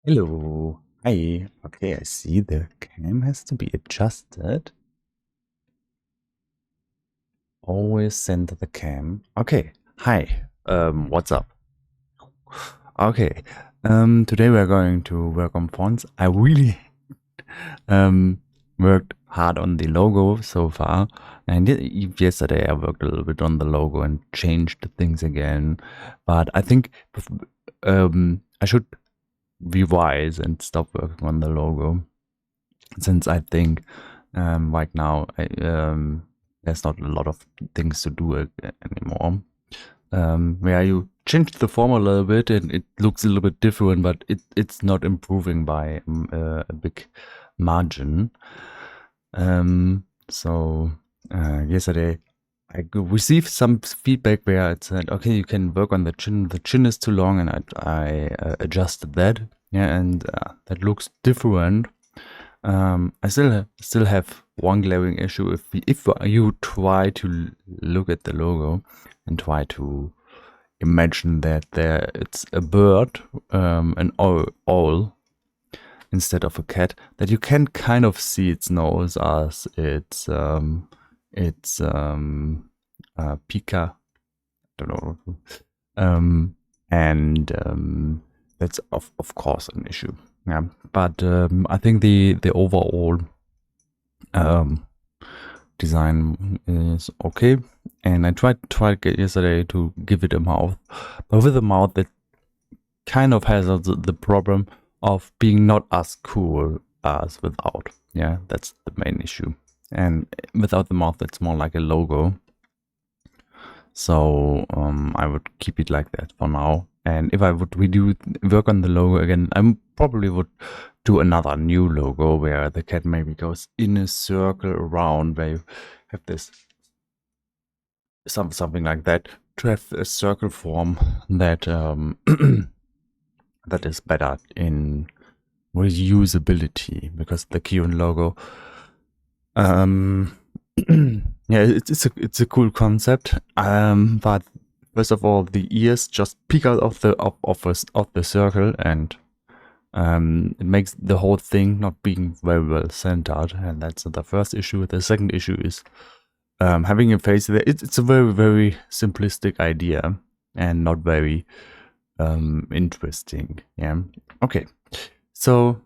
Hello. Hi. Okay, I see the cam has to be adjusted. Always center the cam. Okay. Hi. What's up? Okay. Today we're going to work on fonts. I really worked hard on the logo so far. And yesterday I worked a little bit on the logo and changed things again. But I think I should revise and stop working on the logo, since I think right now there's not a lot of things to do anymore. Where you changed the form a little bit and it looks a little bit different, but it's not improving by a big margin. So yesterday I received some feedback where it said, okay, you can work on the chin. The chin is too long, and I adjusted that. Yeah, and that looks different. I still have one glaring issue. If you try to look at the logo and try to imagine that it's a bird, an owl instead of a cat, that you can kind of see its nose as it's Pika. I don't know. And that's of course an issue. Yeah, but I think the overall design is okay, and I tried yesterday to give it a mouth, but with a mouth that kind of has the problem of being not as cool as without. Yeah, that's the main issue. And without the mouth, it's more like a logo. So I would keep it like that for now. And if I would work on the logo again, I probably would do another new logo where the cat maybe goes in a circle around, where you have this something like that, to have a circle form that that is better in reusability, because the Kion logo, yeah, it's a cool concept, but first of all, the ears just peek out of the circle, and it makes the whole thing not being very well centered, and that's the first issue. The second issue is having a face there. It's a very, very simplistic idea and not very interesting. Yeah. Okay. So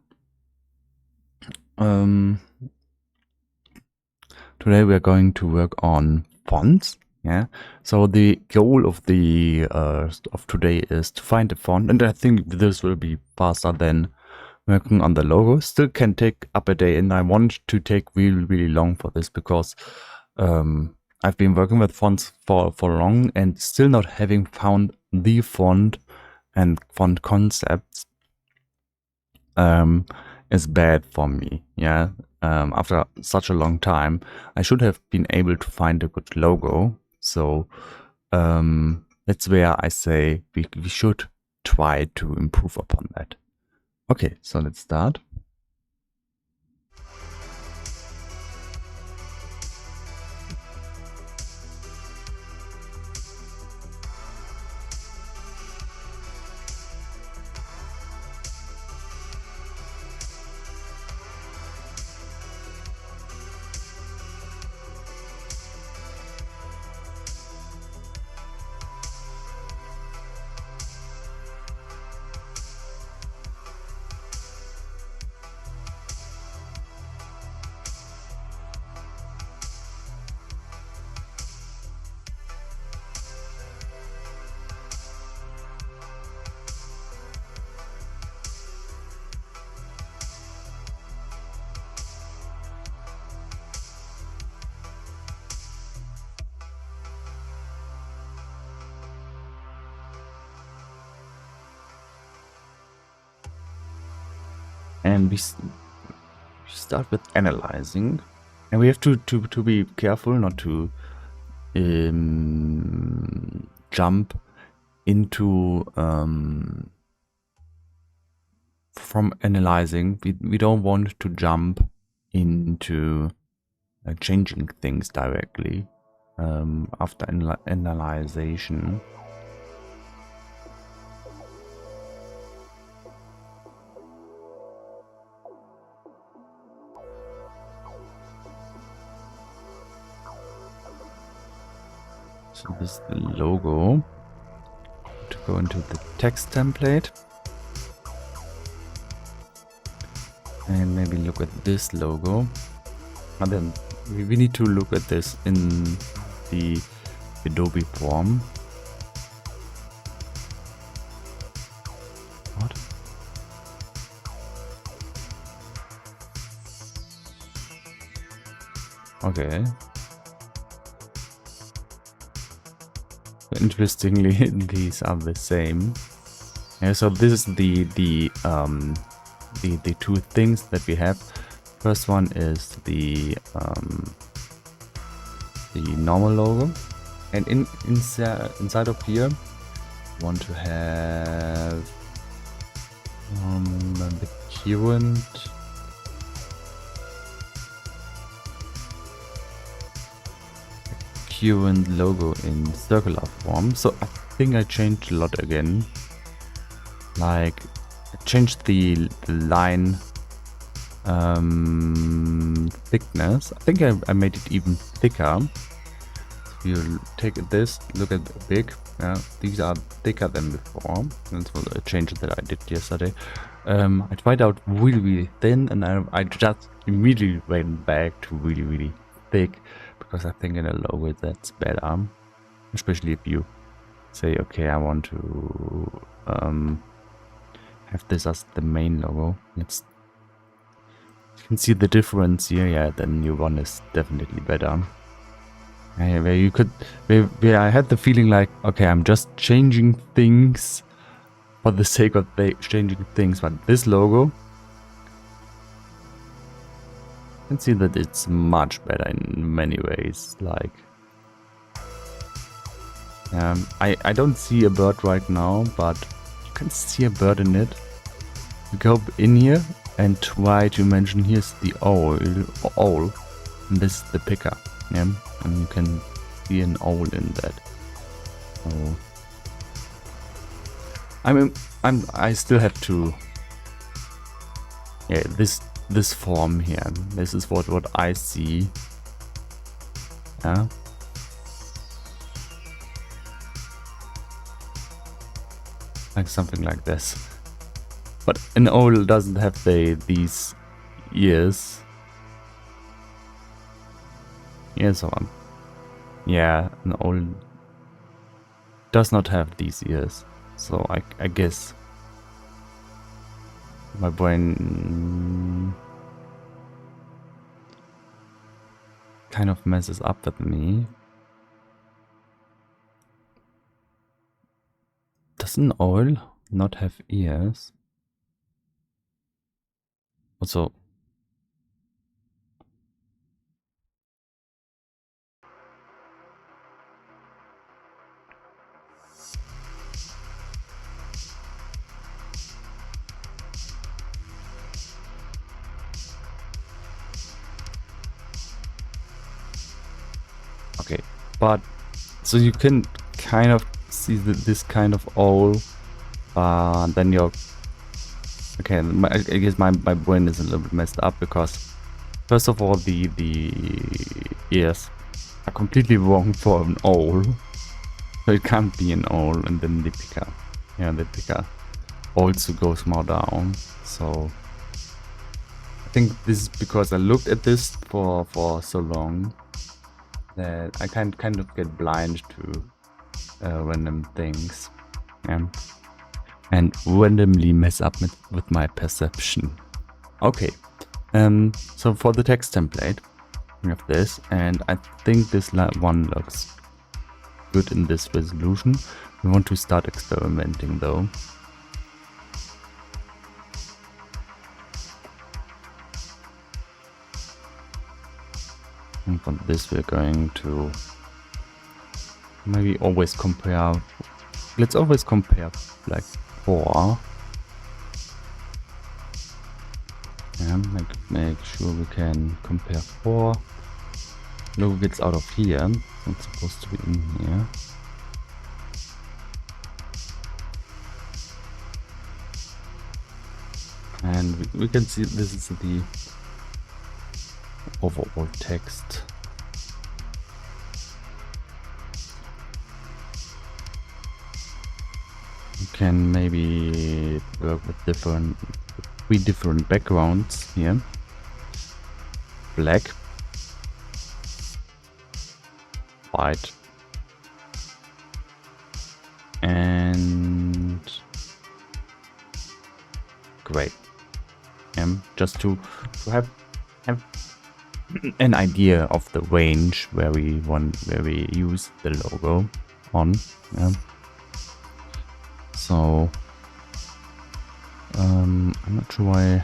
today we are going to work on fonts. Yeah. So the goal of the of today is to find a font, and I think this will be faster than working on the logo. Still can take up a day, and I want to take really, really long for this, because I've been working with fonts for long and still not having found the font and font concepts is bad for me. Yeah. After such a long time, I should have been able to find a good logo. So that's where I say we should try to improve upon that. Okay, so let's start. And we start with analyzing, and we have to be careful not to jump into from analyzing. We don't want to jump into changing things directly after analyzation. So this is the logo. To go into the text template. And maybe look at this logo. And then we need to look at this in the Adobe form. What? Okay. Interestingly, these are the same. Yeah, so this is the two things that we have. First one is the normal logo, and inside of here, we want to have the current logo in circular form. So I think I changed a lot again. Like I changed the line thickness. I think I made it even thicker. If you take this, look at the big. These are thicker than before. That's a change that I did yesterday. I tried out really thin, and I just immediately went back to really thick, because I think in a logo that's better, especially if you say, okay, I want to have this as the main logo. You can see the difference here. Yeah, the new one is definitely better. Where I had the feeling like, okay, I'm just changing things for the sake of changing things, but this logo, you can see that it's much better in many ways. Like, I don't see a bird right now, but you can see a bird in it. You go in here and try to imagine here's the owl, and this is the picker. Yeah, and you can see an owl in that. So I still have to. Yeah, this form here. This is what I see. Yeah. Like something like this. But an owl doesn't have these ears. Here's one. Yeah, an owl does not have these ears. So I guess my brain kind of messes up with me. Does an owl not have ears? Also, okay, but so you can kind of see this kind of owl, then you're okay. I guess my brain is a little bit messed up, because first of all the ears are completely wrong for an owl, so it can't be an owl. And then the picker, yeah, the picker also goes more down. So I think this is because I looked at this for so long that I kind of get blind to random things, and randomly mess up with my perception. Okay, so for the text template, we have this, and I think this one looks good in this resolution. We want to start experimenting though. And for this we're going to maybe always compare. Let's always compare like 4. Yeah, make sure we can compare 4. Logo gets out of here. It's supposed to be in here. And we can see this is the overall text. can maybe work with three different backgrounds here. Black, white, and gray. Just to have an idea of the range where we use the logo on. So I'm not sure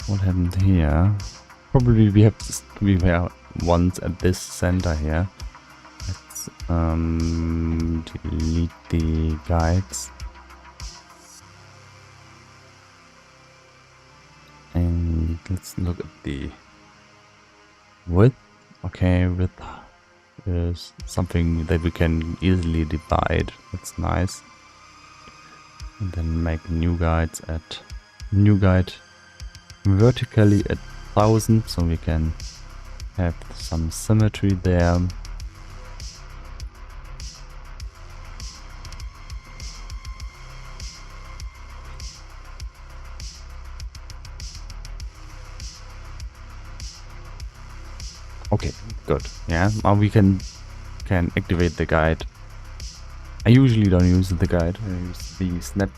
what happened here. Probably we were once at this center here. Let's delete the guides. And let's look at the width. Okay, width is something that we can easily divide. That's nice. And then make new guides at new guide vertically at 1000, so we can have some symmetry there. Okay, good. Yeah, now we can activate the guide. I usually don't use the guide. I use the snap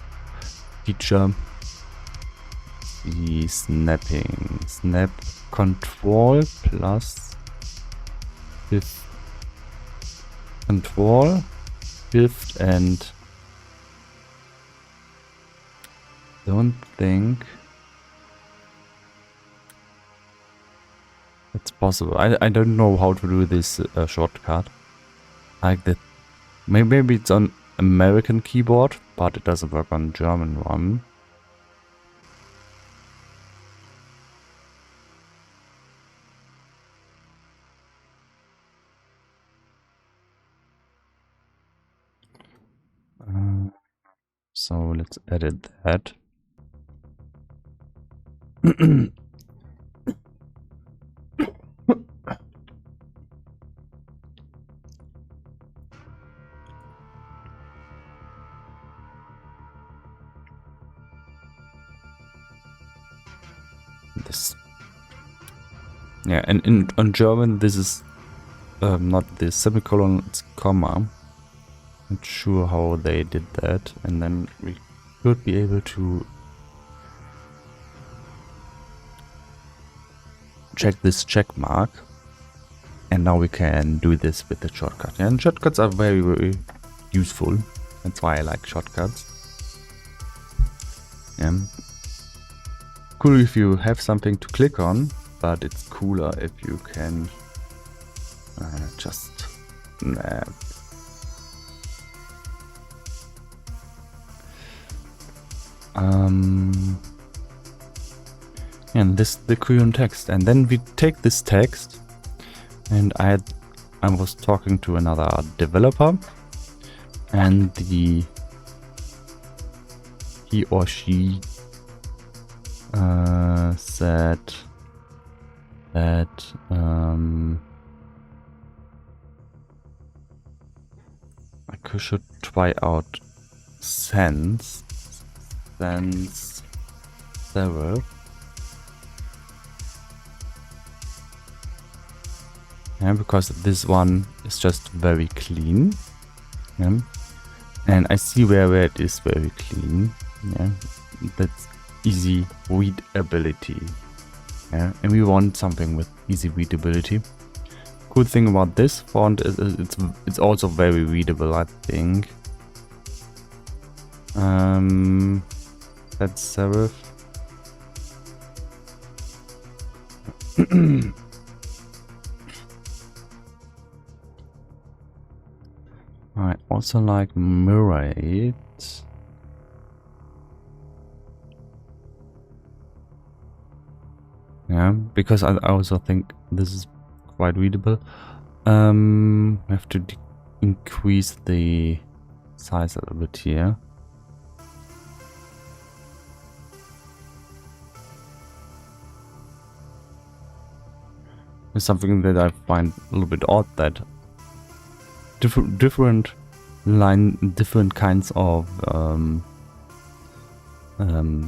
feature. The snapping. Snap control plus control shift and don't think it's possible. I don't know how to do this shortcut like that. Maybe it's on American keyboard, but it doesn't work on German one. So let's edit that. This, yeah, and on German this is not the semicolon, it's comma. Not sure how they did that, and then we could be able to check this check mark, and now we can do this with the shortcut. And shortcuts are very, very useful. That's why I like shortcuts. Cool if you have something to click on, but it's cooler if you can just and this the current text, and then we take this text, and I was talking to another developer, and he or she said that I should try out sans serif. Yeah, because this one is just very clean. Yeah. And I see where it is very clean. Yeah. That's easy readability. Yeah. And we want something with easy readability. Cool thing about this font is it's also very readable, I think. That's serif. I also like Mirate. Yeah, because I also think this is quite readable. We have to increase the size a little bit here. It's something that I find a little bit odd, that different different kinds of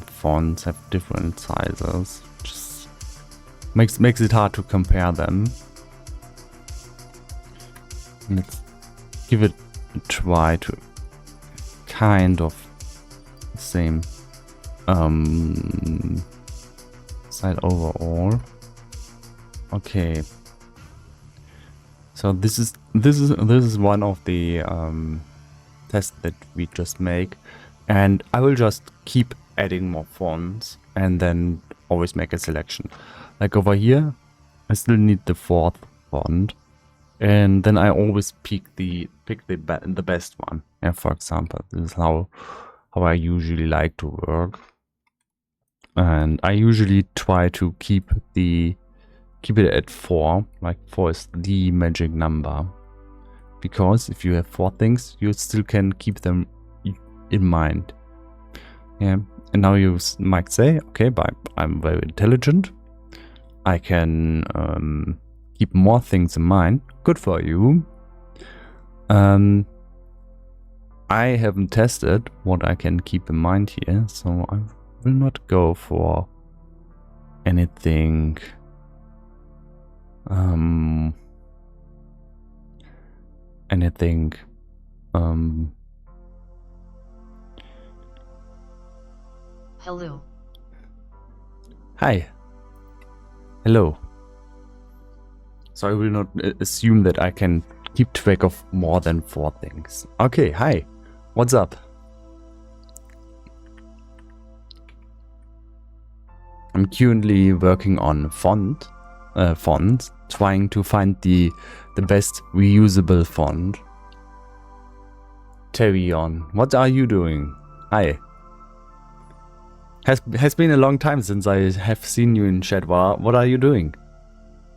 fonts have different sizes. Just makes it hard to compare them. Let's give it a try to kind of the same side overall. Okay. So this is one of the tests that we just make, and I will just keep adding more fonts and then always make a selection. Like over here, I still need the 4th font, and then I always pick the best one. Yeah, for example, this is how I usually like to work, and I usually try to keep it at 4. Like 4 is the magic number, because if you have 4 things, you still can keep them in mind. Yeah, and now you might say, okay, but I'm very intelligent. I can keep more things in mind. Good for you. I haven't tested what I can keep in mind here, so I will not go for anything Hello. Hi. Hello. So I will not assume that I can keep track of more than 4 things. Okay, hi. What's up? I'm currently working on fonts, trying to find the best reusable font. Terion, what are you doing? Hi. Has been a long time since I have seen you in chat. What are you doing?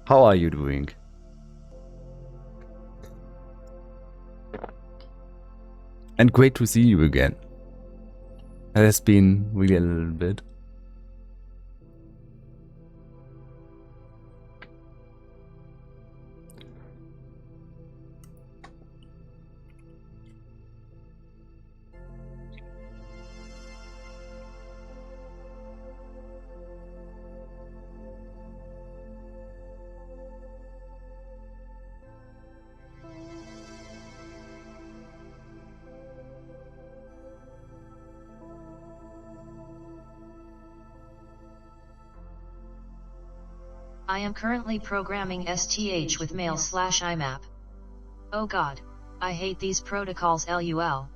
How are you doing? And great to see you again. It has been really a little bit. I am currently programming STH with mail/IMAP. Oh god, I hate these protocols LUL.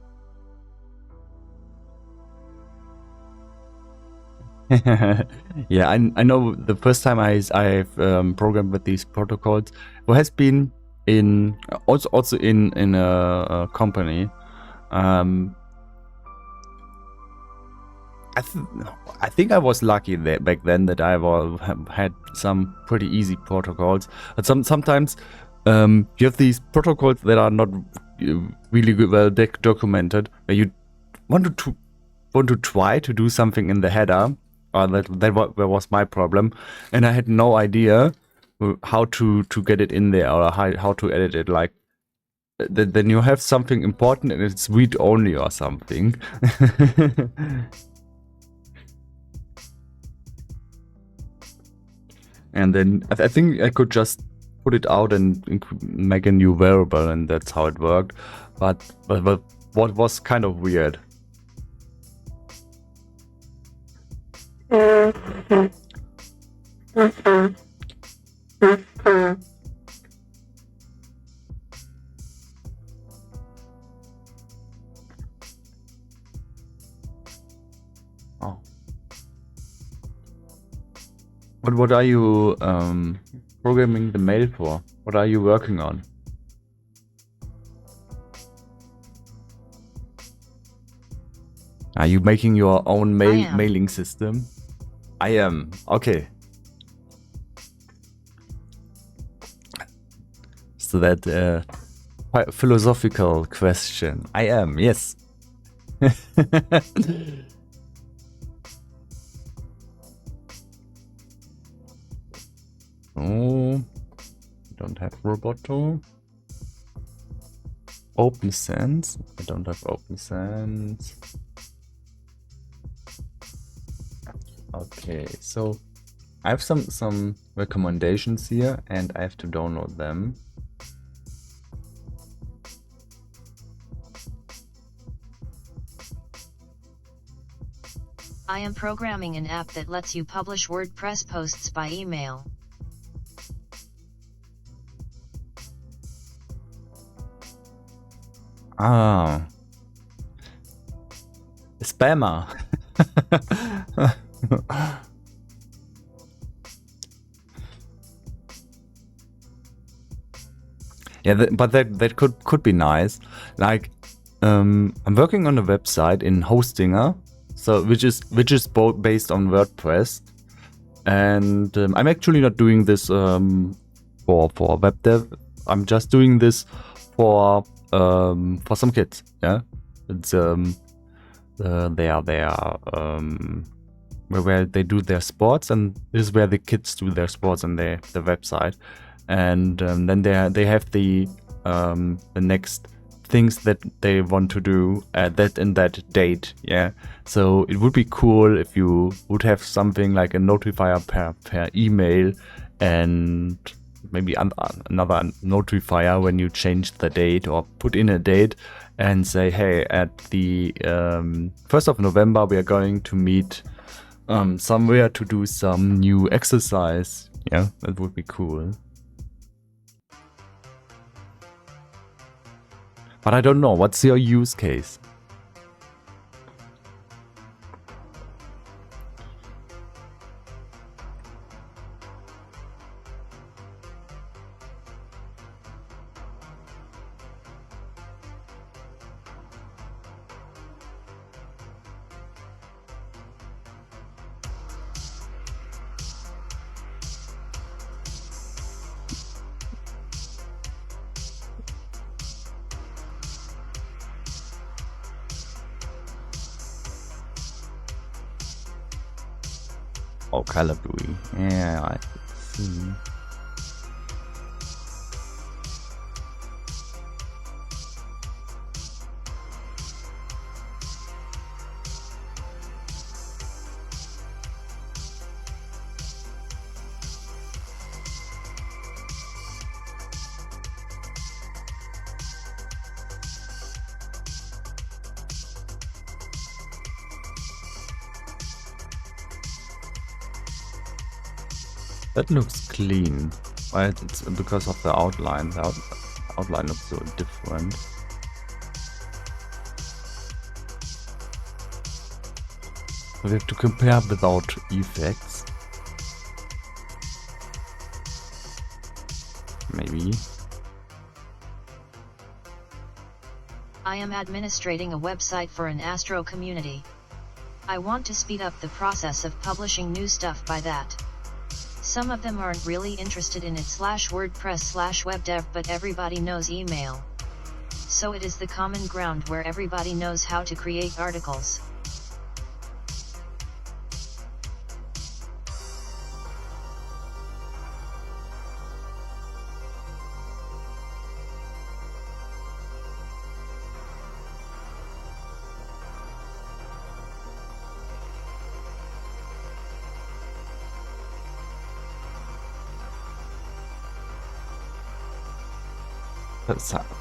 Yeah, I know the first time I've programmed with these protocols, it has been in also in a company. I think I was lucky there back then that I had some pretty easy protocols. But sometimes you have these protocols that are not really well documented. Where you want to try to do something in the header. That was my problem, and I had no idea how to get it in there or how to edit it. Like then you have something important and it's read only or something. And then I think I could just put it out and make a new variable, and that's how it worked. But what was kind of weird. Oh. But what are you programming the mail for? What are you working on? Are you making your own mailing system? I am. Okay. So that quite philosophical question. I am, yes. Oh, don't have Roboto. OpenSense. I don't have OpenSense. Okay, so I have some recommendations here, and I have to download them. I am programming an app that lets you publish WordPress posts by email. Ah, spammer. Yeah, but that could be nice. Like, I'm working on a website in Hostinger, so which is based on WordPress, and I'm actually not doing this for web dev. I'm just doing this for some kids. Yeah, it's where they do their sports, and this is where the kids do their sports on the website, and then they have the next things that they want to do at that and that date. Yeah, so it would be cool if you would have something like a notifier per email, and maybe another notifier when you change the date or put in a date and say, hey, at the 1st of November we are going to meet somewhere to do some new exercise. Yeah, that would be cool. But I don't know, what's your use case? Oh, Calibri. Yeah, I see. That looks clean, right? It's because of the outline. The outline looks so different. We have to compare without effects. Maybe. I am administrating a website for an Astro community. I want to speed up the process of publishing new stuff by that. Some of them aren't really interested in it /WordPress/WebDev, but everybody knows email. So it is the common ground where everybody knows how to create articles.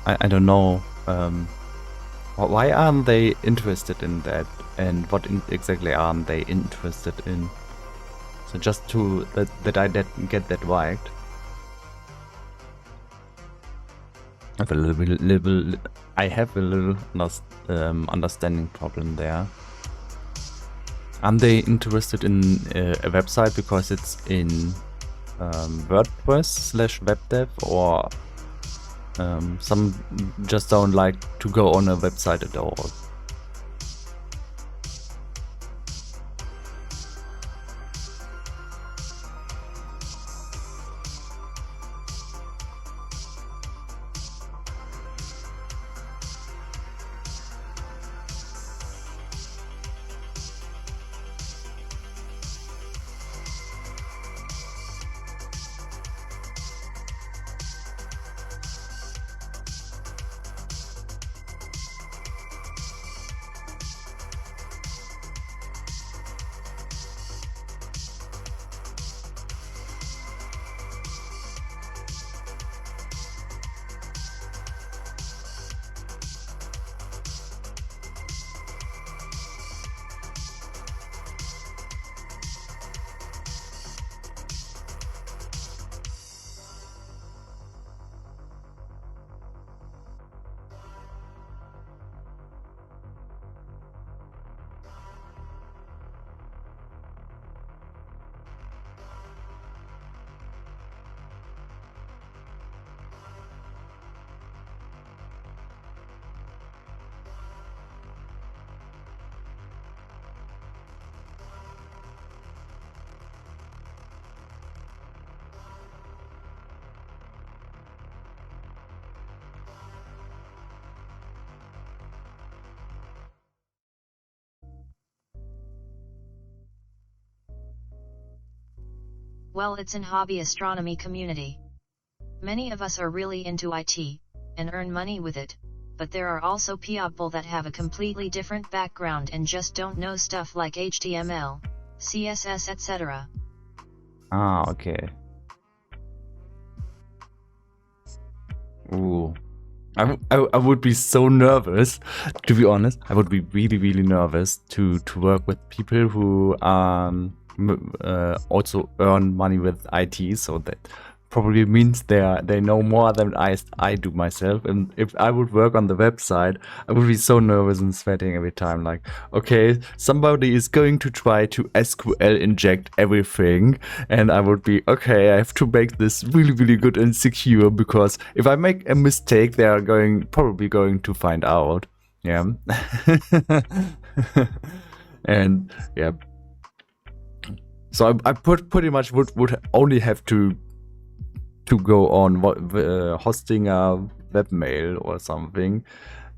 I don't know. Why aren't they interested in that? And what exactly aren't they interested in? So just to that I get that right. I have a little understanding problem there. Aren't they interested in a website because it's in WordPress/WebDev, or some just don't like to go on a website at all? Well, it's an hobby astronomy community. Many of us are really into IT, and earn money with it, but there are also people that have a completely different background and just don't know stuff like HTML, CSS, etc. Ah, okay. Ooh. I would be so nervous, to be honest. I would be really, really nervous to work with people who also earn money with IT. So that probably means they know more than I do myself. And if I would work on the website, I would be so nervous and sweating every time. Like, okay, somebody is going to try to SQL inject everything, and I would be, okay, I have to make this really, really good and secure, because if I make a mistake, they are probably going to find out. Yeah. And yeah. So I pretty much would only have to go on hosting a webmail or something,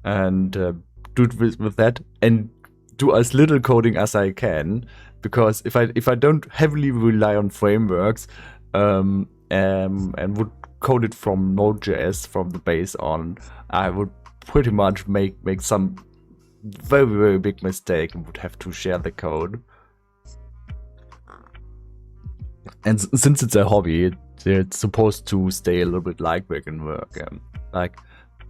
and do it with that, and do as little coding as I can, because if I don't heavily rely on frameworks, and would code it from Node.js from the base on, I would pretty much make some very, very big mistake and would have to share the code. And since it's a hobby, it's supposed to stay a little bit like work and work. I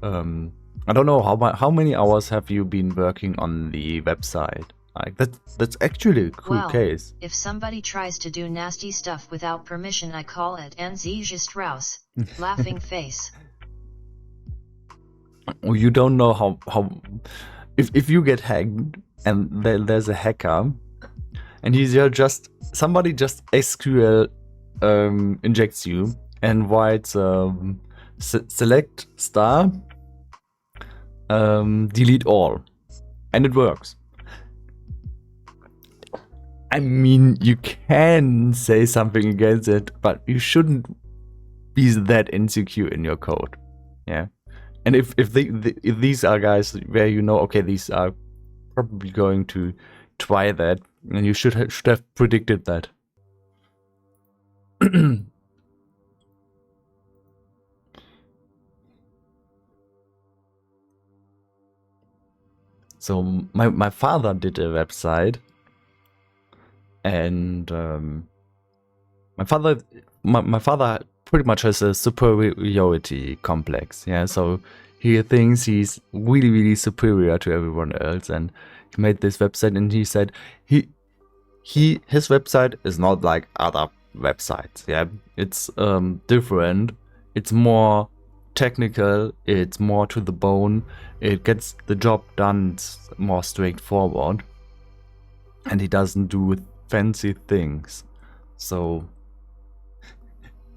don't know how many hours have you been working on the website? Like that's actually a cool case. If somebody tries to do nasty stuff without permission, I call it Anzige laughing face. You don't know how if you get hacked and there's a hacker, and somebody just SQL injects you and writes select star delete all, and it works. I mean, you can say something against it, but you shouldn't be that insecure in your code. Yeah. And if these are guys where you know, okay, these are probably going to try that, and you should have predicted that. So my father did a website, and my father pretty much has a superiority complex. Yeah, so he thinks he's really, really superior to everyone else, and he made this website, and he said his website is not like other websites. Yeah, it's different. It's more technical. It's more to the bone. It gets the job done. It's more straightforward, and he doesn't do fancy things. So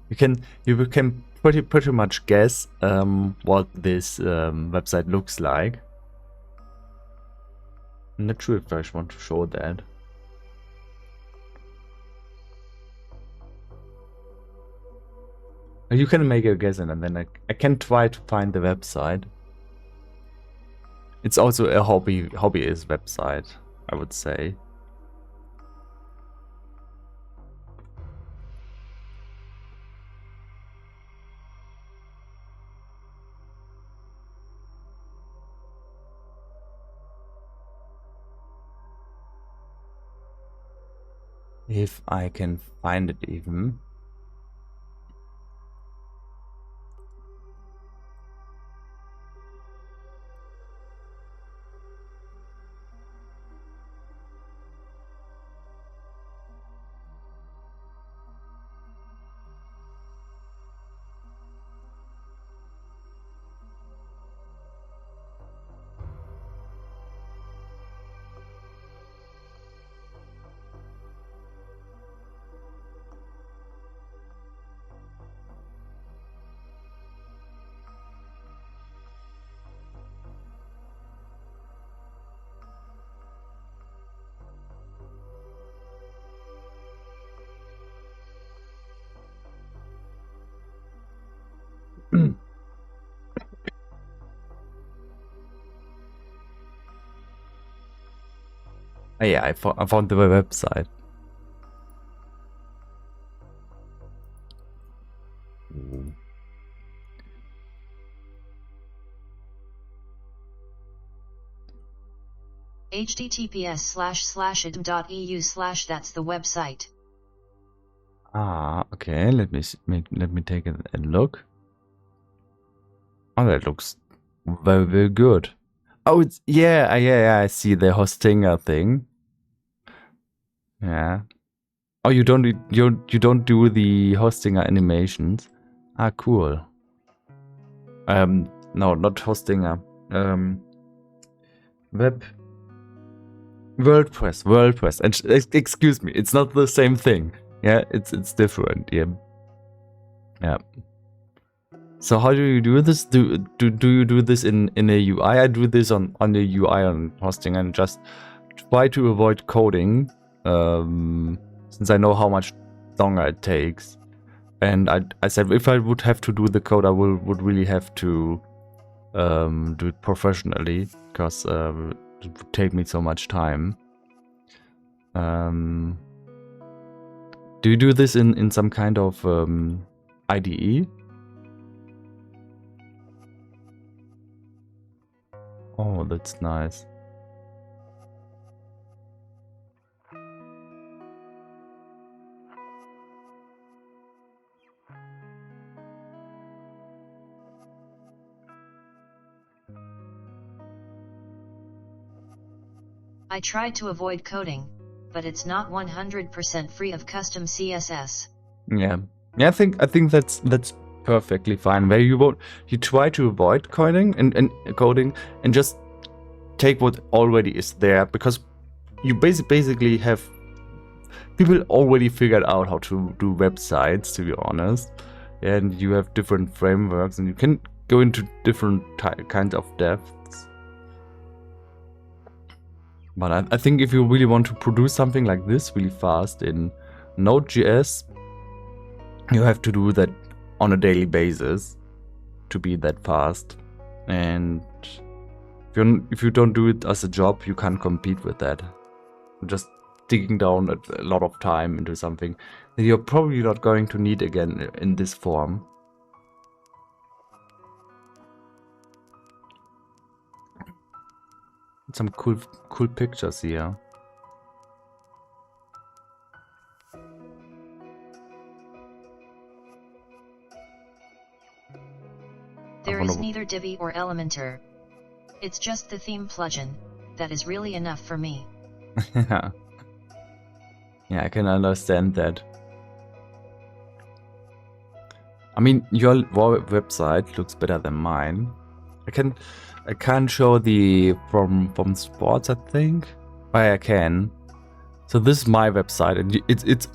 you can pretty much guess what this website looks like. I'm not sure if I want to show that. You can make a guess, and then I can try to find the website. It's also a hobbyist website, I would say. If I can find it even. Oh, yeah, I found the website. https://idm.eu/ that's the website. Ah, okay. Let me take a look. Oh, that looks very, very good. Oh, it's yeah. I see the Hostinger thing. Yeah. Oh, you don't do the Hostinger animations. Ah, cool. No, not Hostinger. WordPress. And excuse me, it's not the same thing. Yeah, it's different. Yeah. So how do you do this? Do you do this in a UI? I do this on the UI on Hostinger and just try to avoid coding. Since I know how much longer it takes. And I said if I would have to do the code, I would really have to do it professionally, because it would take me so much time. Do you do this in some kind of IDE? Oh, that's nice. I tried to avoid coding, but it's not 100% free of custom CSS. Yeah, I think that's perfectly fine. Where you try to avoid coding and just take what already is there, because you basically have people already figured out how to do websites, to be honest, and you have different frameworks and you can go into different kinds of depths. But I think if you really want to produce something like this really fast in Node.js, you have to do that on a daily basis to be that fast. And if you don't do it as a job, you can't compete with that. Just digging down a lot of time into something that you're probably not going to need again in this form. Some cool pictures here. There is neither Divi or Elementor. It's just the theme plugin. That is really enough for me. Yeah, I can understand that. I mean, your website looks better than mine. I can't show the from sports, I think. But I can. So this is my website, and it's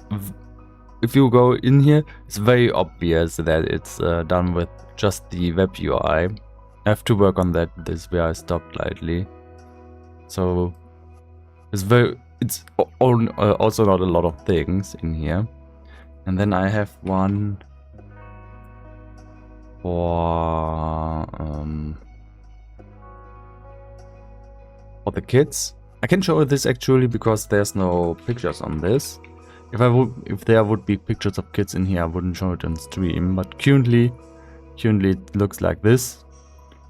if you go in here, it's very obvious that it's done with just the web UI. I have to work on that. This is where I stopped lightly. So it's also not a lot of things in here. And then I have one for the kids. I can show this actually because there's no pictures on this. If there would be pictures of kids in here, I wouldn't show it on stream. But currently it looks like this.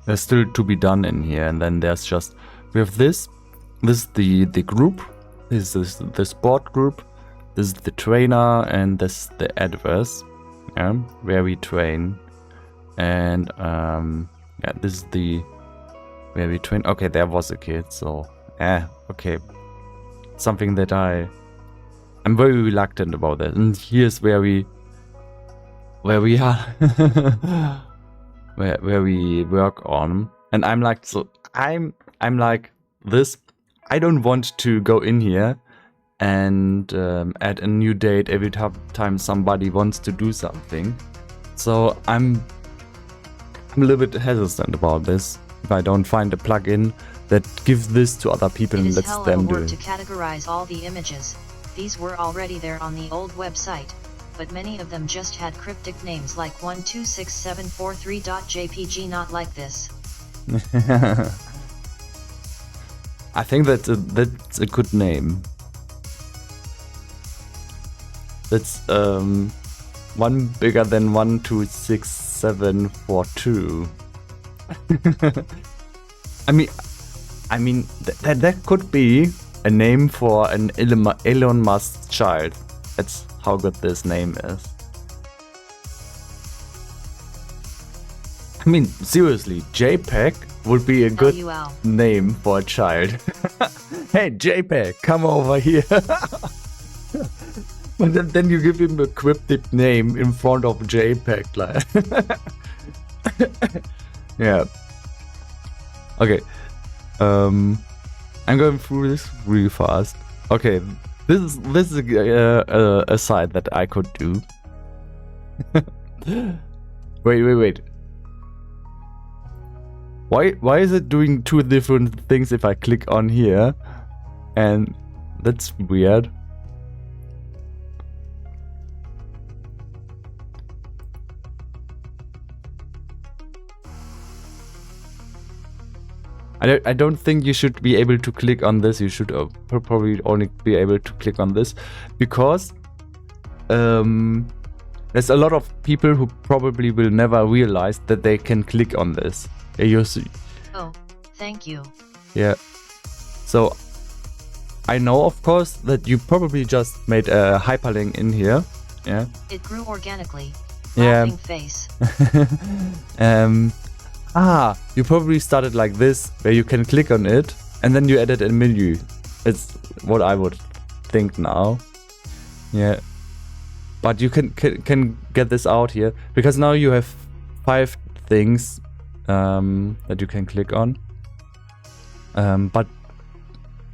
There's still to be done in here, and then there's just we have this. This is the group. This is the sport group. This is the trainer, and this is the adverse, yeah, where we train. And yeah, this is the where we train. Okay, there was a kid, so okay, something that I'm very reluctant about that. And here's where we are, where we work on. And I'm like, so I'm like this. I don't want to go in here and add a new date every time somebody wants to do something. So I'm a little bit hesitant about this. If I don't find a plugin that gives this to other people and lets them do it. To categorize all the images. These were already there on the old website, but many of them just had cryptic names like 126743.jpg, not like this. I think that's a good name. That's one bigger than 126742. I mean, I mean, that could be a name for an Elon Musk child. That's how good this name is. I mean, seriously, JPEG would be a good LUL. name for a child. Hey, JPEG, come over here. But then you give him a cryptic name in front of JPEG. Like. Yeah. Okay. I'm going through this really fast. Okay, this is a side that I could do. Wait. Why is it doing two different things if I click on here? And that's weird. I don't think you should be able to click on this. You should probably only be able to click on this, because there's a lot of people who probably will never realize that they can click on this. Oh, thank you. Yeah. So I know, of course, that you probably just made a hyperlink in here. Yeah. It grew organically. Yeah. Laughing face. You probably started like this, where you can click on it, and then you added a menu. It's what I would think now. Yeah. But you can get this out here, because now you have 5 things that you can click on. But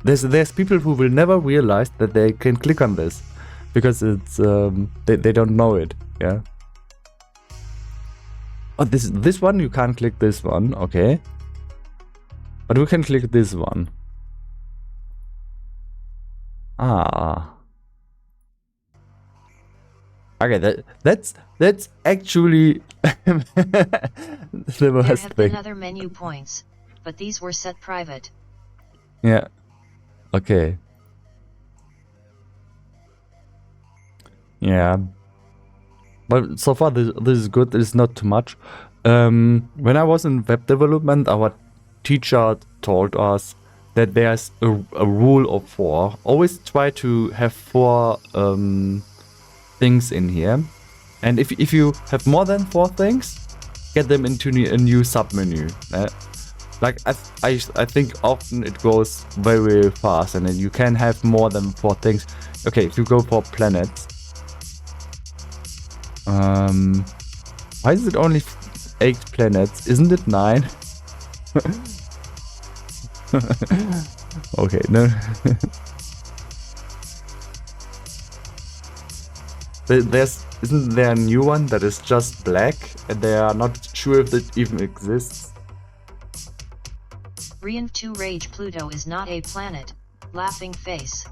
there's people who will never realize that they can click on this, because it's they don't know it. Yeah. Oh, this one you can't click this one, okay. But we can click this one. Okay, that's actually the worst There have thing. been other menu points, but these were set private. Yeah. Okay. Yeah. But so far this is good. It's not too much. When I was in web development, our teacher told us that there's a rule of 4. Always try to have 4 things in here, and if you have more than 4 things, get them into a new submenu. Like I think often it goes very fast, and then you can have more than 4 things. Okay, if you go for planets. Why is it only 8 planets? Isn't it 9? Okay, no. Isn't there a new one that is just black, and they are not sure if it even exists? Rian 2 Rage Pluto is not a planet. Laughing face.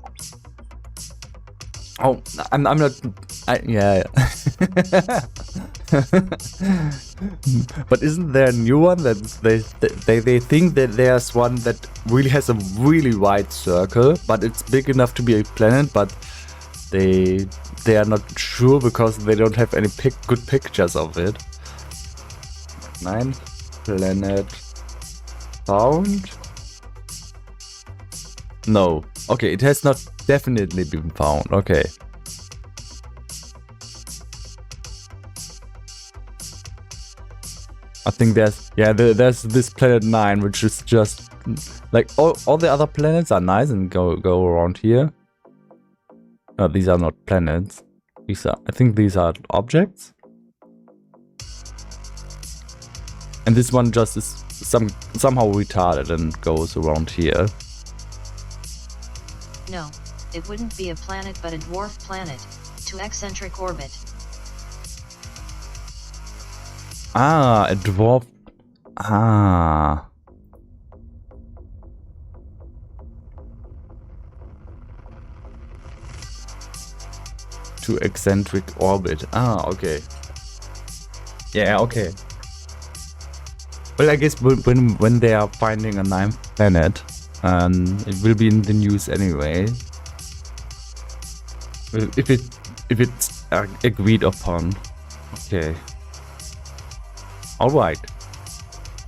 Oh, I'm not. Yeah. But isn't there a new one that they think that there's one that really has a really wide circle, but it's big enough to be a planet, but they are not sure because they don't have any good pictures of it. 9 planet found. No. Okay, it has not definitely been found. Okay. I think there's this planet 9, which is just like all the other planets are nice and go around here. No, these are not planets. I think these are objects. And this one just is somehow retarded and goes around here. No, it wouldn't be a planet but a dwarf planet, to eccentric orbit. Ah, a dwarf. Ah. To eccentric orbit. Ah, okay. Yeah, okay. Well, I guess when they are finding a 9th planet, it will be in the news anyway. If it's agreed upon. Okay. Alright.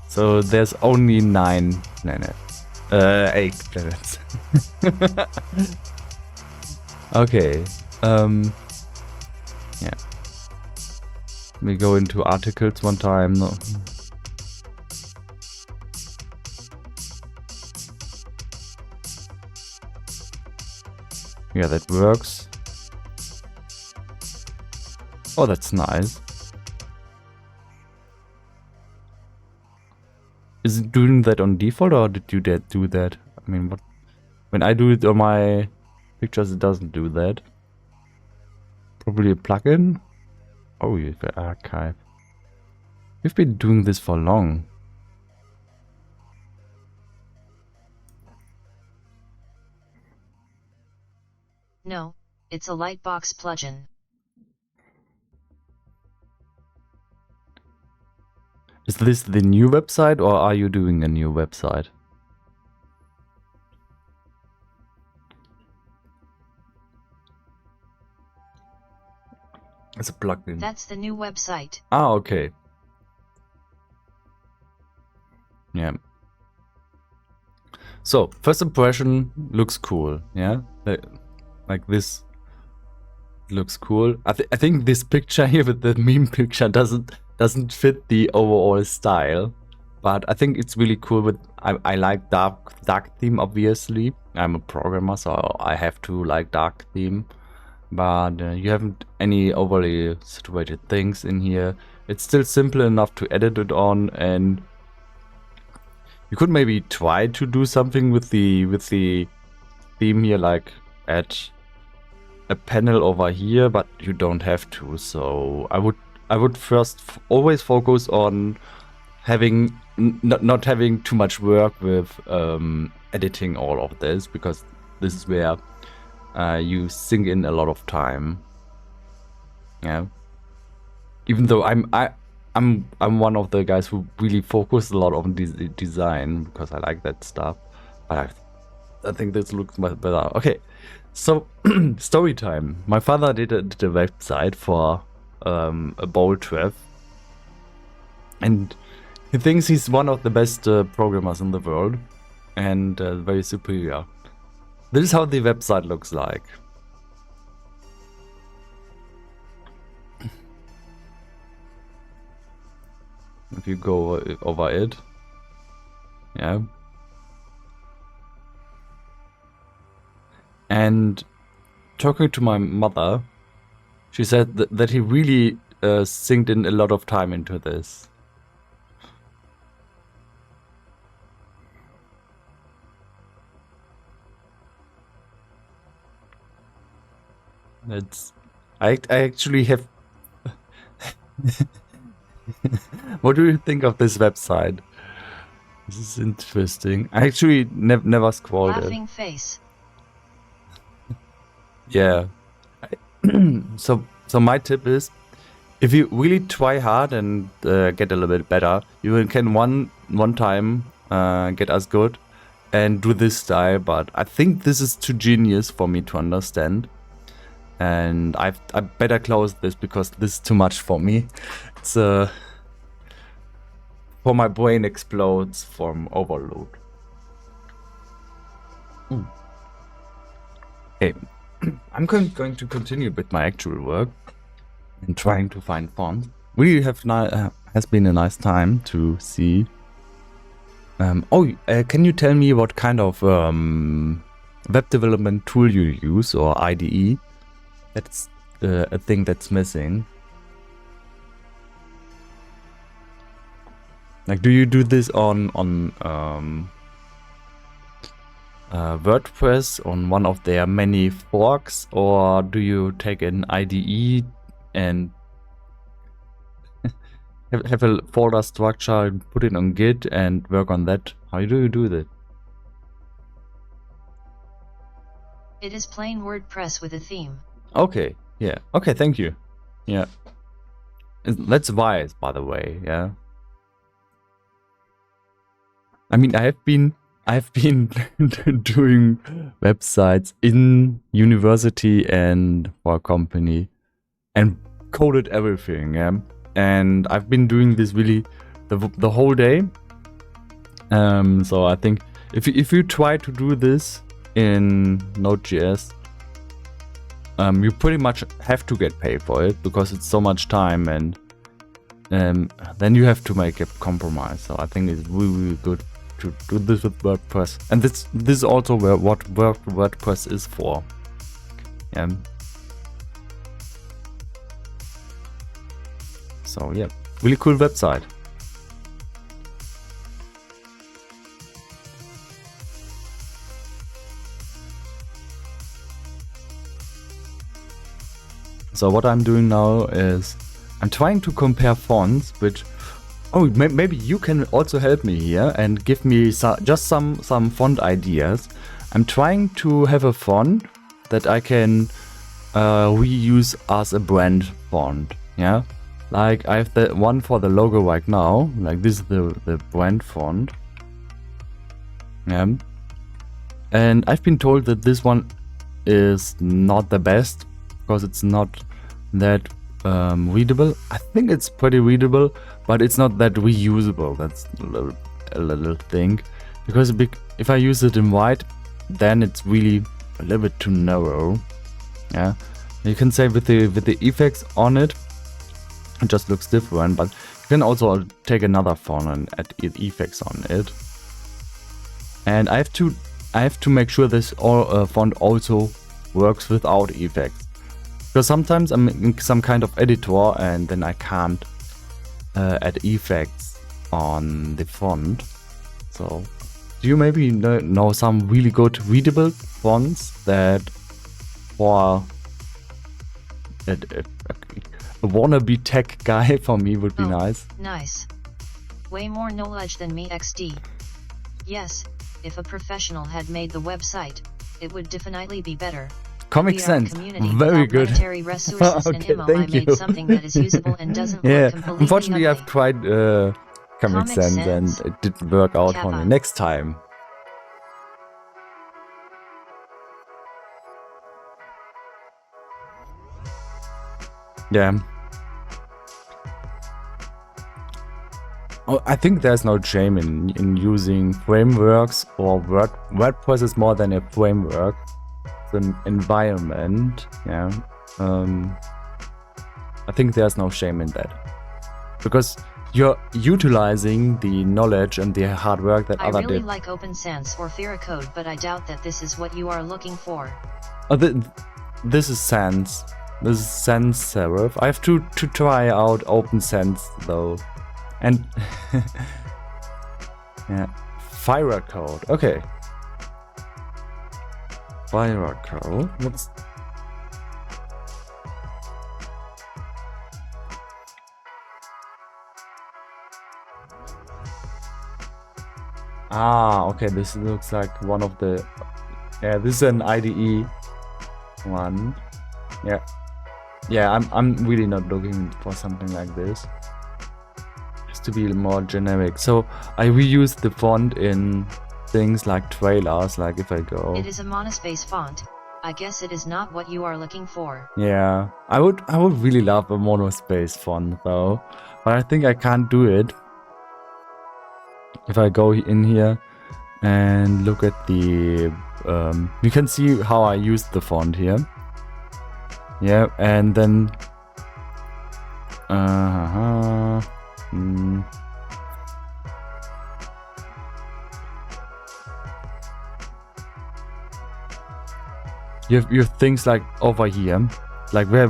So there's only 9 planets. 8 planets. Okay. Yeah. We go into articles one time. No. Yeah, that works. Oh, that's nice. Is it doing that on default, or did you do that? I mean, what? When I do it on my pictures, it doesn't do that. Probably a plugin. Oh, you have archive. We've been doing this for long. No, it's a Lightbox plugin. Is this the new website, or are you doing a new website? It's a plugin. That's the new website. Ah, okay. Yeah. So, first impression looks cool, yeah? Like this looks cool. I think this picture here with the meme picture doesn't fit the overall style, but I think it's really cool. With I like dark theme, obviously. I'm a programmer, so I have to like dark theme. But you haven't any overly situated things in here. It's still simple enough to edit it on, and you could maybe try to do something with the theme here, like add a panel over here, but you don't have to. So I would first always focus on having not having too much work with editing all of this, because this is where you sink in a lot of time. Yeah. Even though I'm one of the guys who really focus a lot on design, because I like that stuff. But I think this looks much better. Okay, so story time. My father did a website for a bowl trap, and he thinks he's one of the best programmers in the world, and very superior. This is how the website looks like. If you go over it, yeah. And talking to my mother, she said that he really synced in a lot of time into this. I actually have. What do you think of this website? This is interesting. I actually never scrolled it. Laughing face. Yeah. So my tip is, if you really try hard and get a little bit better, you can one time get as good and do this style. But I think this is too genius for me to understand, and I better close this, because this is too much for me. It's for my brain explodes from overload. Okay. I'm going to continue with my actual work and trying to find fonts. Really has been a nice time to see. Can you tell me what kind of web development tool you use, or IDE? That's a thing that's missing. Like, do you do this on WordPress, on one of their many forks, or do you take an IDE and have a folder structure and put it on Git and work on that? How do you do that? It is plain WordPress with a theme. Okay, yeah. Okay, thank you. Yeah. That's wise, by the way, yeah. I mean, I've been doing websites in university and for a company, and coded everything, yeah. And I've been doing this really the whole day. So I think if you try to do this in Node.js, you pretty much have to get paid for it because it's so much time, and then you have to make a compromise. So I think it's really good to do this with WordPress, and this is also what WordPress is for. So yeah, really cool website. So what I'm doing now is I'm trying to compare fonts, which, maybe you can also help me here and give me just some font ideas. I'm trying to have a font that I can reuse as a brand font. Yeah, like I have the one for the logo right now. Like this is the brand font. Yeah, and I've been told that this one is not the best because it's not that readable. I think it's pretty readable, but it's not that reusable. That's a little thing, because if I use it in white, then it's really a little bit too narrow. Yeah, you can say with the effects on it, it just looks different, but you can also take another font and add effects on it. And I have to make sure this font also works without effects. Because sometimes I'm in some kind of editor and then I can't add effects on the font. So, do you maybe know some really good readable fonts that for a wannabe tech guy for me would be nice? Nice. Way more knowledge than me XD. Yes, if a professional had made the website, it would definitely be better. Comic Sans, very good. Okay, thank you. Something that is usable and doesn't work completely. Unfortunately, I've tried Comic Sans and it didn't work out for me. Next time. Yeah. Oh, I think there's no shame in using frameworks, or WordPress is more than a framework. An environment. Yeah, I think there's no shame in that, because you're utilizing the knowledge and the hard work that others did. I really like Open Sans or Veracode, but I doubt that this is what you are looking for. Oh, this is Sans. This is Sans Serif. I have to try out Open Sans though, and yeah, Veracode. Okay. Veracode. Let's. Okay. This looks like one of the. Yeah, this is an IDE one. Yeah. I'm really not looking for something like this. Has to be more generic. So I reuse the font in things like trailers, like if I go. It is a monospace font. I guess it is not what you are looking for. Yeah, I would really love a monospace font though, but I think I can't do it. If I go in here and look at the, you can see how I use the font here. Yeah, and then, You have things like over here, like where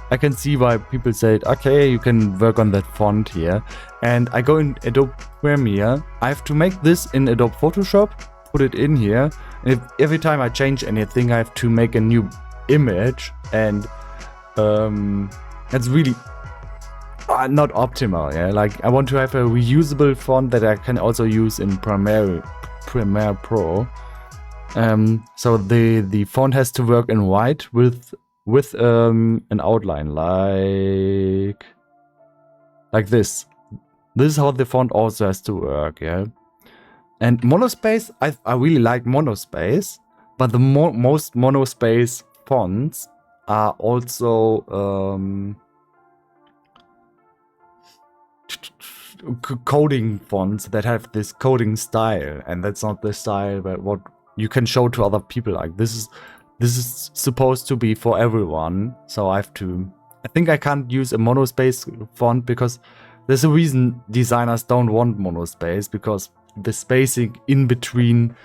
I can see why people said, okay, you can work on that font here. And I go in Adobe Premiere, I have to make this in Adobe Photoshop, put it in here. And every time I change anything, I have to make a new image, and that's really not optimal. Yeah, like I want to have a reusable font that I can also use in Premiere Pro. So the font has to work in white with an outline like this. This is how the font also has to work. Yeah, and monospace, I really like monospace, but the most monospace fonts are also coding fonts that have this coding style, and that's not the style but what you can show to other people. Like this is supposed to be for everyone, so I think I can't use a monospace font because there's a reason designers don't want monospace, because the spacing in between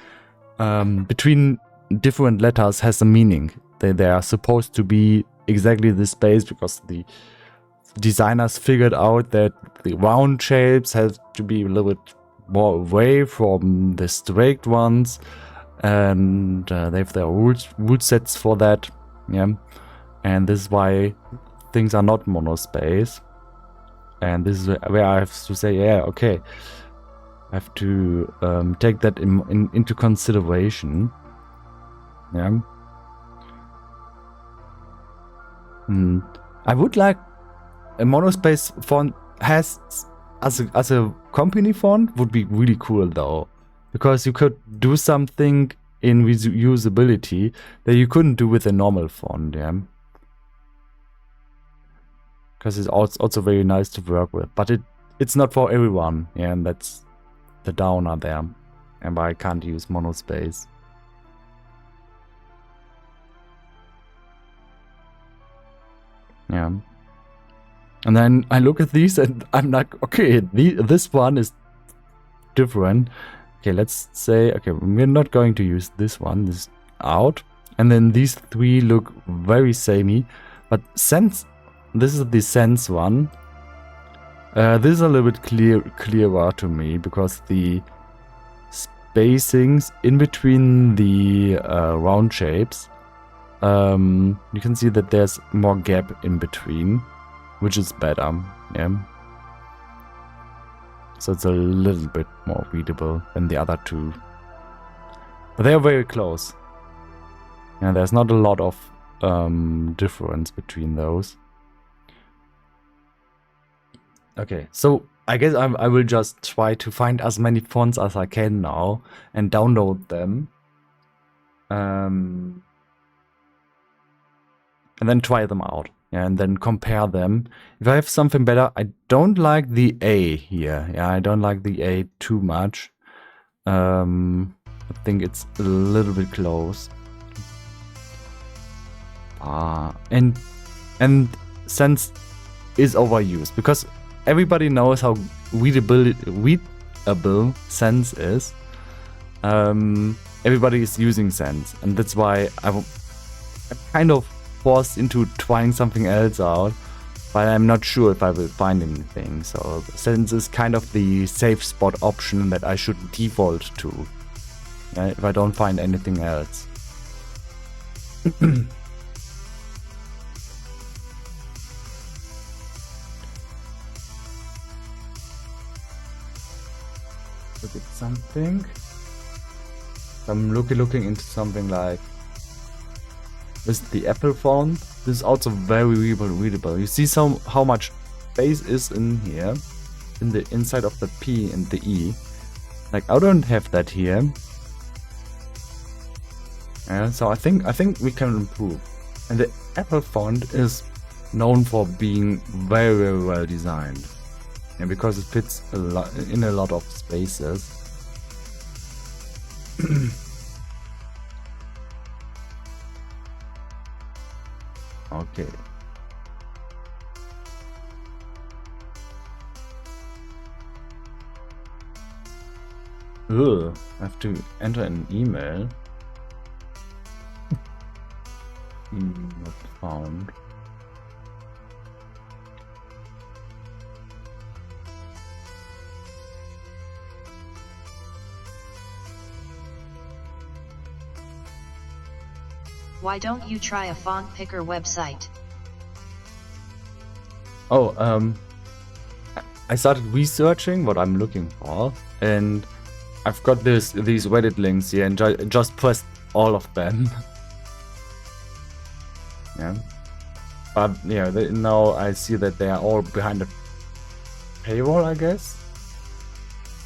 different letters has a meaning. They are supposed to be exactly the space because the designers figured out that the round shapes have to be a little bit more away from the straight ones, and they have their rule sets for that. Yeah, and this is why things are not monospace, and this is where I have to say, yeah, okay, I have to take that into consideration. Yeah. I would like a monospace font has as a company font would be really cool though, because you could do something in usability that you couldn't do with a normal font. Yeah, because it's also very nice to work with, but it's not for everyone. Yeah, and that's the downer there, and why I can't use monospace. Yeah. And then I look at these and I'm like, okay, this one is different. Okay, let's say, okay, we're not going to use this one, this out. And then these three look very samey. But Sans, this is the Sans one. This is a little bit clearer to me because the spacings in between the round shapes, you can see that there's more gap in between, which is better. Yeah, so it's a little bit more readable than the other two, but they are very close. Yeah, there's not a lot of difference between those. Okay, so I guess I will just try to find as many fonts as I can now and download them. And then try them out. Yeah, and then compare them. If I have something better, I don't like the A here. Yeah, I don't like the A too much. I think it's a little bit close. And Sans is overused because everybody knows how readable Sans is. Everybody is using Sans, and that's why I'm kind of forced into trying something else out, but I'm not sure if I will find anything. So Sans is kind of the safe spot option that I should default to, if I don't find anything else. Look at something. I'm looking into something like this is the Apple font. This is also very readable. You see how much space is in here, in the inside of the P and the E. Like I don't have that here. Yeah, so I think we can improve. And the Apple font is known for being very well designed, and because it fits in a lot of spaces. Okay. I have to enter an email. Not found. Why don't you try a font picker website? Oh, I started researching what I'm looking for, and I've got these Reddit links here, and just pressed all of them. Yeah, but yeah, now I see that they are all behind the paywall, I guess.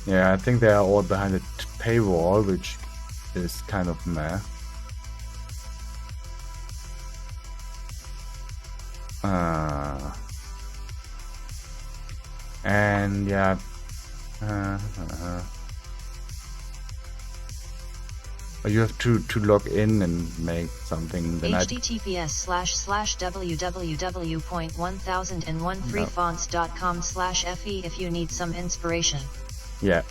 Yeah, I think they are all behind the paywall, which is kind of meh. And yeah, You have to log in and make something. Then https://www.1001freefonts.com/fe if you need some inspiration. Yeah,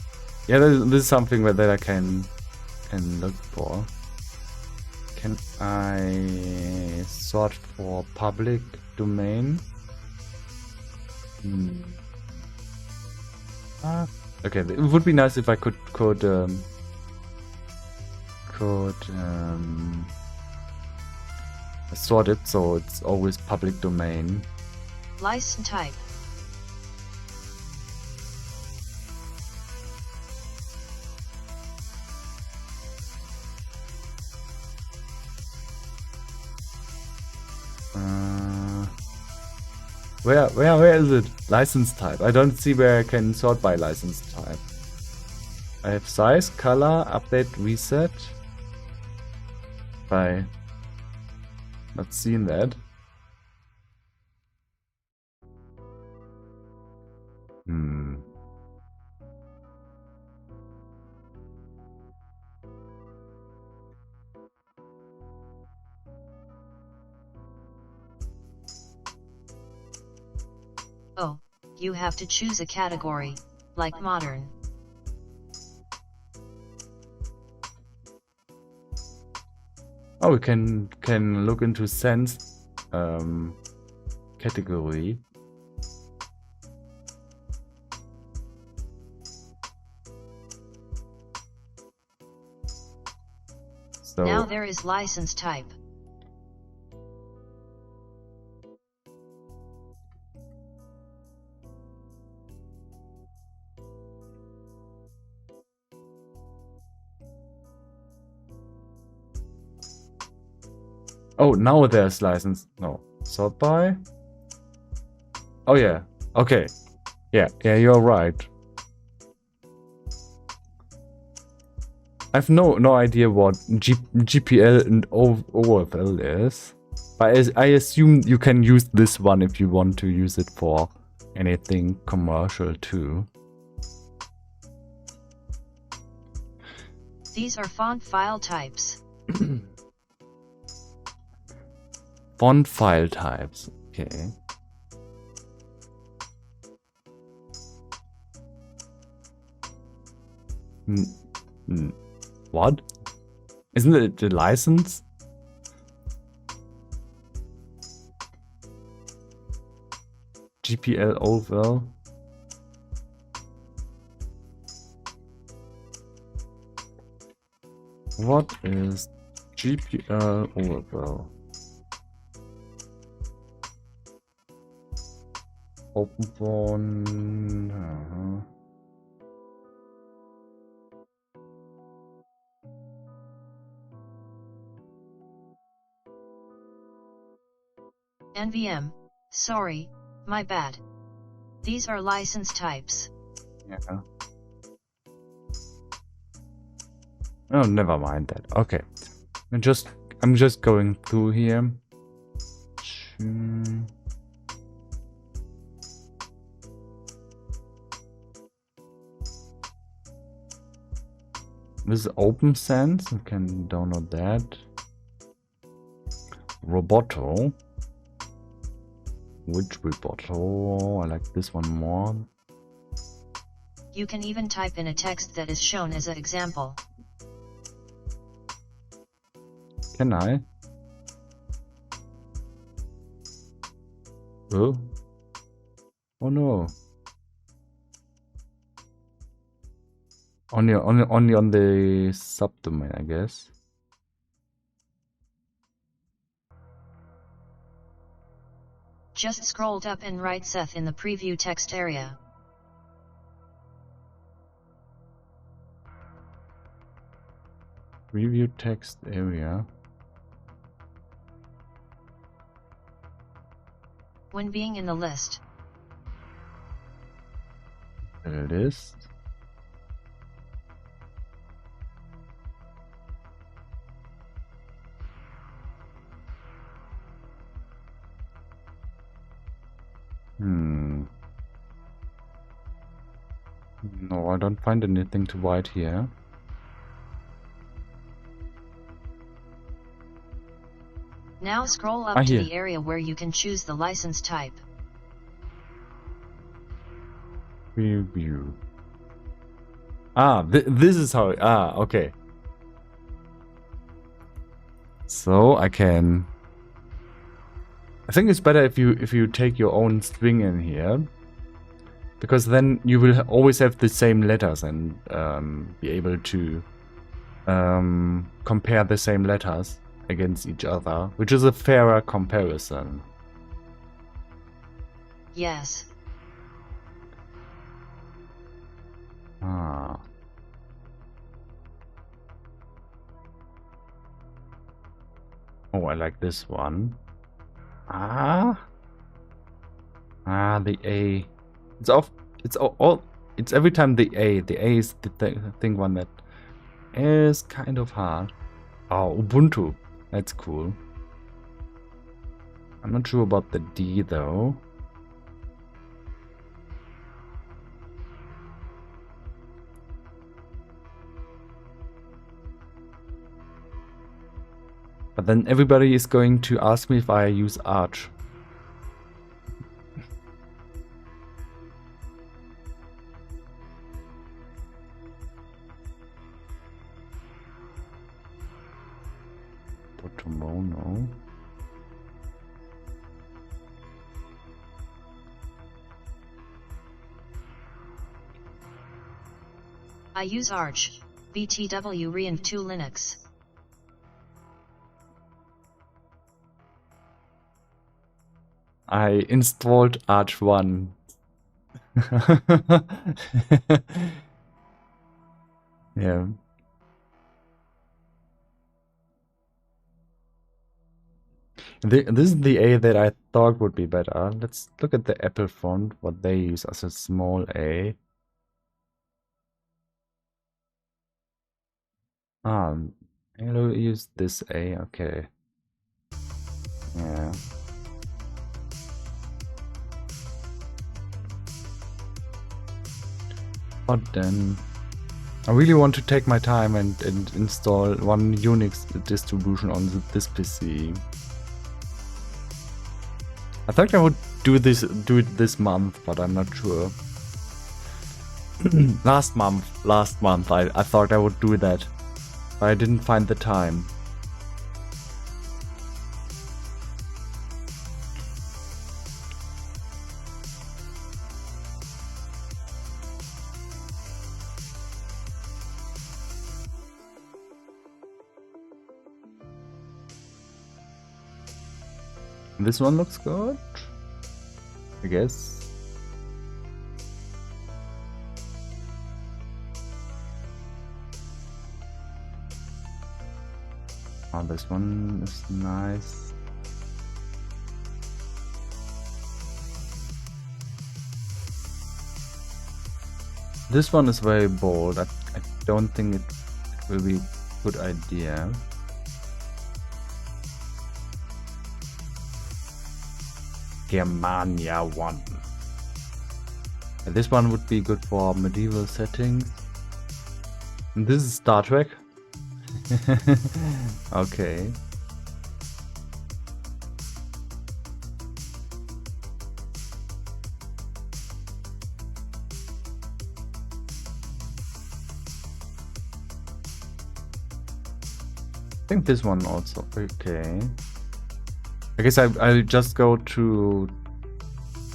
this is something that I can look for. Can I sort for public domain? Okay, it would be nice if I could sort it so it's always public domain. License type. Where is it? License type. I don't see where I can sort by license type. I have size, color, update, reset. By not seeing that. Oh, you have to choose a category, like modern. Oh, we can look into sense category. So now there is license type. Oh, now there's license. No, sort by. Oh yeah. Okay. Yeah, you're right. I have no idea what GPL and OFL is, but I assume you can use this one if you want to use it for anything commercial too. These are font file types. Font file types. Okay. What? Isn't it the license? GPL OFL. What is GPL OFL? OpenFont. NVM. Sorry, my bad. These are license types. Yeah. Oh, never mind that. Okay. I'm just going through here. This is OpenSense. You can download that. Roboto. Which Roboto? I like this one more. You can even type in a text that is shown as an example. Can I? Oh. Oh no. Only on the subdomain, I guess. Just scroll up and write Seth in the preview text area. Preview text area. When being in the list. The list. No, I don't find anything to write here. Now scroll up to here. the area where you can choose the license type. Review. This is how. Okay. So I can. I think it's better if you take your own string in here, because then you will always have the same letters and be able to compare the same letters against each other, which is a fairer comparison. Yes. Oh, I like this one. The A. It's every time the A. The A is the thing one that is kind of hard. Oh, Ubuntu. That's cool. I'm not sure about the D though. But then everybody is going to ask me if I use Arch. Botomono. I use Arch, BTW Reinv 2 Linux. I installed Arch 1. Yeah. This is the A that I thought would be better. Let's look at the Apple font, what they use as a small a. Hello, use this A, okay. Yeah. But then I really want to take my time and install one Unix distribution on this PC. I thought I would do it this month, but I'm not sure. Last month I thought I would do that, but I didn't find the time. This one looks good, I guess. Oh, this one is nice. This one is very bold. I don't think it will be a good idea. Germania 1. This one would be good for medieval settings. And this is Star Trek. Okay. I think this one also. Okay. I guess I'll just go to.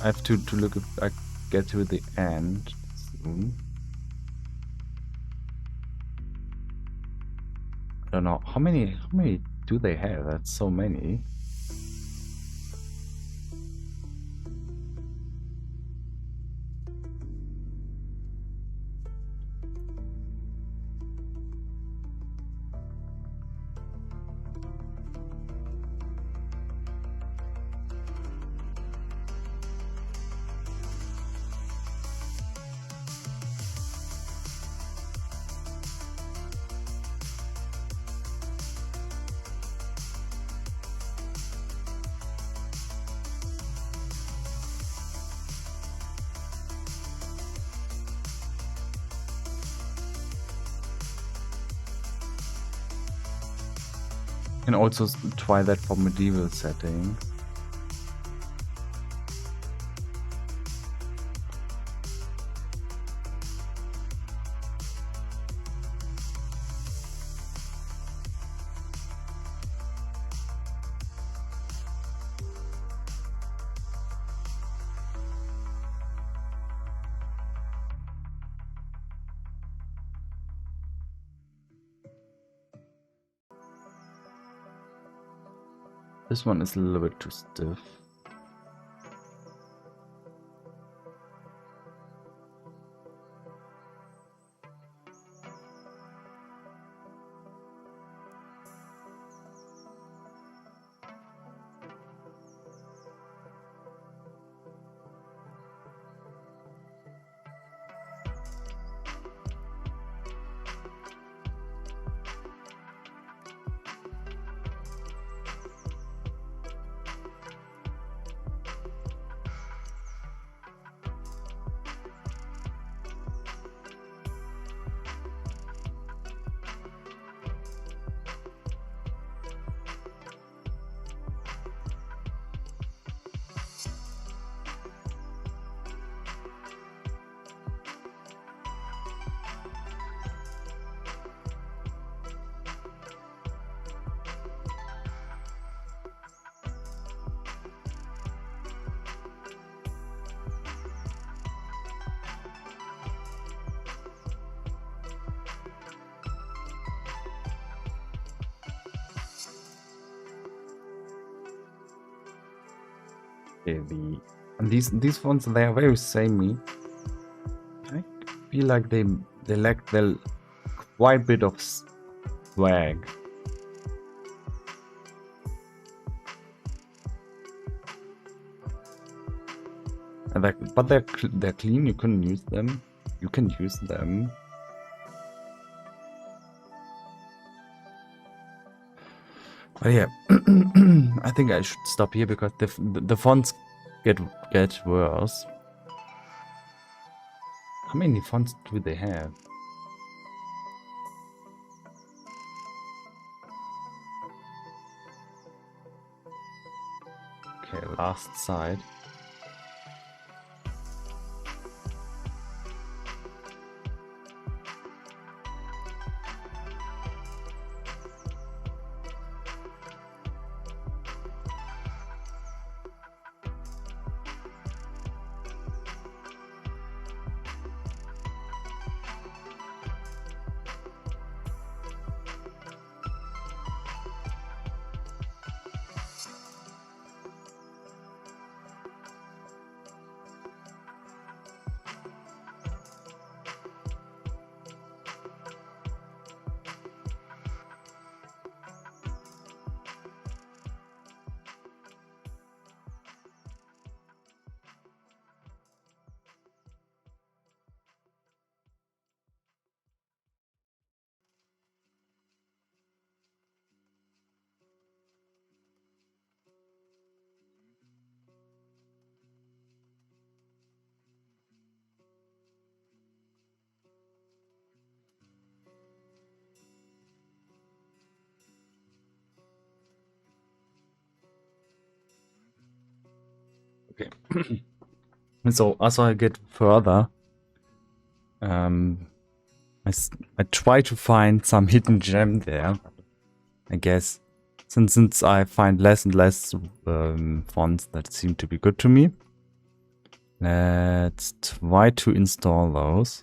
I have to look if I get to the end soon. I don't know how many do they have? That's so many. Can also try that for medieval settings. This one is a little bit too stiff. Okay, and these fonts, they are very samey. I feel like they lack quite a bit of swag. And but they're clean. You can use them. You can use them. But yeah, I think I should stop here because the fonts get worse. How many fonts do they have? Okay, last side. Okay. So as I get further, I try to find some hidden gem there. I guess since I find less and less fonts that seem to be good to me, let's try to install those.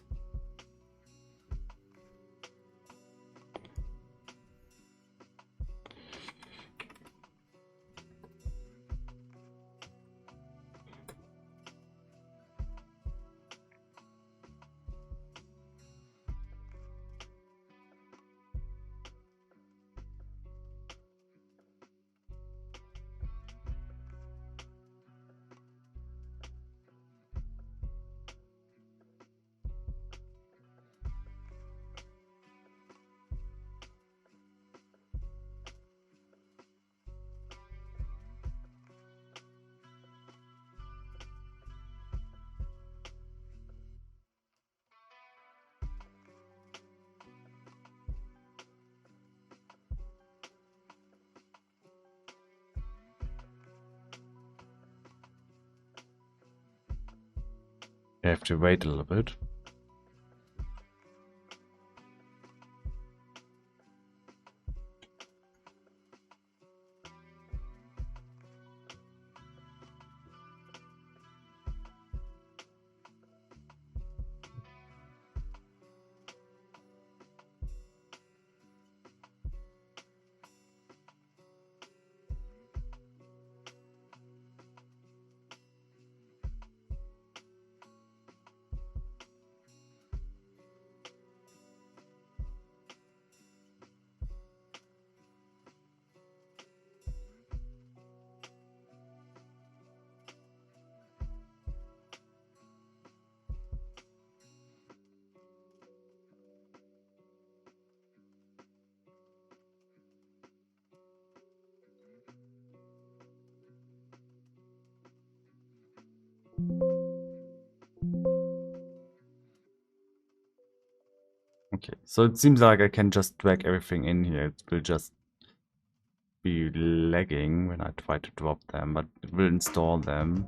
have to wait a little bit. Okay, so it seems like I can just drag everything in here. It will just be lagging when I try to drop them, but it will install them.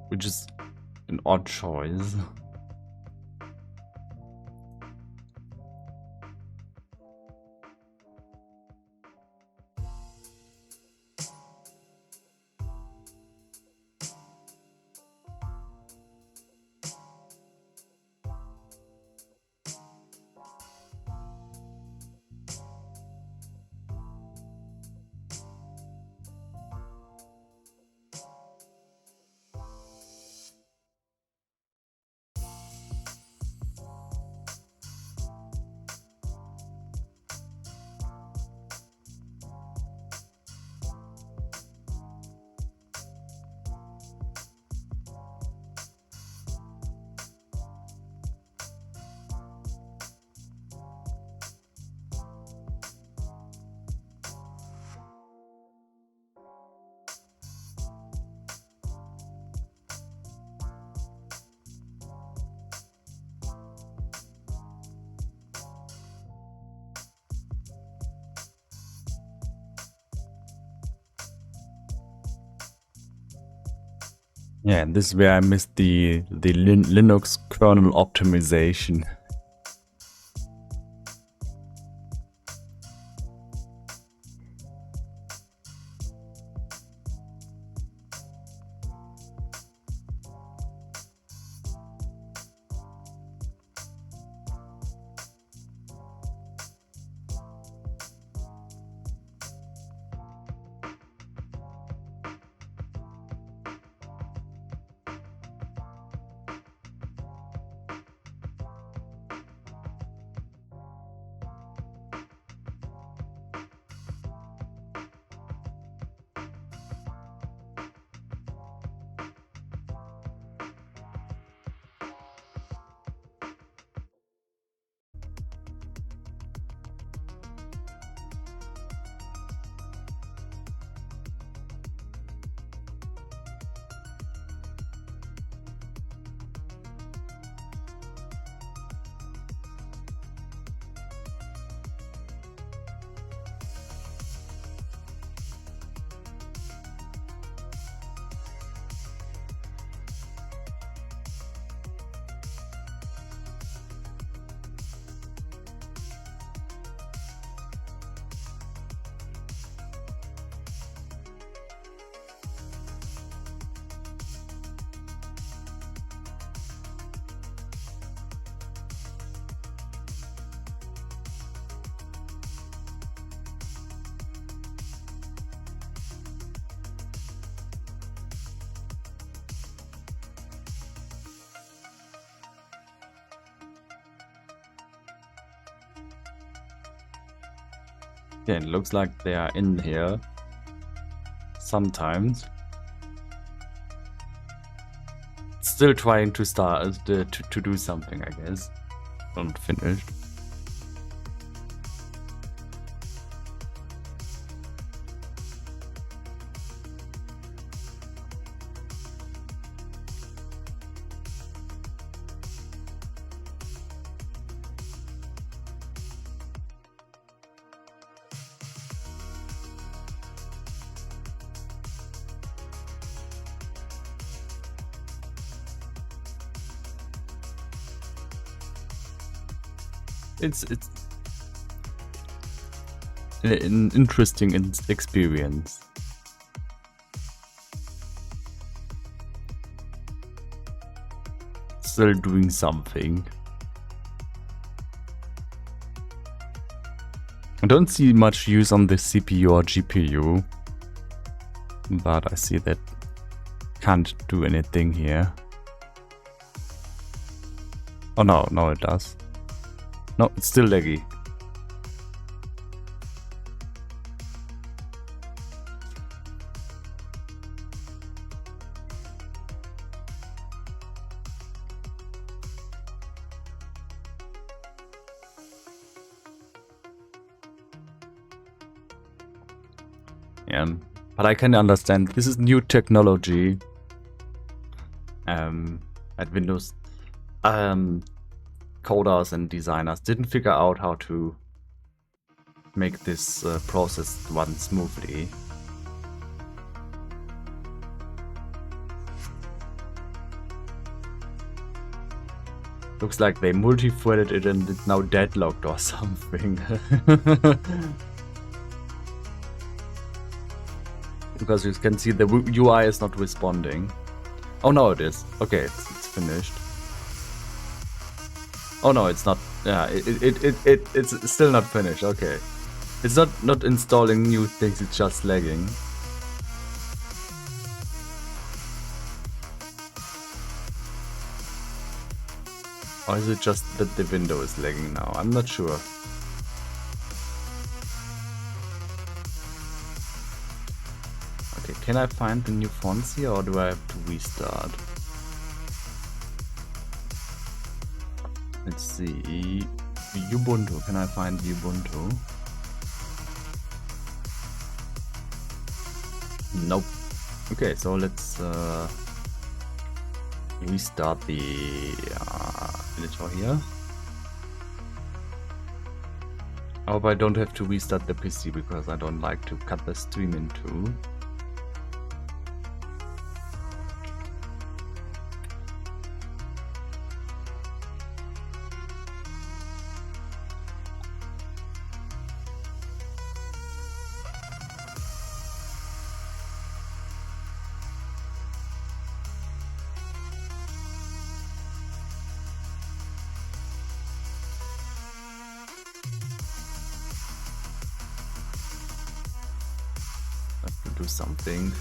Which is an odd choice. Yeah, and this is where I missed the Linux kernel optimization. Yeah, it looks like they are in here sometimes. Still trying to start to do something, I guess. Not finished. it's an interesting experience. Still doing something. I don't see much use on the CPU or GPU, but I see that can't do anything here. Oh no, no it does. No, it's still laggy. Yeah, but I can understand this is new technology. At Windows, coders and designers didn't figure out how to make this process run smoothly. Looks like they multi-threaded it and it's now deadlocked or something. Because you can see the UI is not responding. Oh no, it is. Okay, it's finished. Oh no, it's not. Yeah, it's still not finished. Okay, it's not installing new things. It's just lagging. Or is it just that the window is lagging now? I'm not sure. Okay, can I find the new fonts here or do I have to restart? Let's see. Ubuntu. Can I find Ubuntu? Nope. Okay, so let's restart the editor here. I hope I don't have to restart the PC because I don't like to cut the stream in two. Do something.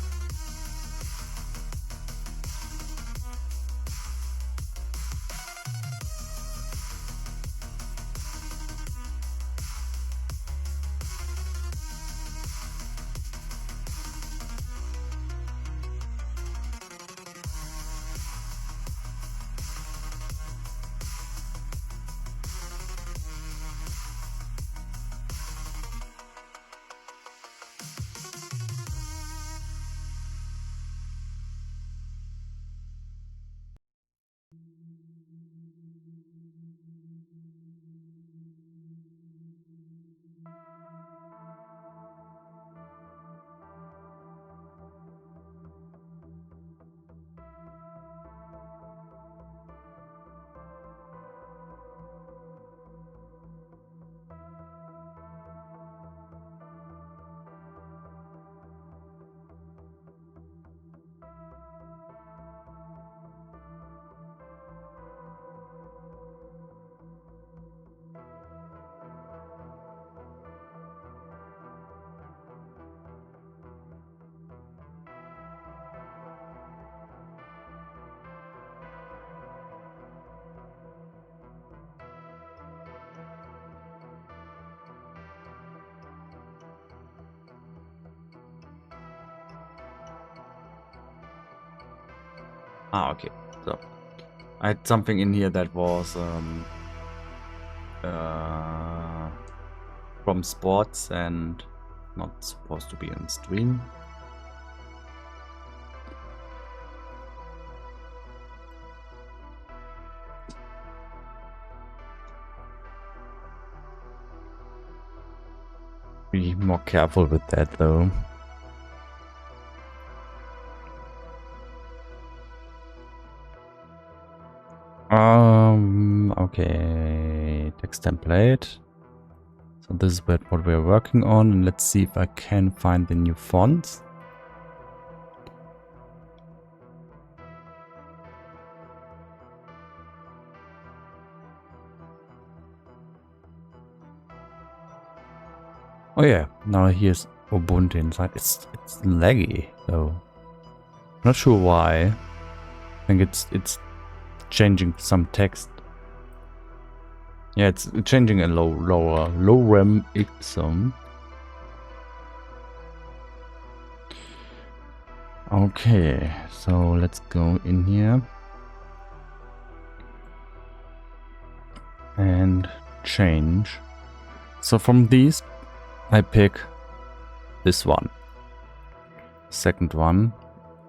Ah, okay. So I had something in here that was from sports and not supposed to be on stream. Be more careful with that though. Okay. text template. So this is what we're working on, and let's see if I can find the new fonts. Oh yeah, now here's Ubuntu inside. It's laggy though. Not sure why. I think it's changing some text. Yeah, it's changing a lorem ipsum. Okay, so let's go in here and change. So from these, I pick this one, second one,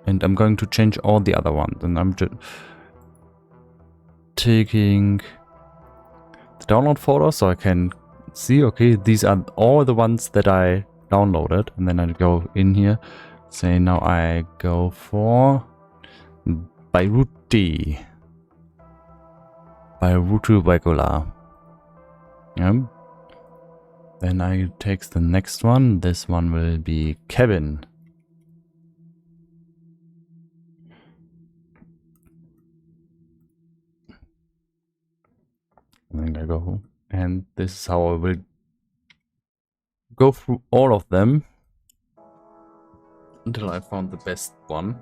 and I'm going to change all the other ones. And I'm just taking the download folder so I can see, okay, these are all the ones that I downloaded. And then I go in here, say now I go for Bairuti regular. Yeah. Then I take the next one. This one will be Kevin. And then I go, and this is how I will go through all of them until I found the best one.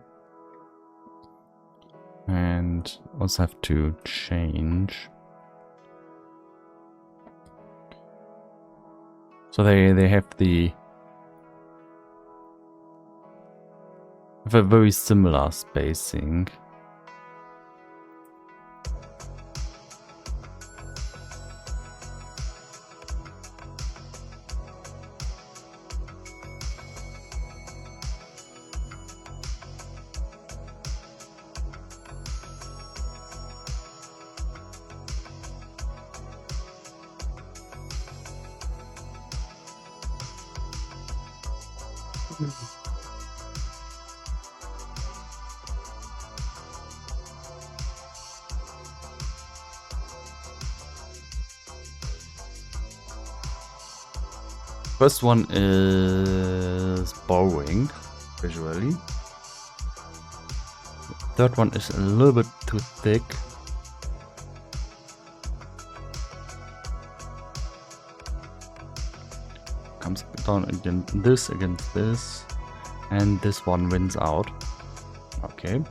And also have to change. So they have a very similar spacing. First one is boring visually. The third one is a little bit too thick. Comes down against this, and this one wins out. Okay.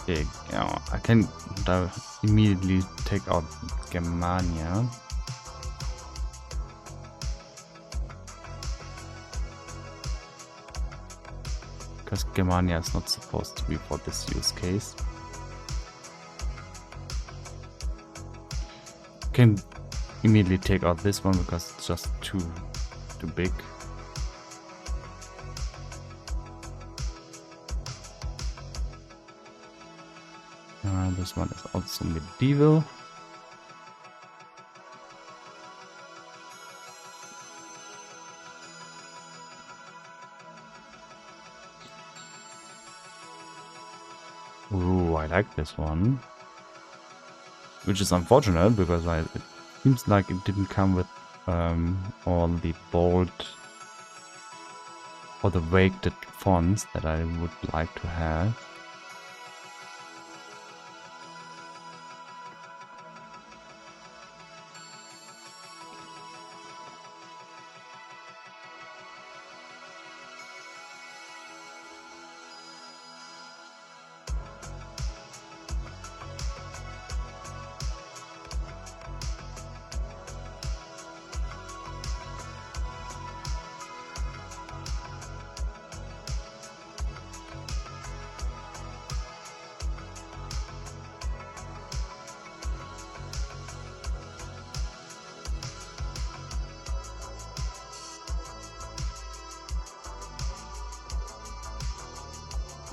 Okay, I can immediately take out Germania. Because Germania is not supposed to be for this use case. Can immediately take out this one because it's just too big. This one is also medieval. Ooh, I like this one. Which is unfortunate because it seems like it didn't come with all the bold or the weighted fonts that I would like to have.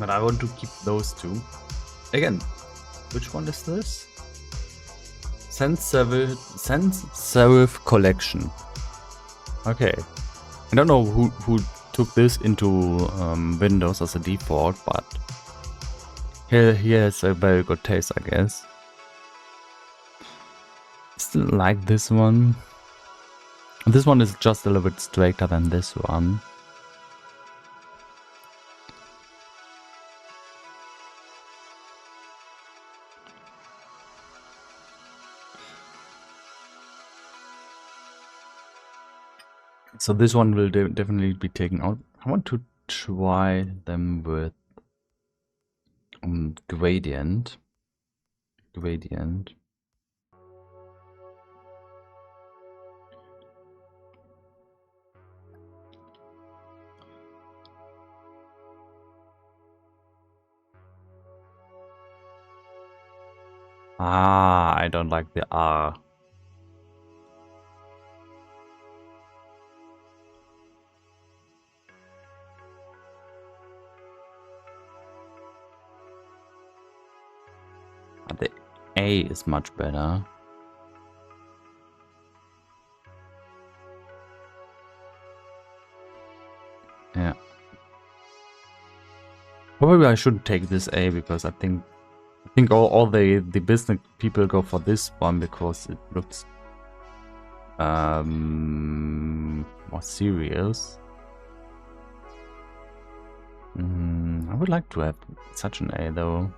But I want to keep those two. Again, which one is this? Sans Serif Collection. Okay. I don't know who took this into Windows as a default, but he has a very good taste, I guess. Still like this one. This one is just a little bit straighter than this one. So this one will definitely be taken out. I want to try them with gradient. Ah, I don't like the R. The A is much better. Yeah. Probably I should take this A because I think all the business people go for this one because it looks more serious. I would like to have such an A though.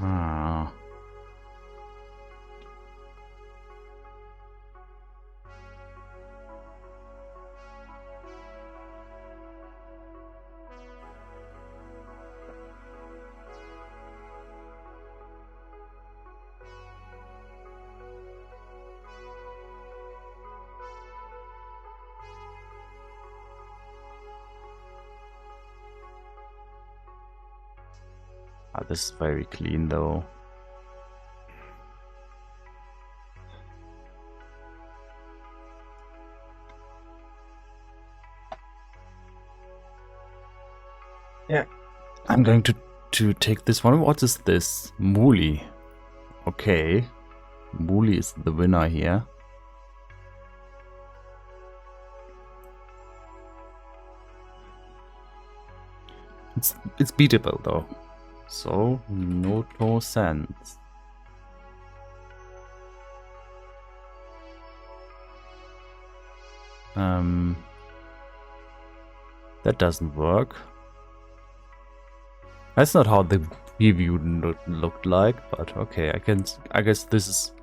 Ah. This is very clean though. Yeah. I'm going to take this one. What is this? Muli. Okay. Muli is the winner here. It's beatable though. So, no sense. That doesn't work. That's not how the preview looked like, but okay, I guess this is...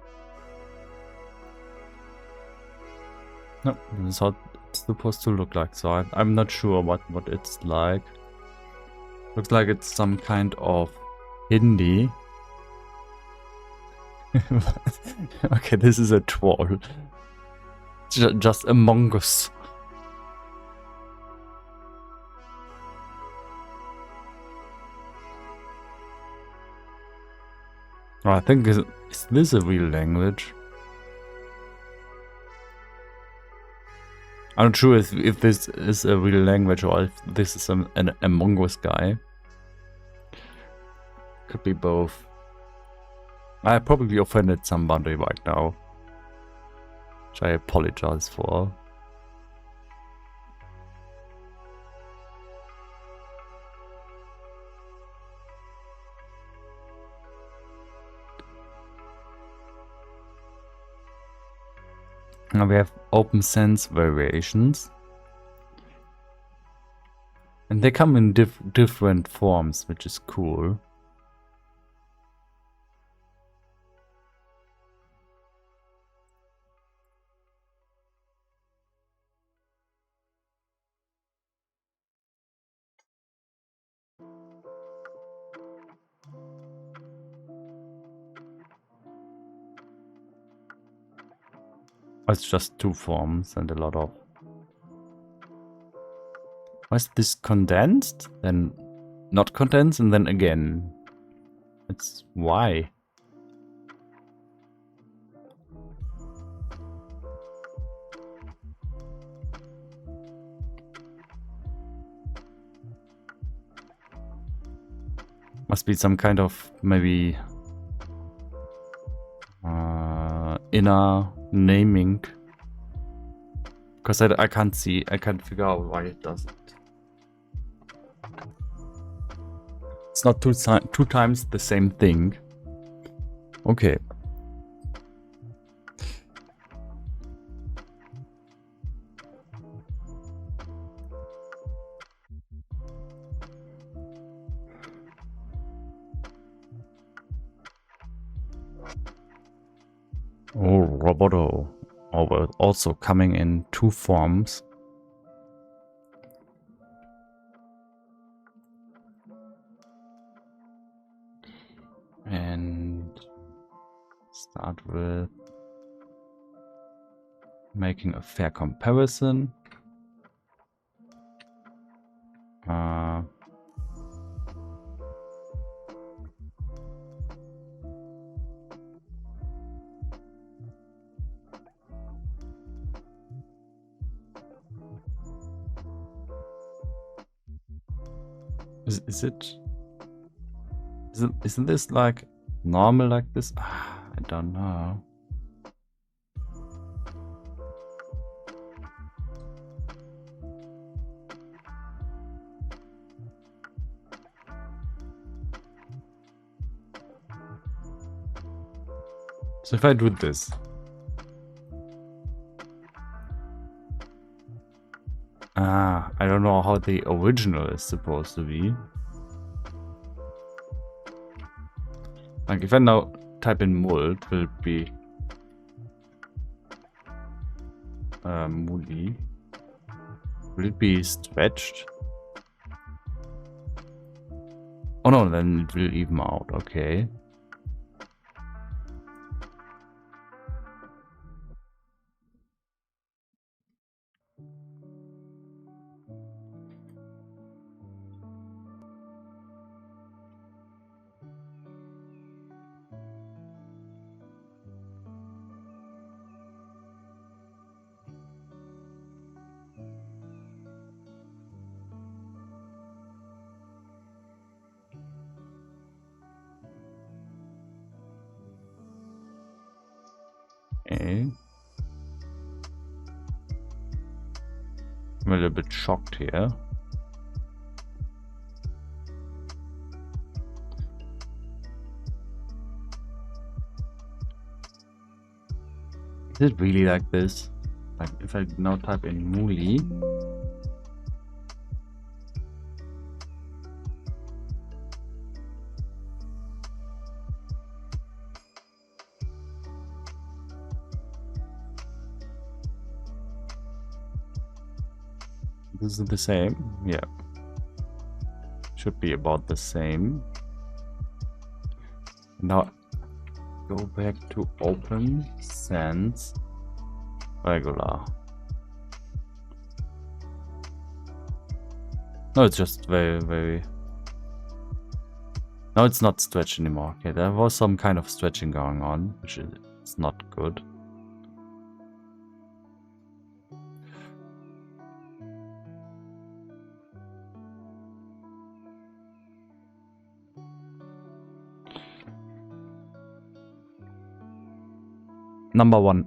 No, this is how it's supposed to look like, so I'm not sure what it's like. Looks like it's some kind of Hindi. Okay, this is a troll. Just Among Us. Oh, I think is this a real language? I'm not sure if this is a real language or if this is an Among Us guy. Could be both. I probably offended somebody right now, which I apologize for. Now we have open sense variations. And they come in different forms, which is cool. It's just two forms and a lot of... Was this condensed? Then not condensed and then again. It's why? Must be some kind of maybe inner naming. Because I can't see, I can't figure out why it doesn't. It's not two times the same thing. Okay. Oh, Roboto. Also coming in 2 forms. And start with making a fair comparison. Isn't this like normal like this? I don't know. So if I do this, I don't know how the original is supposed to be. Like if I now type in mold, will it be Muli? Will it be stretched? Oh no, then it will even out. Okay. Okay. I'm a little bit shocked here. Is it really like this? Like if I now type in Muli. This is the same. Yeah. Should be about the same. Now go back to open sans regular. No, it's just very. No, it's not stretch anymore. Okay, there was some kind of stretching going on, which is not good. Number 1.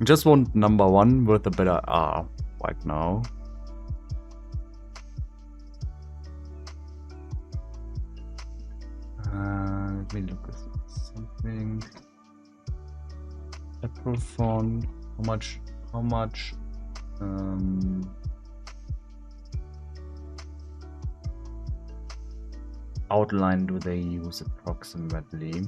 Just want number 1 with a better R right now. Let me look at something. Apple font. How much? Outline do they use approximately?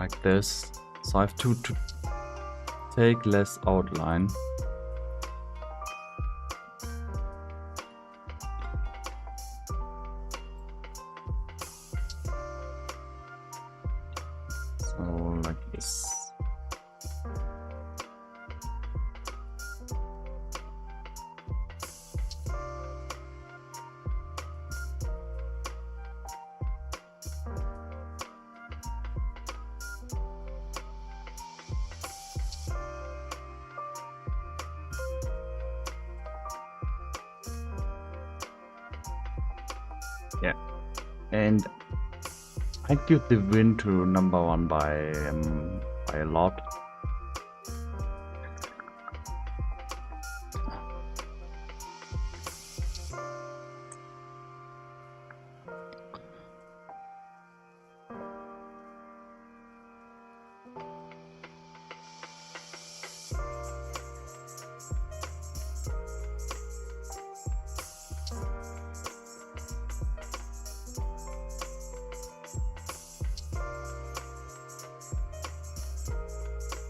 like this. So I have to take less outline. So like this. Yeah, and I give the win to number 1 by a lot.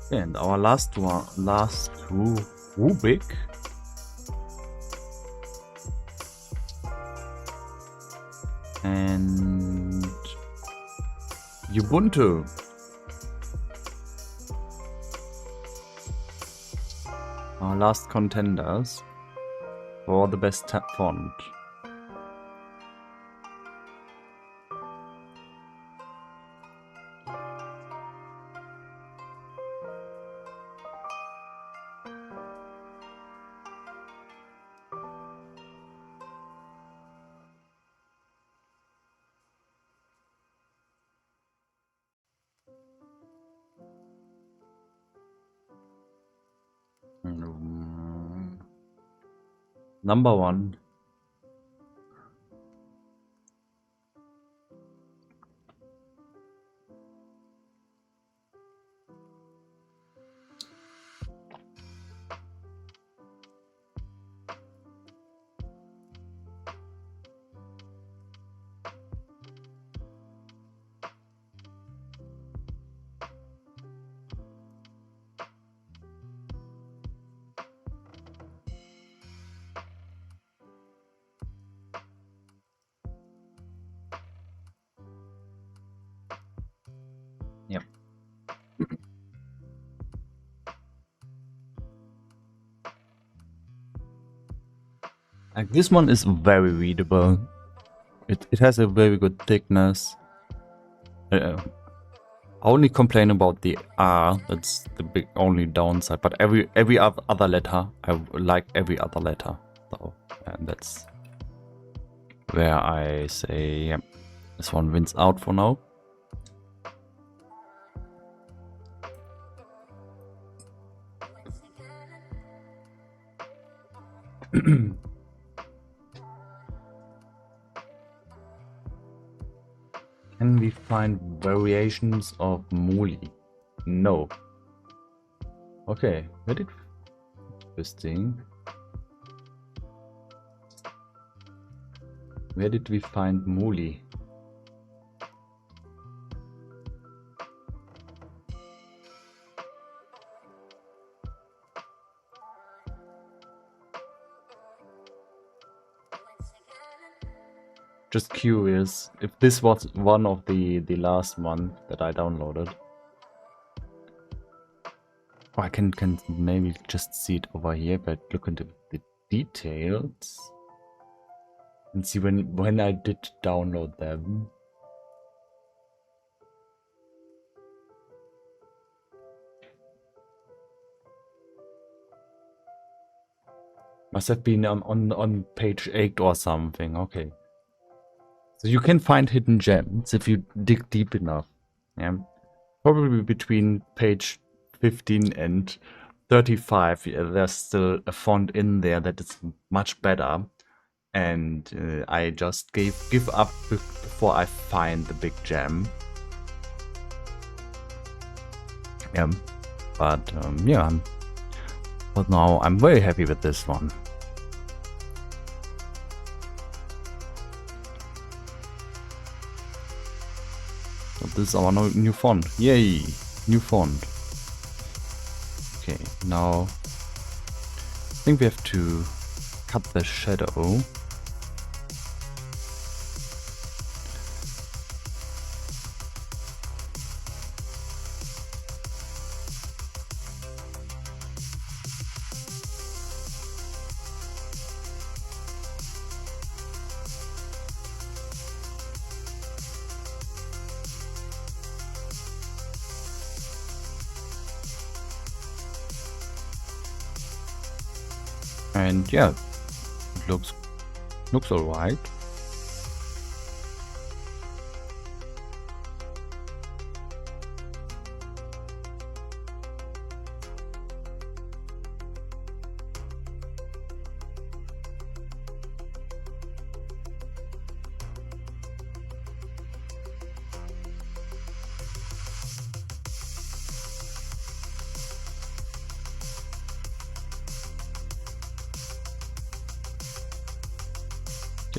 And our last two Rubik. And Ubuntu. Our last contenders for the best font. Number 1. Yep. Like this one is very readable. It has a very good thickness. I only complain about the R. That's the big only downside. But every other letter, I like every other letter. So, and that's where I say, yeah, this one wins out for now. Can we find variations of Muli? No. Okay, very interesting. Where did we find Muli? Just curious if this was one of the last one that I downloaded. Oh, I can maybe just see it over here, but look into the details and see when I did download them. Must have been on page 8 or something. Okay. So you can find hidden gems if you dig deep enough. Yeah, probably between page 15 and 35. Yeah, there's still a font in there that is much better, and I just give up before I find the big gem. Yeah, but yeah. But now I'm very happy with this one. So this is our new font. Yay! New font. Okay, now I think we have to cut the shadow. And yeah, it looks alright.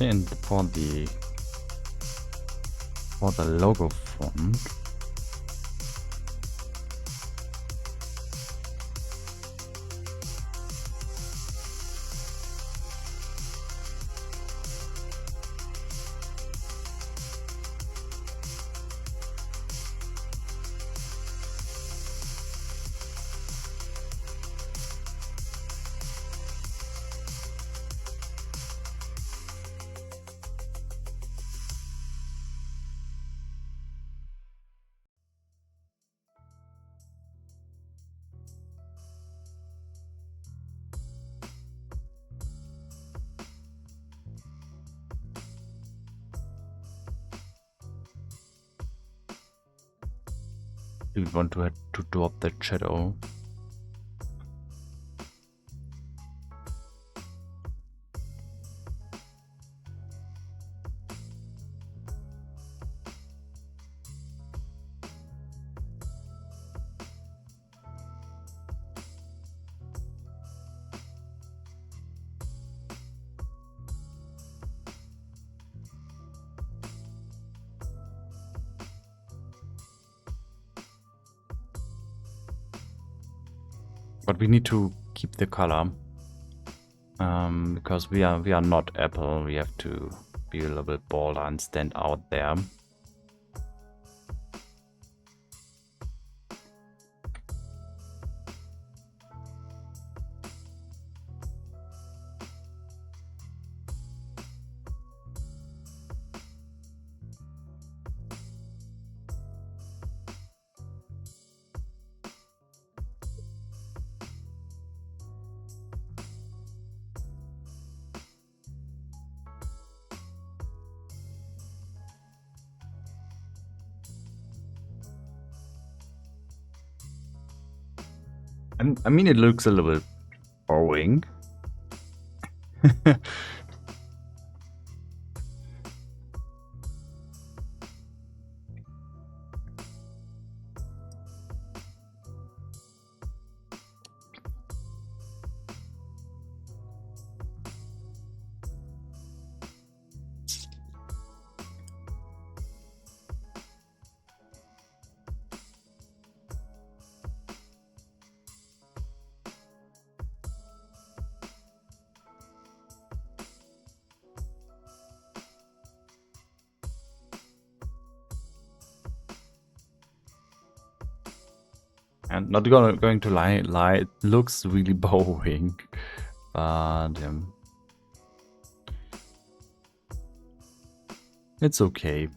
And for the logo font, we want to drop that shadow. But we need to keep the color, because we are not Apple. We have to be a little bit bolder and stand out there. I mean, it looks a little bit boring. And not going to lie, it looks really boring, but it's okay.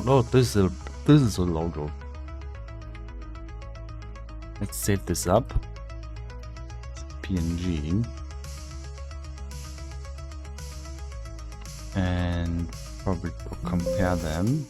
No, this is a logo. Let's save this up. PNG. And can probably compare them.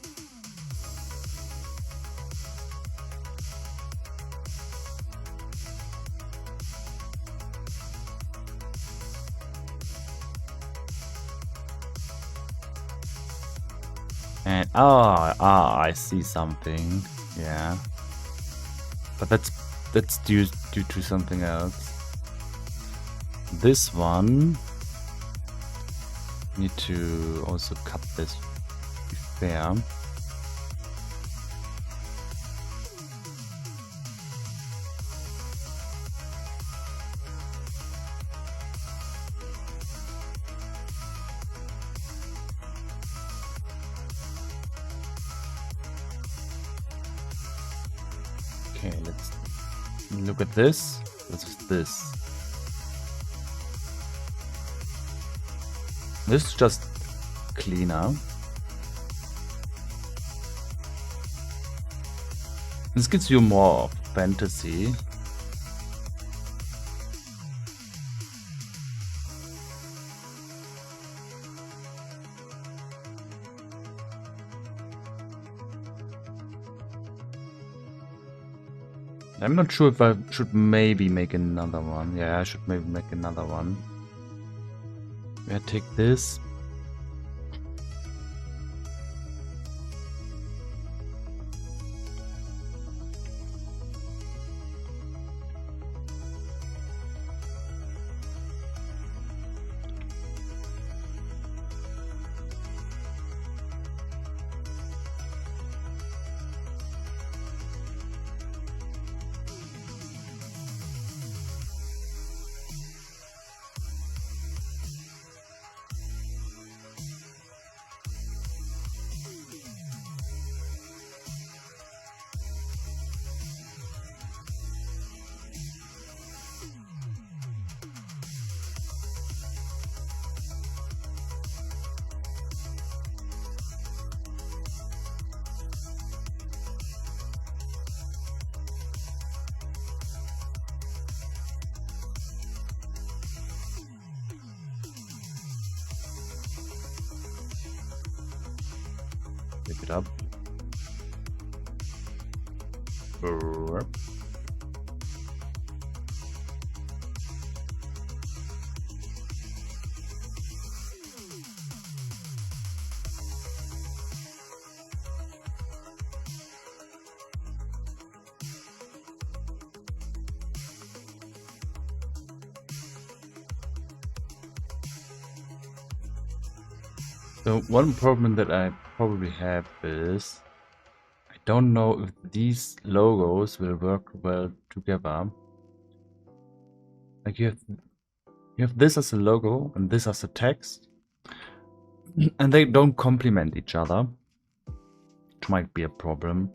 And I see something. Yeah, but that's due to something else. This one need to also cut this to be fair. Okay, let's look at this. What is this? This is just cleaner. This gives you more fantasy. I'm not sure if I should maybe make another one. Yeah, I should maybe make another one. I take this. Pick it up. So one problem that I probably have is I don't know if these logos will work well together. Like you have this as a logo and this as a text, and they don't complement each other, which might be a problem.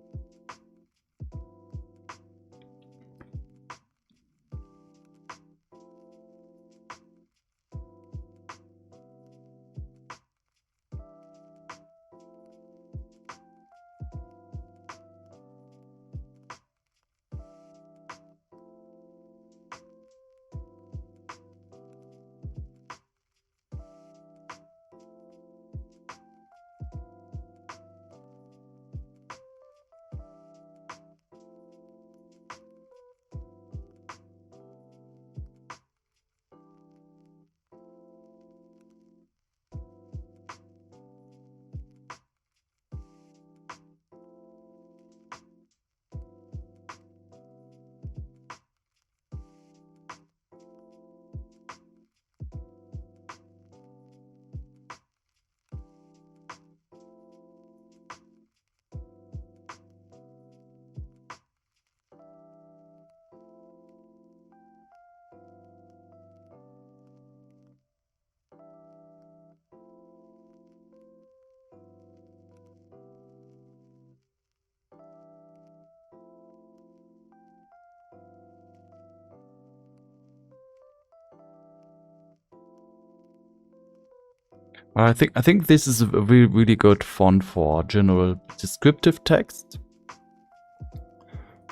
I think this is a really good font for general descriptive text.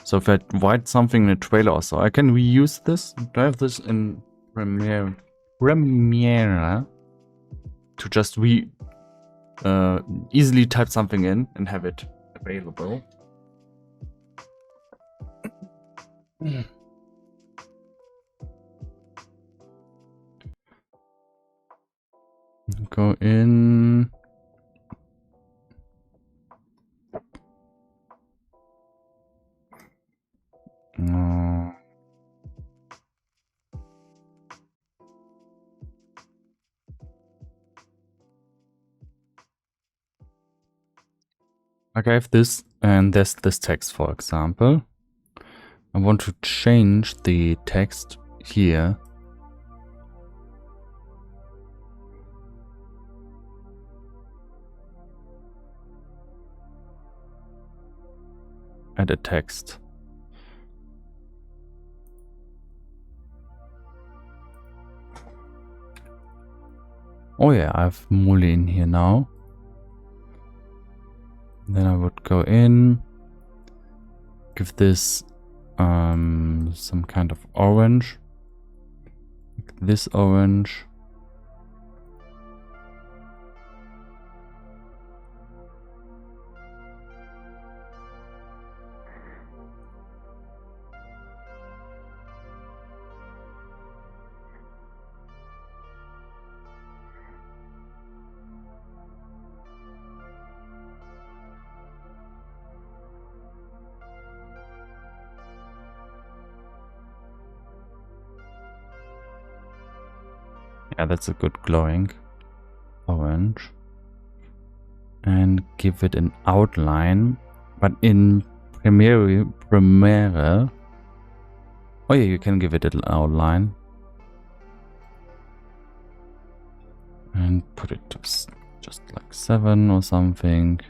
So if I write something in a trailer or so, I can reuse this. Do I have this in Premiere to just easily type something in and have it available. Go in. Like I have this, and there's this text, for example. I want to change the text here. Add a text. Oh yeah, I have Muli in here now. Then I would go in, give this some kind of orange, like this orange. Yeah, that's a good glowing orange. And give it an outline, but in Premiere. Oh yeah, you can give it an outline. And put it to just like 7 or something.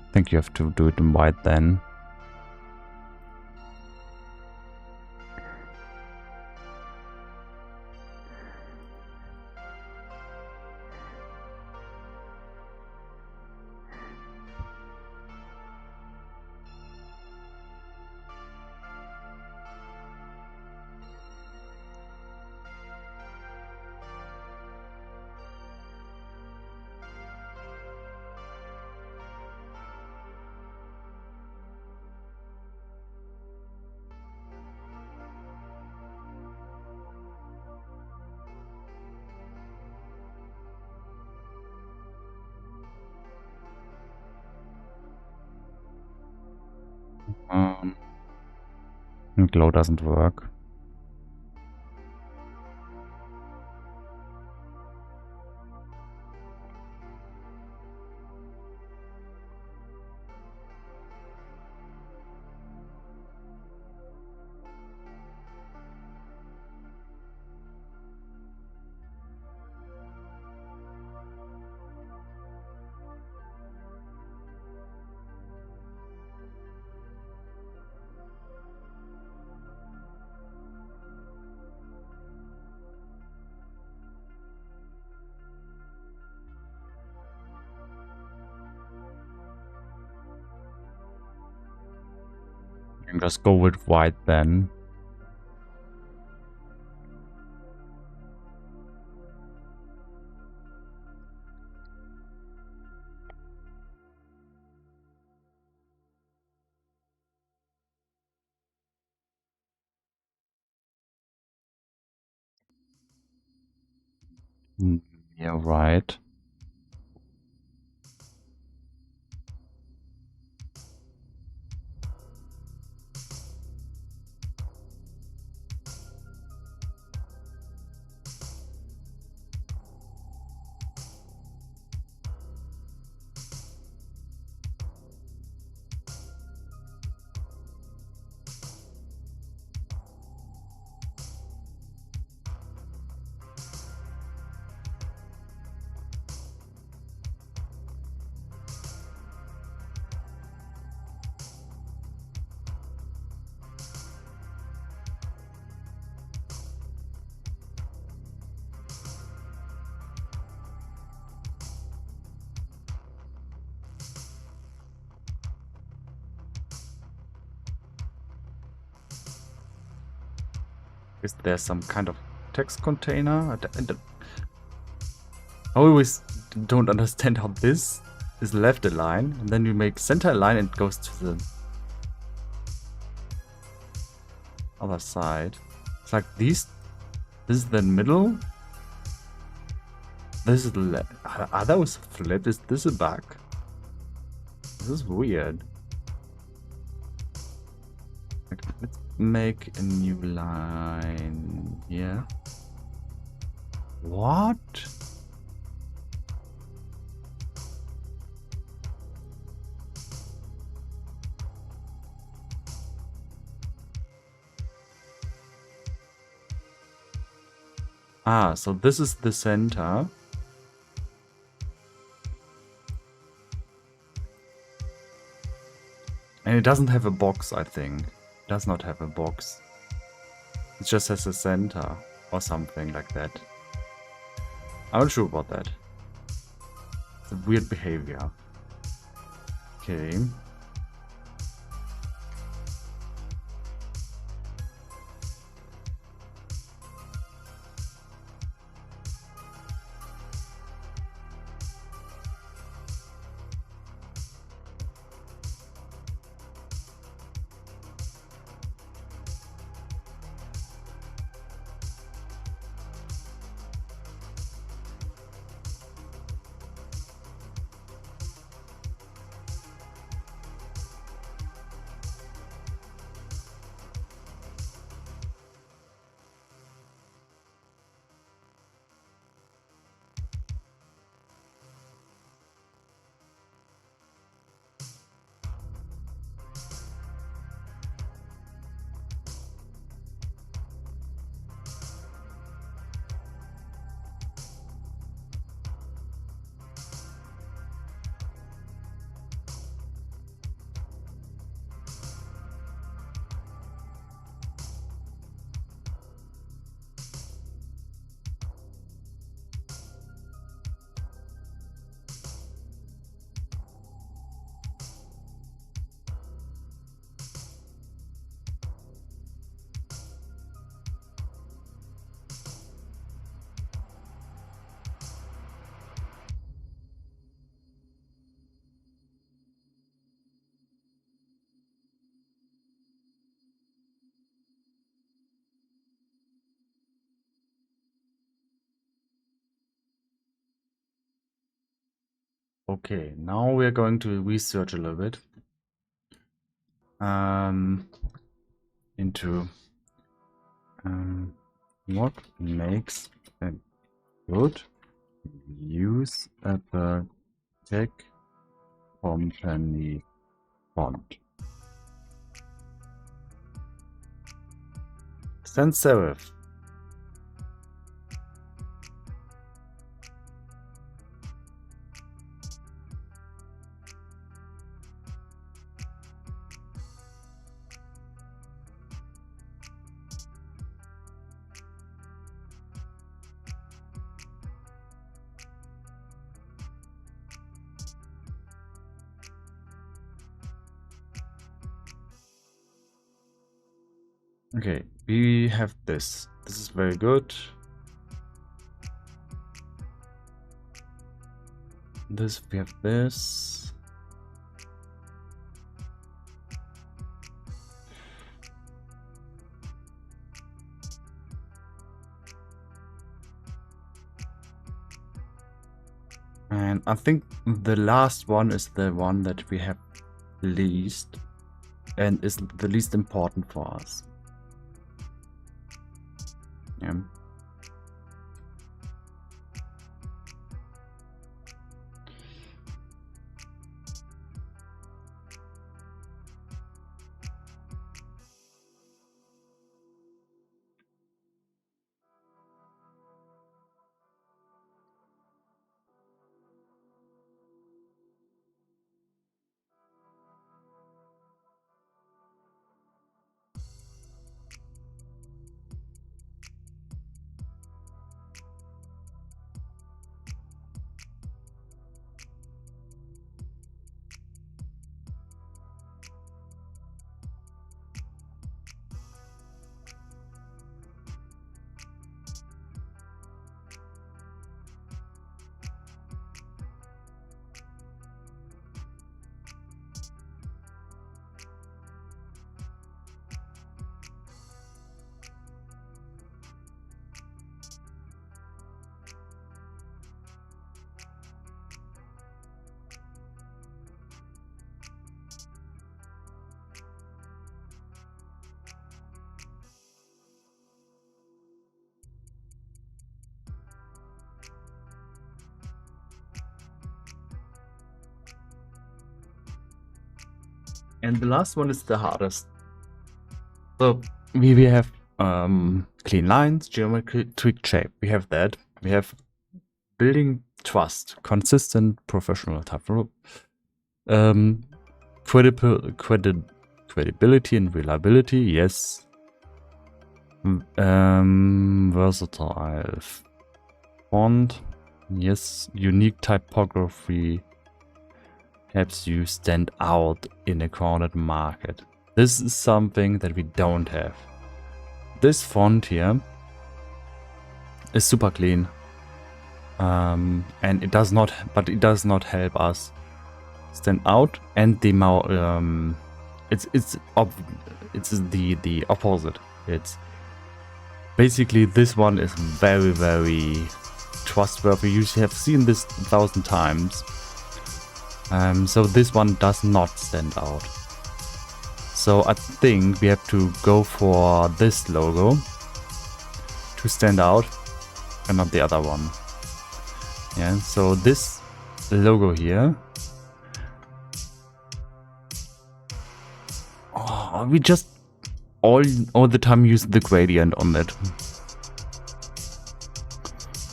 I think you have to do it in white then. Glow doesn't work. And just go with white then. Yeah, right. Is there some kind of text container? I always don't understand how this is left align, and then you make center align and it goes to the other side. It's like these. This is the middle. This is left. Are those flipped? Is this a bug? This is weird. Let's make a new line here. What? Ah, so this is the center. And it doesn't have a box, I think. It does not have a box. It just has a center or something like that. I'm not sure about that. It's a weird behavior. Okay. Okay, now we're going to research a little bit into what makes a good use the tech company font. Sans serif. Okay, we have this. This is very good. This, we have this. And I think the last one is the one that we have least and is the least important for us. Yeah. And the last one is the hardest. So we have clean lines, geometric shape. We have that. We have building trust, consistent, professional type. Credibility and reliability, yes. Versatile font, yes. Unique typography helps you stand out in a crowded market. This is something that we don't have. This font here is super clean, and it does not help us stand out. And the it's the opposite. It's basically this one is very, very trustworthy. You have seen this 1,000 times. So this one does not stand out. So I think we have to go for this logo to stand out and not the other one. Yeah, so this logo here. Oh, we just all the time use the gradient on it.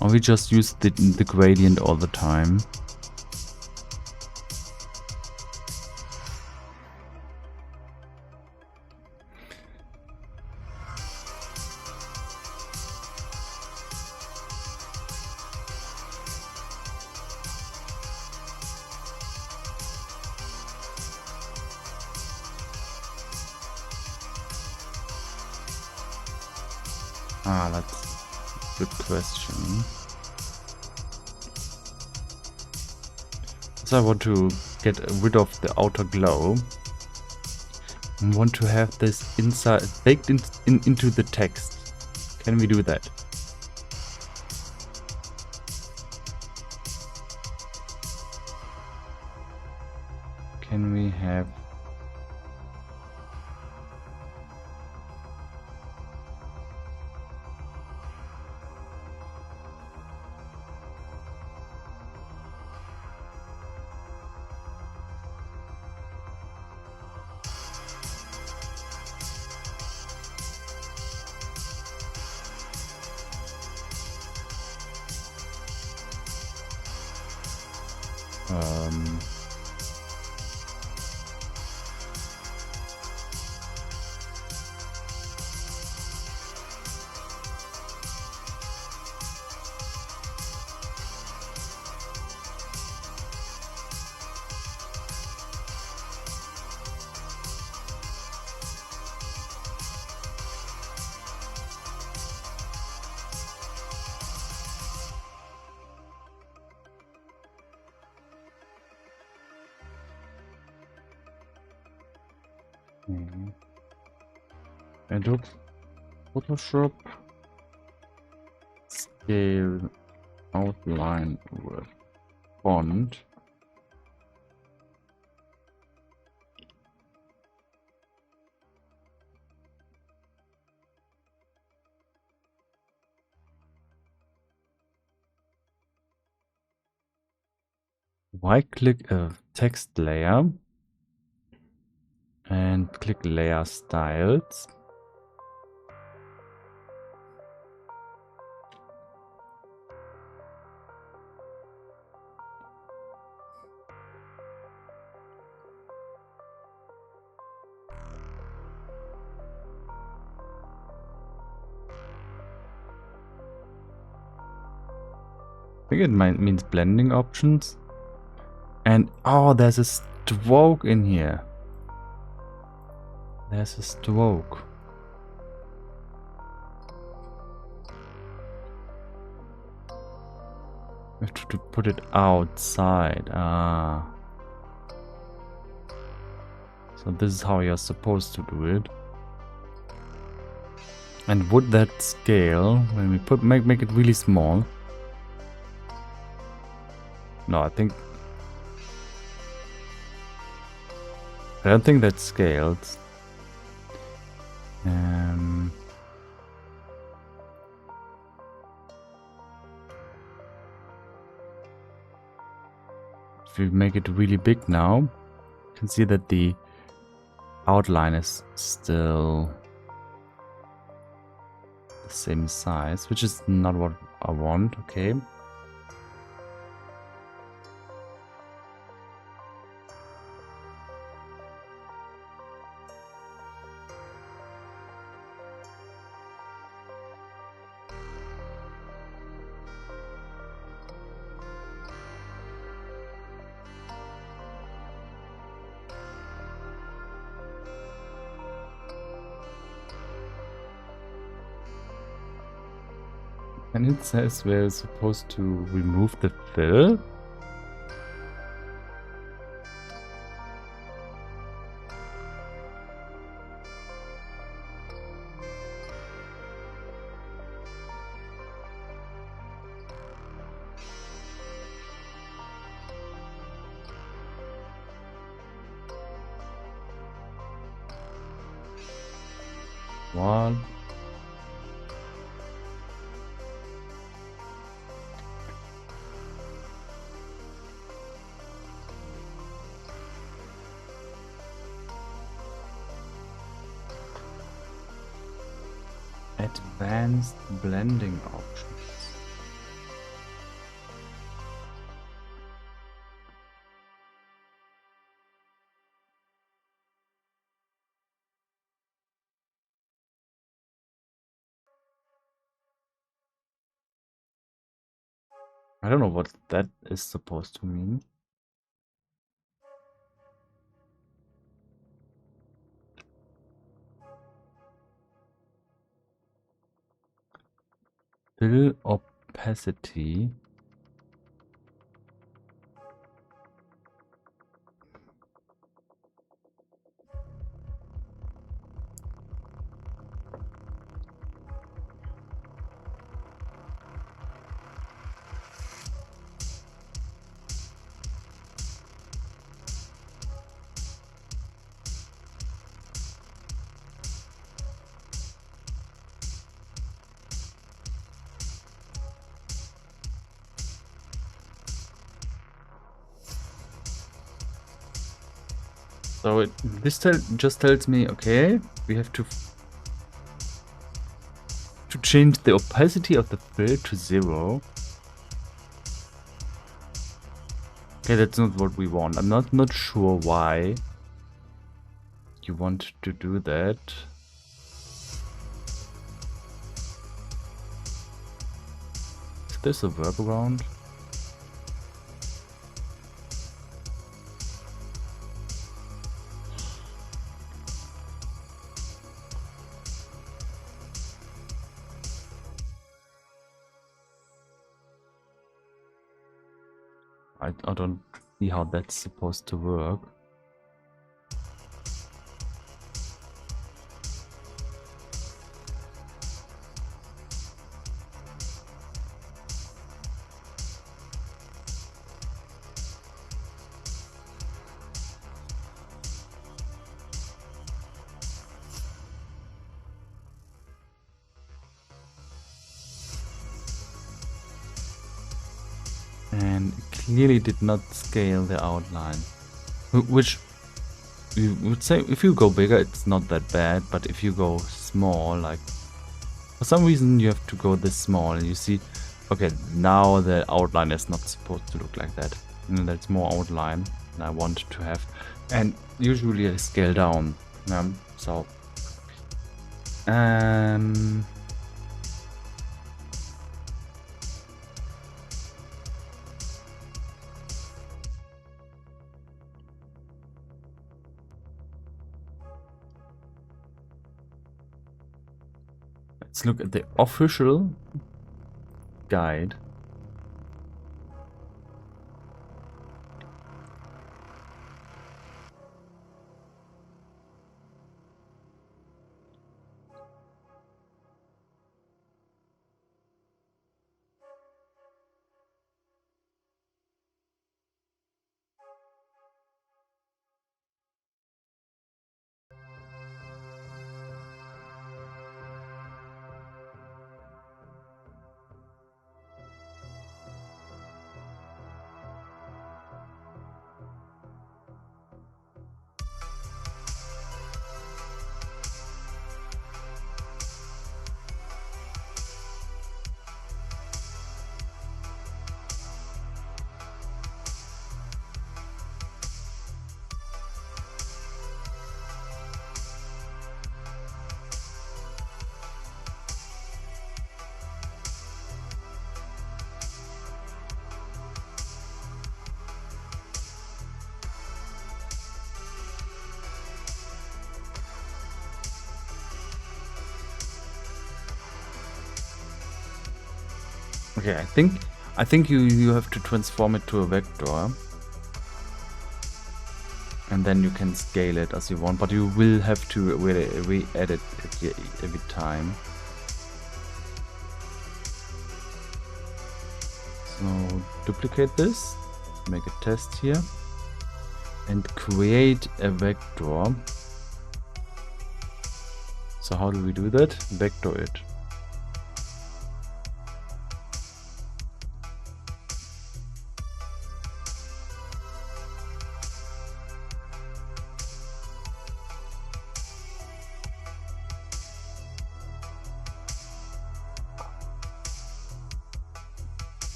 Or we just use the gradient all the time. That's a good question. So I want to get rid of the outer glow. I want to have this inside baked into the text. Can we do that? Can we have... Adobe Photoshop, scale outline with font. Right click a text layer and click layer styles. I think it means blending options. And oh, there's a stroke in here. There's a stroke. We have to put it outside. Ah. So this is how you're supposed to do it. And would that scale when we make it really small? No, I don't think that scales. If we make it really big now, you can see that the outline is still the same size, which is not what I want. Okay. And it says we're supposed to remove the fill. One. Advanced blending options. I don't know what that is supposed to mean. Fill opacity. So this just tells me, okay, we have to change the opacity of the fill to 0. Okay, that's not what we want. I'm not sure why you want to do that. Is this a workaround? I don't see how that's supposed to work. And it clearly did not scale the outline. Which you would say if you go bigger it's not that bad, but if you go small, like for some reason you have to go this small and you see, okay, now the outline is not supposed to look like that. That's more outline than I want to have. And usually I scale down. So let's look at the official guide. Okay, I think you have to transform it to a vector. And then you can scale it as you want, but you will have to re-edit it every time. So duplicate this, make a test here, and create a vector. So how do we do that? Vector it.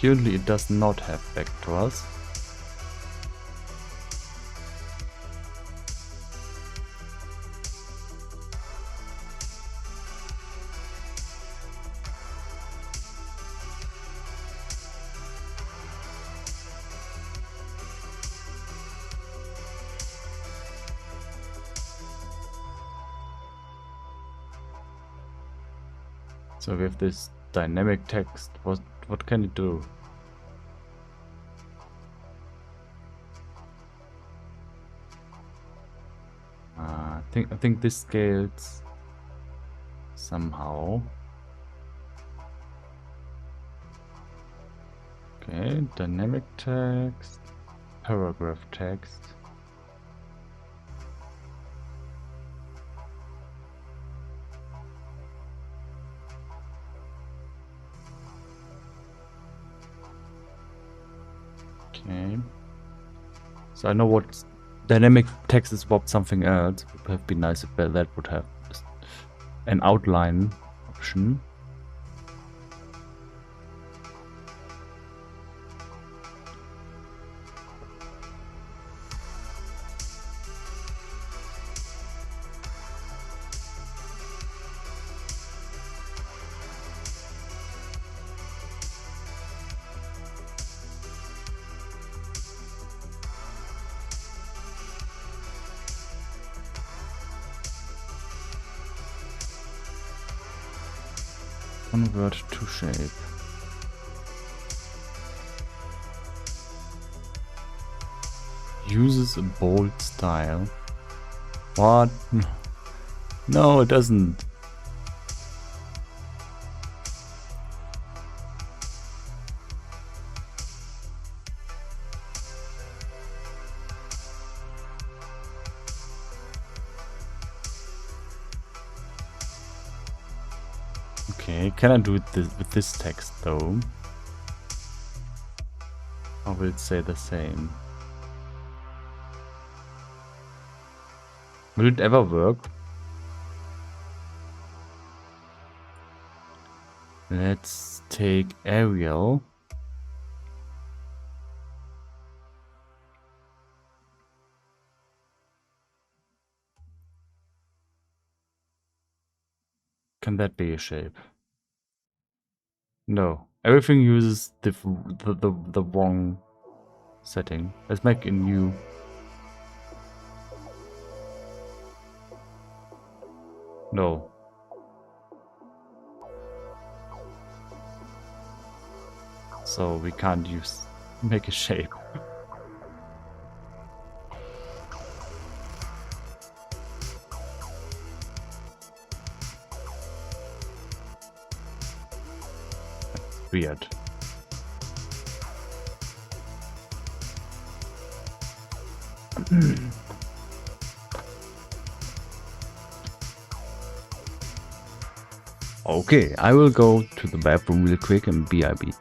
Currently it does not have vectors. So we have this dynamic text. What can it do? I think this scales somehow. Okay, dynamic text, paragraph text. Okay. So I know what dynamic text is about something else. It would have been nice if that would have an outline option. Convert to shape. Uses a bold style. What? No, it doesn't. Okay, can I do it with this text though? Or will it say the same? Will it ever work? Let's take Arial. Can that be a shape? No. Everything uses the wrong setting. Let's make a new. No. So we can't make a shape. That's weird. Okay, I will go to the bathroom real quick and BRB.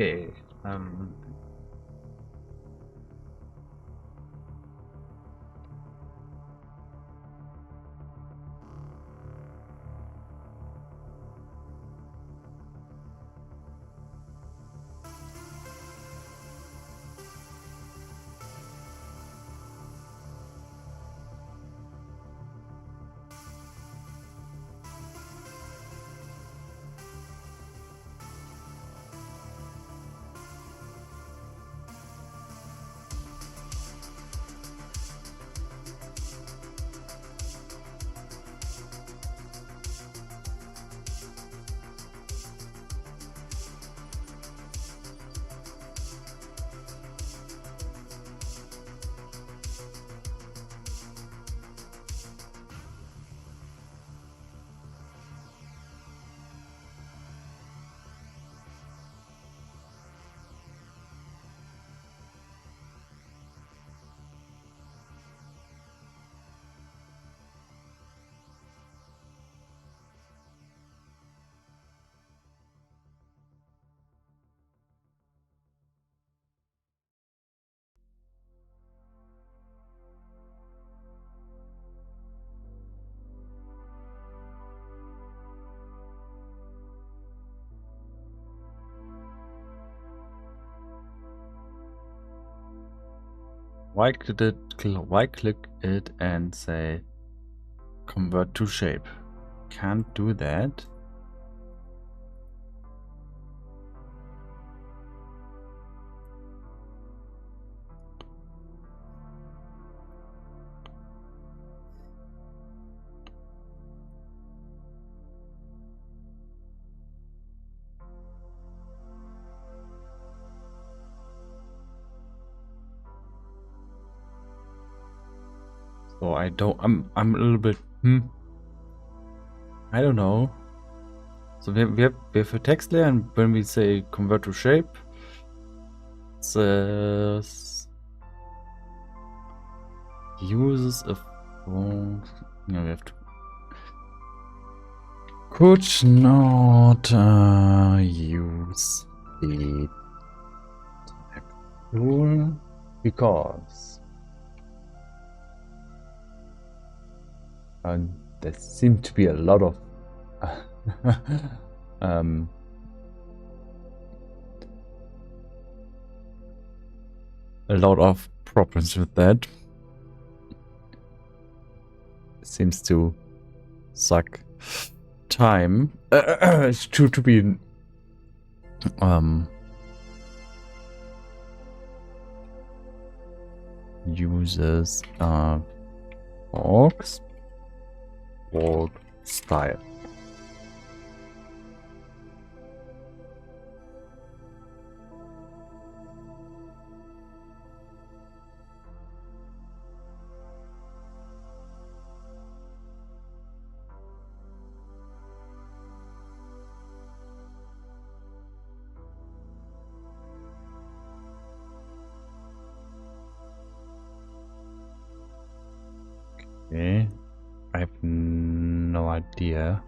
Okay. Right click it and say convert to shape. Can't do that. So I don't. I'm a little bit. I don't know. So we have a text layer, and when we say convert to shape, it says uses a phone. No, we have to. Could not use the text tool because there seem to be a lot of problems with that. It seems to suck time. It's true to be uses org style. Okay, I have no idea.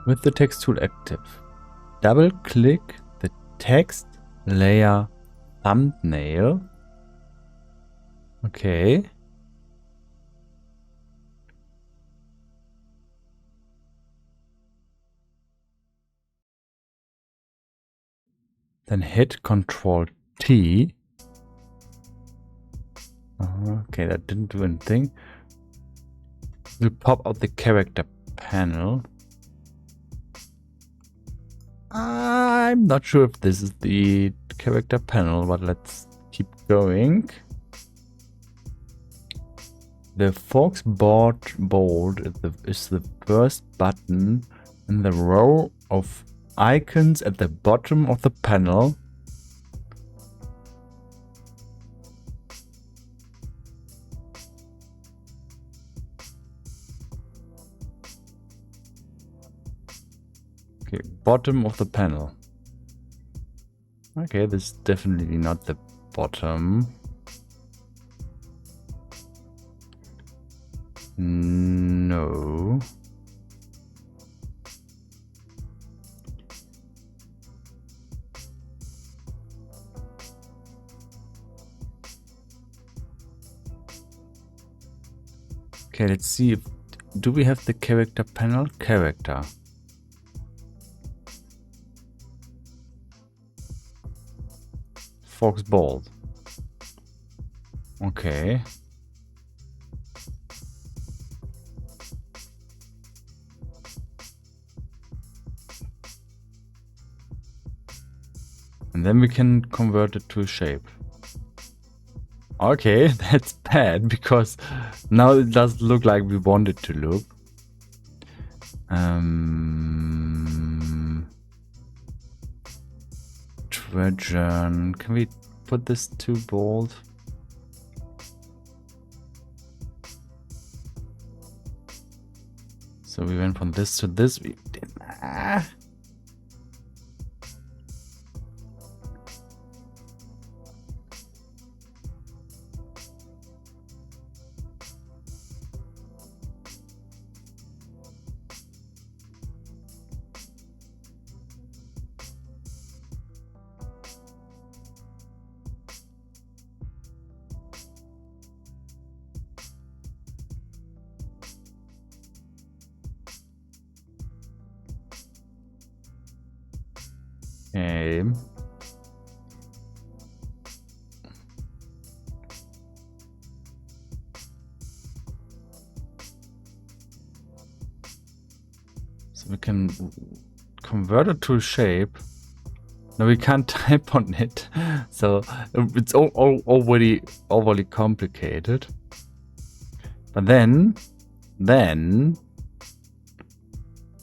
With the text tool active, double click the text layer thumbnail. Okay. Then hit Ctrl T. Okay, that didn't do anything. Will pop out the character panel. I'm not sure if this is the character panel, but let's keep going. The Fox board is the first button in the row of icons at the bottom of the panel. Okay, bottom of the panel. Okay, this is definitely not the bottom. No. Okay, let's see if do we have the character panel? Character. Fox Bald. Okay. And then we can convert it to a shape. Okay, that's bad because now it doesn't look like we want it to look. Trajan. Can we put this too bold? So we went from this to this. We did. Okay. So we can convert it to a shape. No, we can't type on it. So it's already overly complicated. But then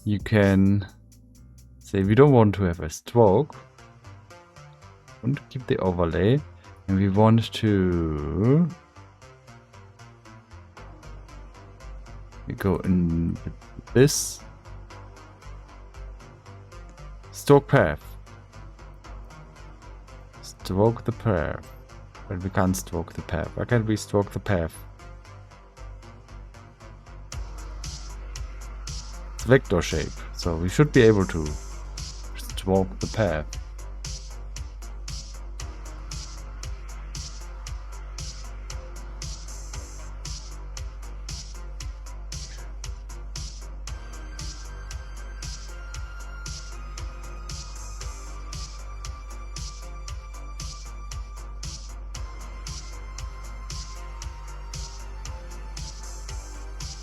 you can say we don't want to have a stroke. We want to keep the overlay, and we want to go in with this stroke path. Stroke the path. But we can't stroke the path. Why can't we stroke the path? It's vector shape, so we should be able to stroke the path.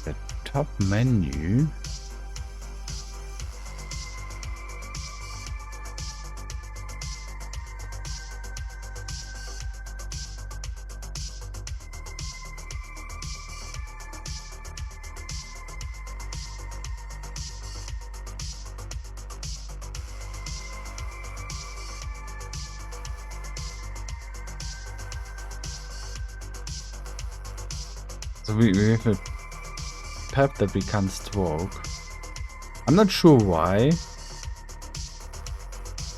The top menu. So we have a path that we can't stroke. I'm not sure why.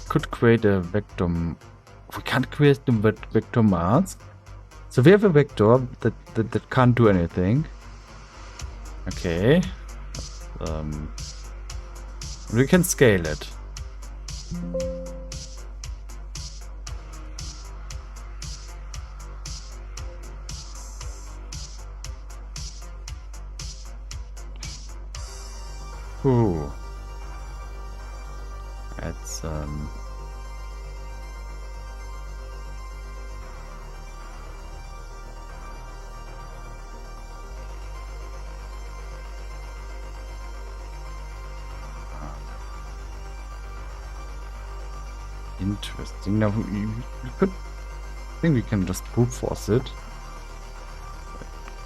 Could create a vector. We can't create the vector mask. So we have a vector that can't do anything. Okay. We can scale it. Ooh. That's interesting. Now we could, I think we can just brute force it.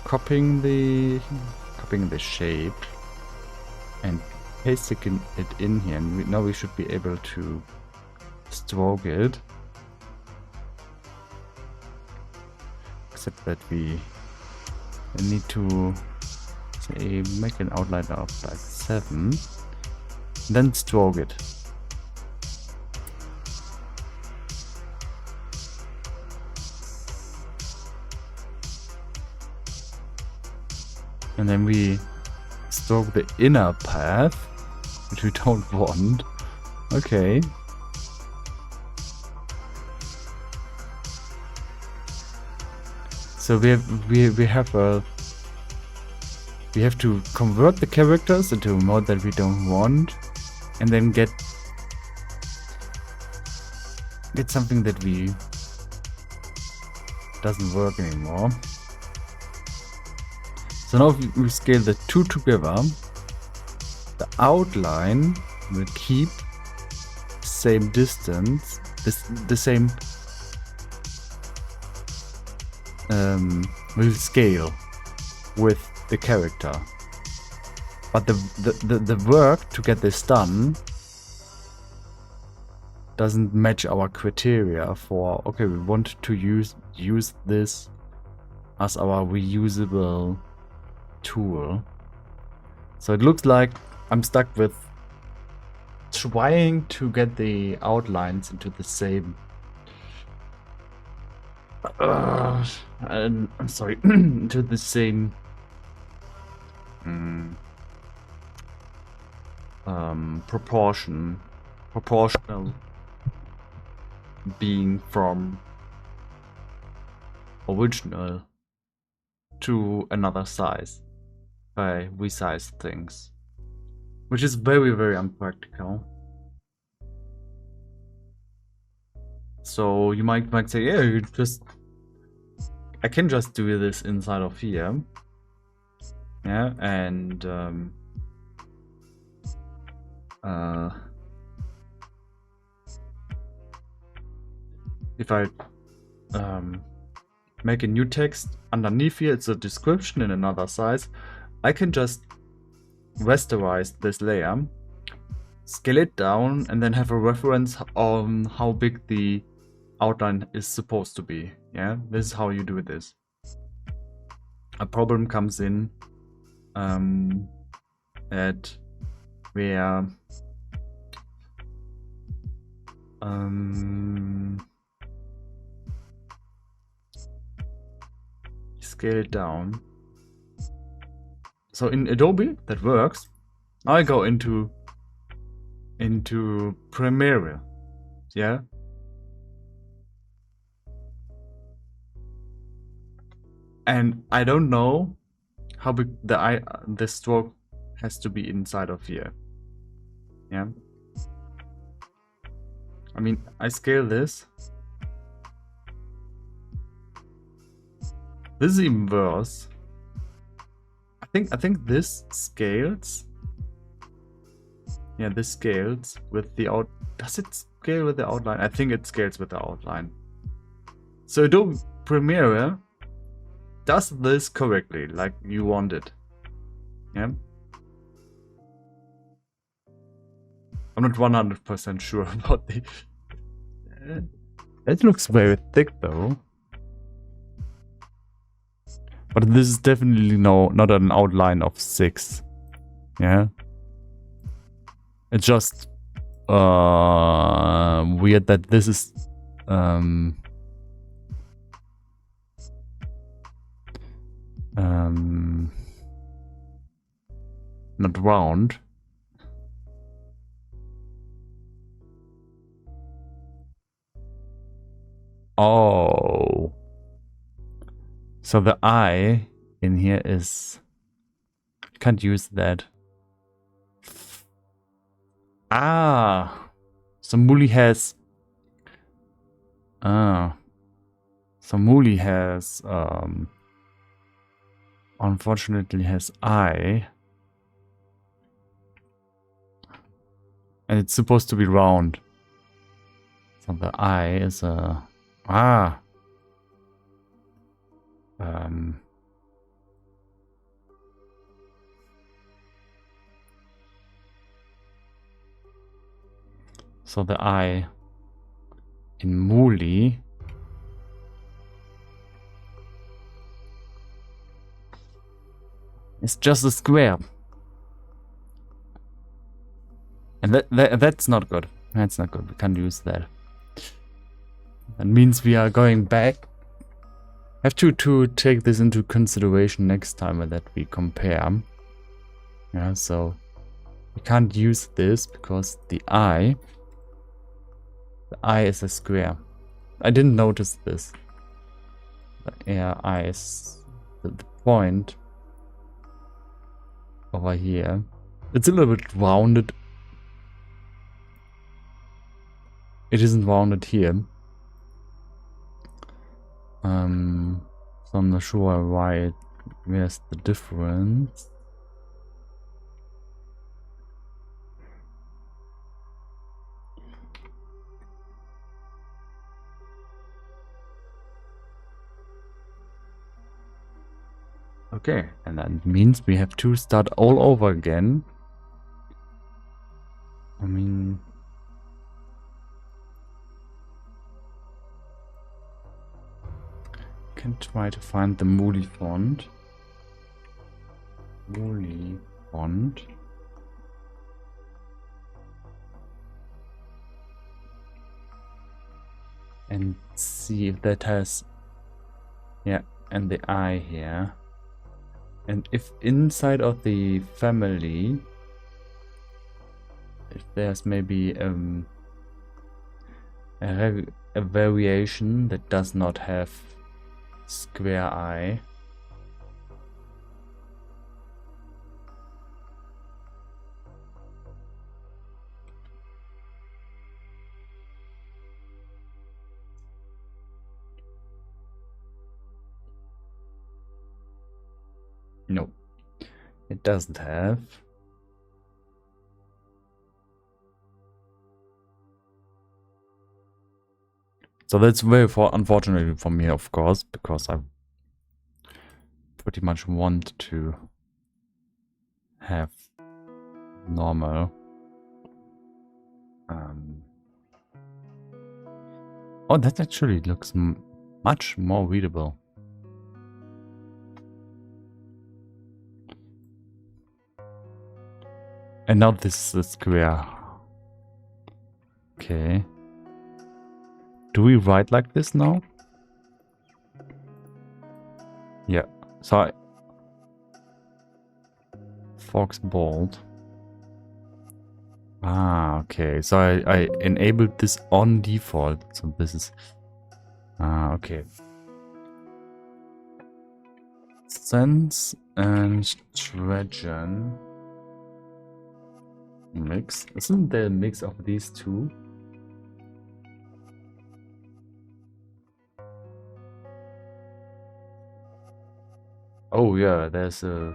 Copying the shape and pasting it in here, and now we should be able to stroke it. Except that we need to say make an outline of like 7, then stroke it. And then we stroke the inner path, which we don't want. Okay. So we have to convert the characters into a mode that we don't want, and then get something that doesn't work anymore. So now if we scale the two together, the outline will keep the same distance, the same will scale with the character. But the work to get this done doesn't match our criteria for, okay, we want to use this as our reusable tool. So it looks like I'm stuck with trying to get the outlines into the same I'm sorry, into the same proportional being from original to another size by resize things, which is very, very unpractical. So you might say, yeah, I can just do this inside of here, yeah, and if I make a new text underneath here, it's a description in another size, I can just rasterize this layer, scale it down, and then have a reference on how big the outline is supposed to be. Yeah, this is how you do this. A problem comes in at where scale it down. So in Adobe that works. I go into Premiere, yeah. And I don't know how big the stroke has to be inside of here. Yeah. I mean, I scale this. This is even worse. I think this scales. Yeah, this scales with the out. Does it scale with the outline? I think it scales with the outline. So Adobe Premiere does this correctly, like you want it. Yeah. I'm not 100% sure about the. It looks very thick though. But this is definitely not an outline of 6. Yeah. It's just weird that this is not round. Oh. So the eye in here is... Can't use that. Ah. So Muli has... So Muli has... unfortunately has eye. And it's supposed to be round. So the eye is a... So the eye in Muli is just a square. And that's not good. That's not good. We can't use that. That means we are going back Have to take this into consideration next time that we compare. Yeah, so we can't use this because the eye is a square. I didn't notice this. Yeah, eye is the point over here. It's a little bit rounded. It isn't rounded here. So I'm not sure why where's the difference. Okay, and that means we have to start all over again. I mean, can try to find the Moody font. Moody font. And see if that has, yeah, and the eye here. And if inside of the family, if there's maybe a variation that does not have square eye. No, it doesn't have. So that's very unfortunate for me, of course, because I pretty much want to have normal. Oh, that actually looks much more readable. And now this is square. Okay. Do we write like this now? Yeah. So Fox bold. Ah, okay. So I enabled this on default. So this is okay. Sense and Trajan mix. Isn't there a mix of these two? Oh yeah, there's a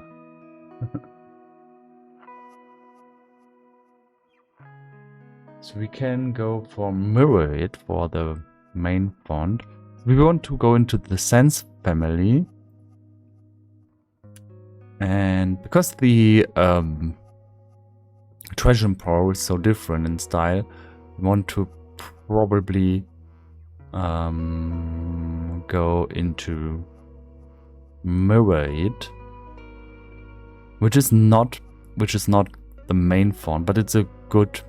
so we can go for mirror it for the main font. We want to go into the Sans family. And because the Trajan Pro is so different in style, we want to probably go into mirror it, which is not the main font, but it's a good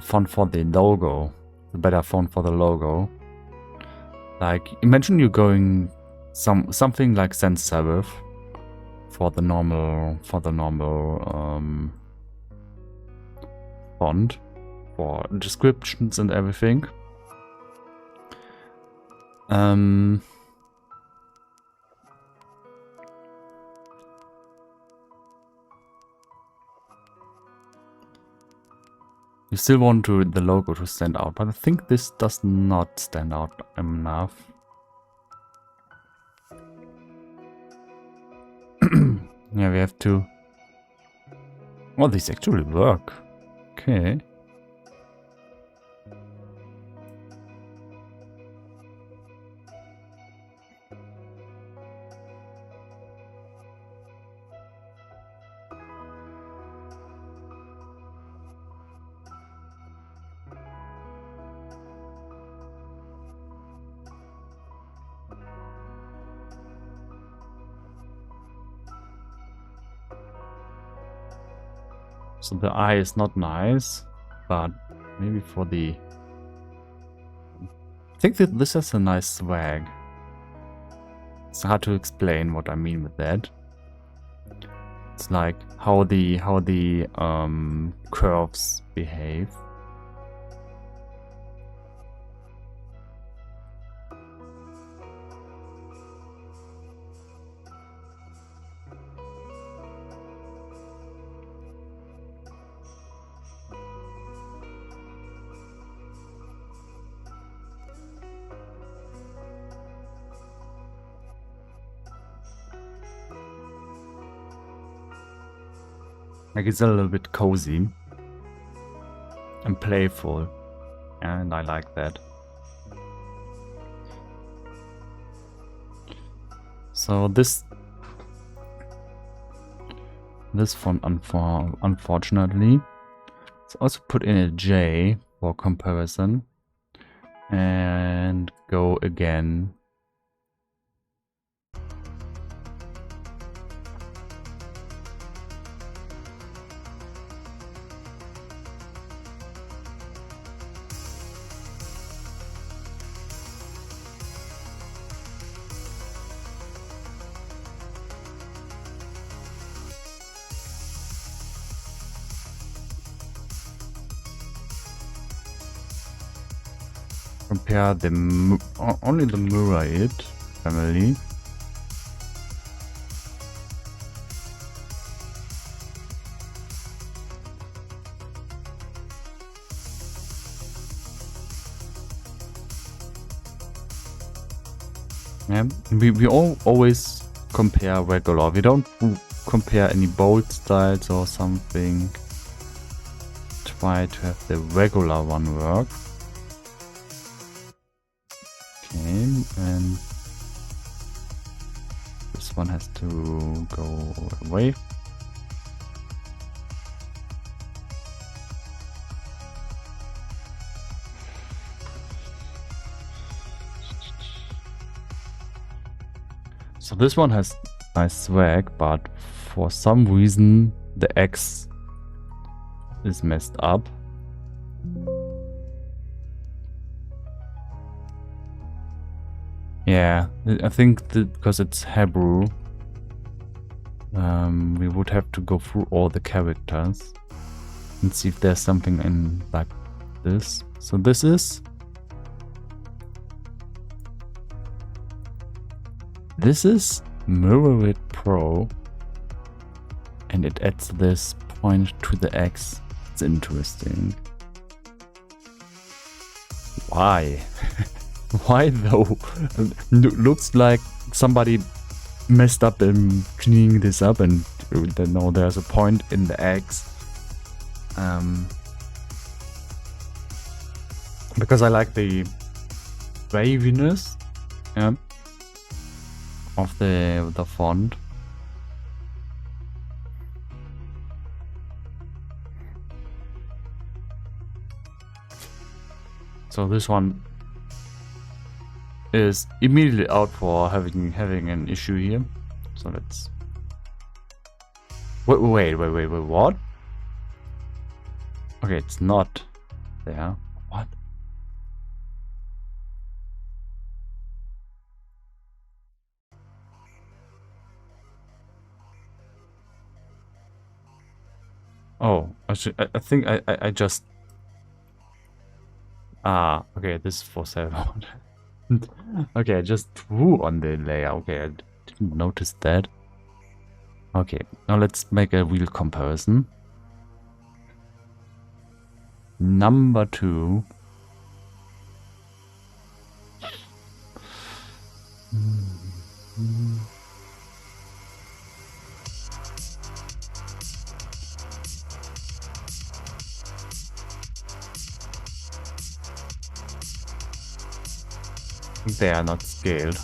font for the logo, the better font for the logo. Like, imagine you going something like sans serif for the normal font for descriptions and everything. You still want the logo to stand out, but I think this does not stand out enough. Yeah, we have to... Oh, these actually work. Okay. So the eye is not nice, but maybe for the think that this has a nice swag. It's hard to explain what I mean with that. It's like how the curves behave. Like it's a little bit cozy and playful, and I like that. So this font, unfortunately, let's also put in a J for comparison and go again. Compare only the Murayid family. Yeah, we always compare regular. We don't compare any bold styles or something. Try to have the regular one work. And this one has to go away. So this one has nice swag, but for some reason the X is messed up. Yeah, I think that because it's Hebrew, we would have to go through all the characters and see if there's something in like this. So this is Murayid Pro, and it adds this point to the X. It's interesting. Why? Why though? Looks like somebody messed up in cleaning this up, and now there's a point in the X. Because I like the waviness, yeah, of the font. So this one is immediately out for having an issue here. So let's wait, what? Okay, it's not there. What? Oh, I think I just okay, this is for 7. Okay, I just drew on the layer. Okay, I didn't notice that. Okay, now let's make a real comparison. Number 2. They are not scaled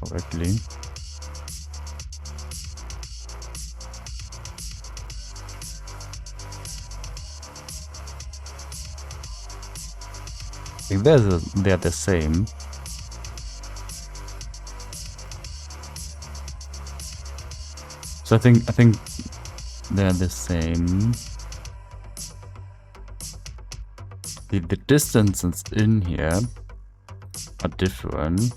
correctly. I think they're the same. So I think they're the same. The distances in here are different.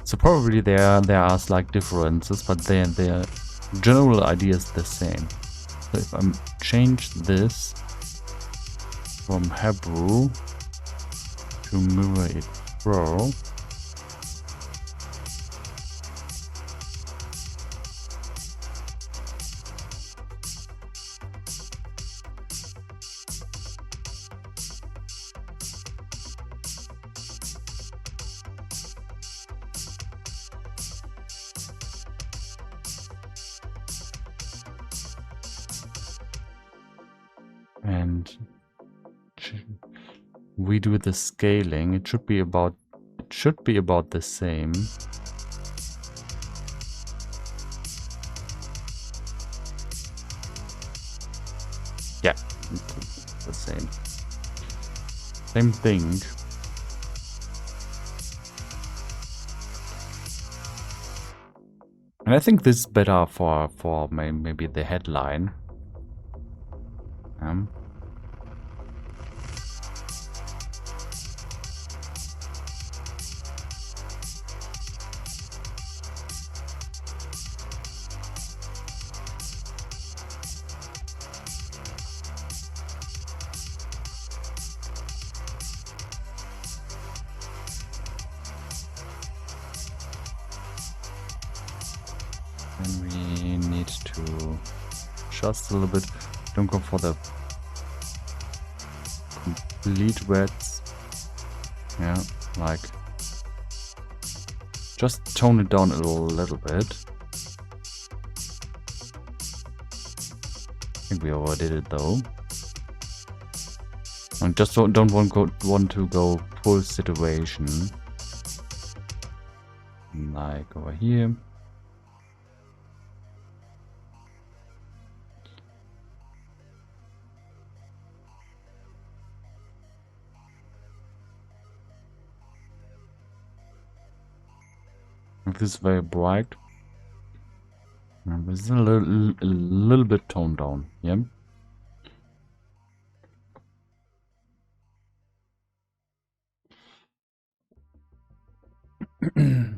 So probably there are slight differences, but their general idea is the same. So if I change this from Hebrew to Mirror It Pro, and we do the scaling, it should be about the same. Yeah, it's the same thing. And I think this is better for maybe the headline. And we need to adjust a little bit. Don't go for the complete reds. Yeah, like just tone it down a little bit. I think we overdid it though. And just don't want to go full situation. Like over here. This is very bright. And this is a little bit toned down, yeah. I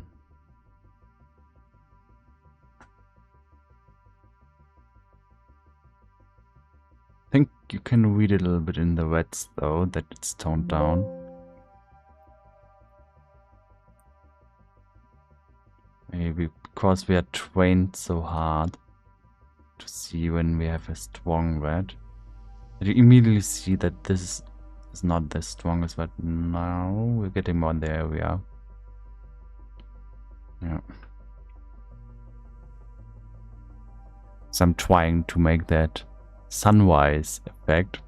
think you can read it a little bit in the reds though, that it's toned down. Maybe because we are trained so hard to see when we have a strong red. That you immediately see that this is not the strongest red. Now we're getting more in the area. Yeah. So I'm trying to make that sunrise effect.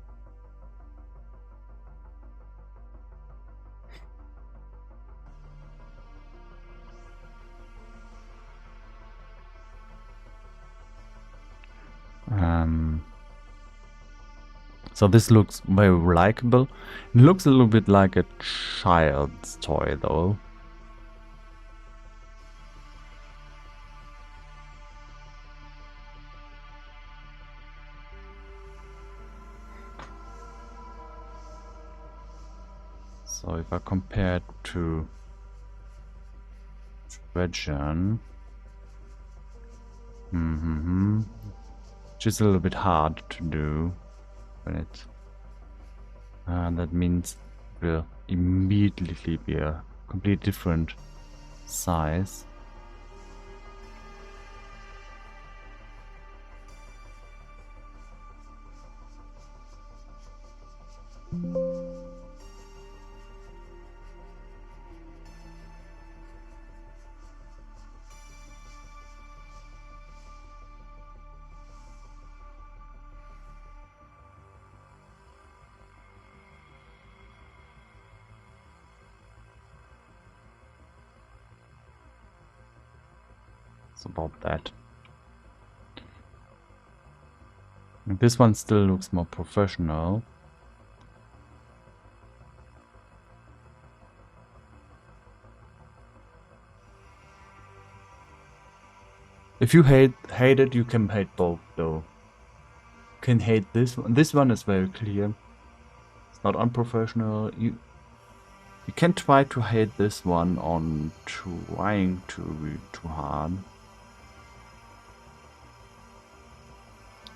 So this looks very likable. It looks a little bit like a child's toy though. So if I compare it to Trajan, which is a little bit hard to do, but it that means it will immediately be a completely different size. About that. This one still looks more professional. If you hate it, you can hate both though. can hate this one. This one is very clear. It's not unprofessional. You can try to hate this one on trying to be too hard.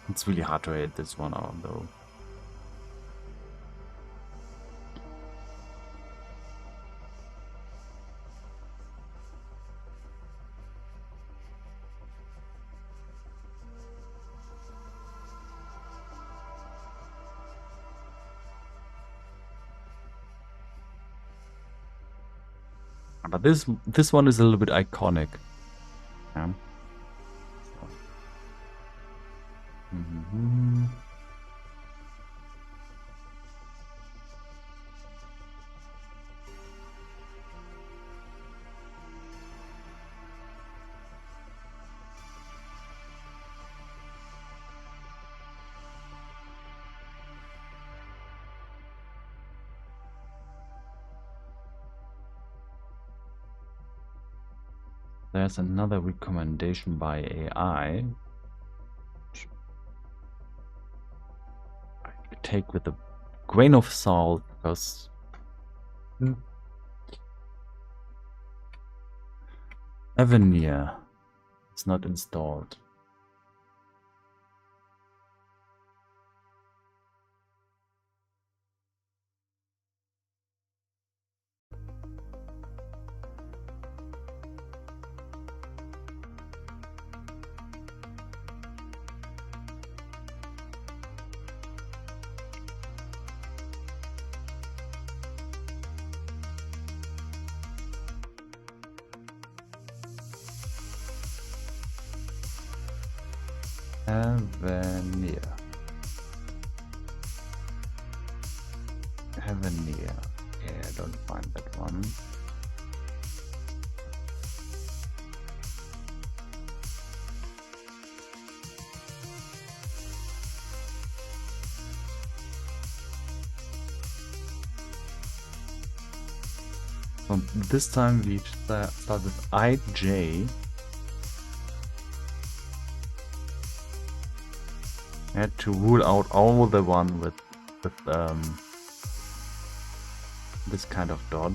It's really hard to hate this one out though. But this one is a little bit iconic. Yeah. There's another recommendation by AI. I take with a grain of salt because Avenir is not installed. Avenir. Yeah, I don't find that one. So this time we start with IJ. Had to rule out all the one with this kind of dot.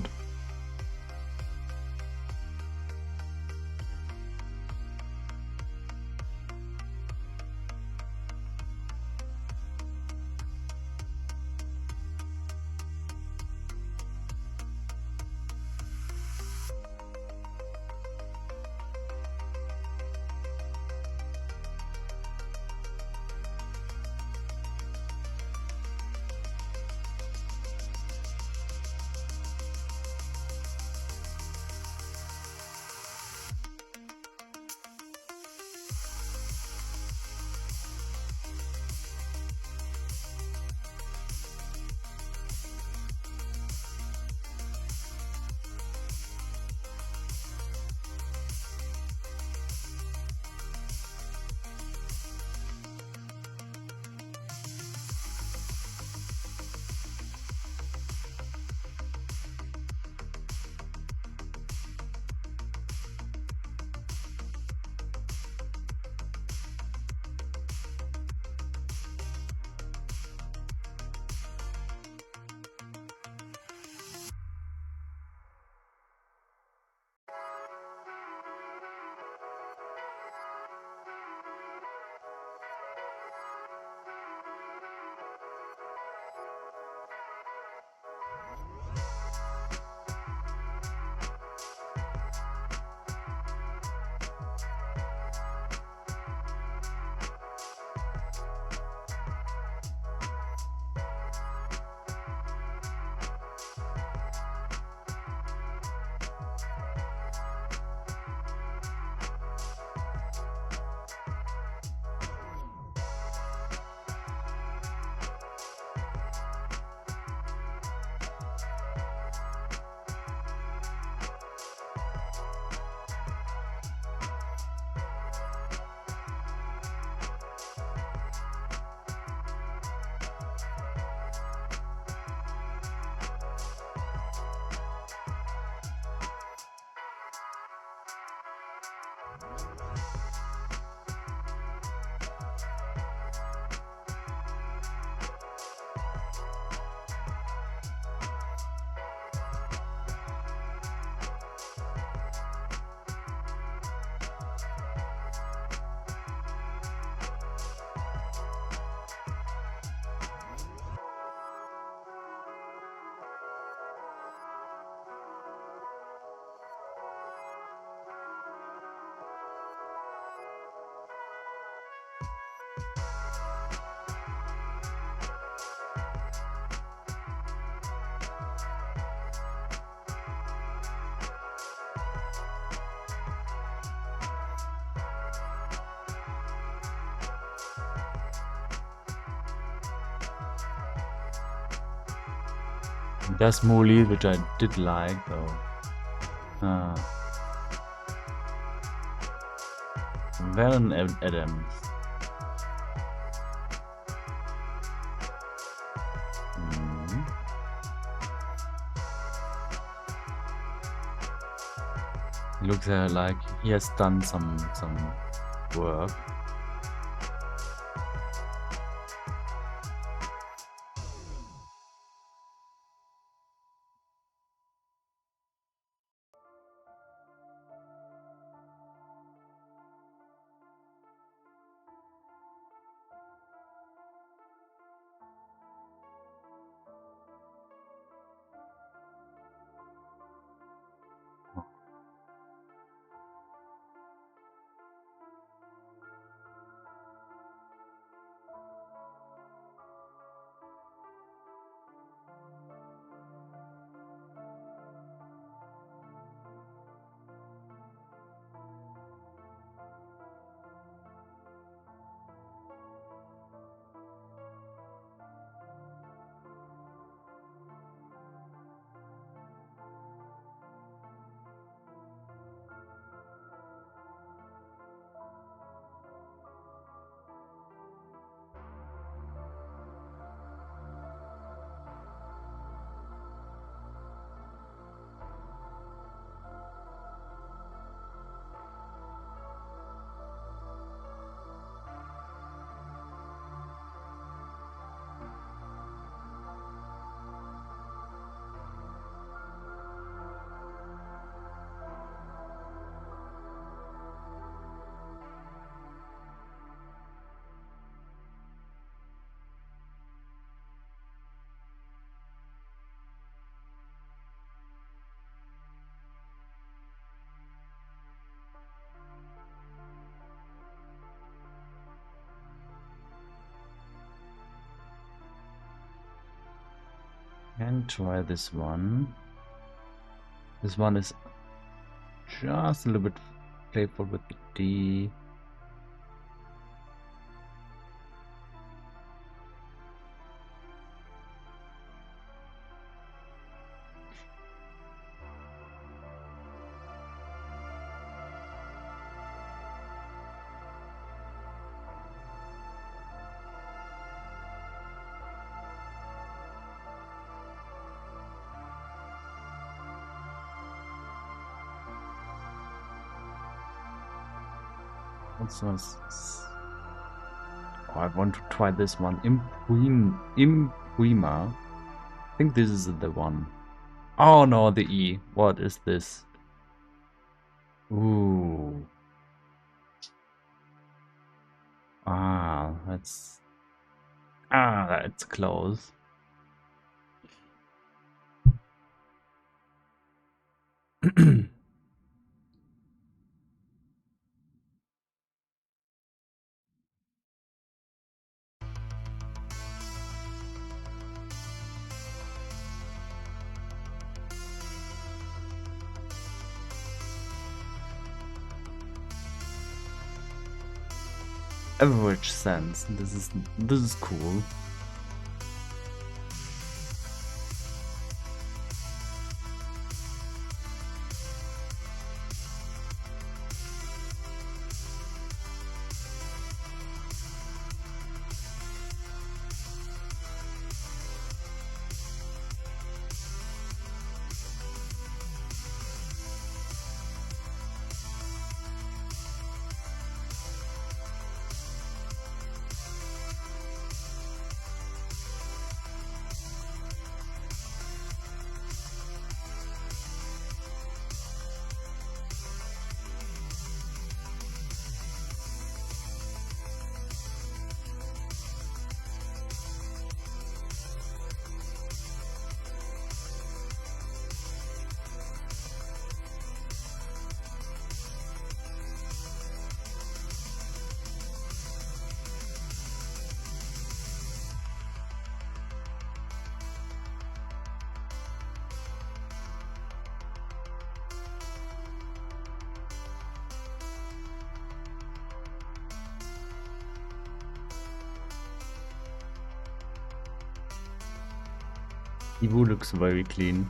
There's Muli, which I did like though. Valen Adams. He looks like he has done some work. And try this one. This one is just a little bit playful with the D. Oh, I want to try this one. Imprima. I think this is the one. Oh no, the E. What is this? Ooh. That's close. Average sense. This is cool. Evo looks very clean.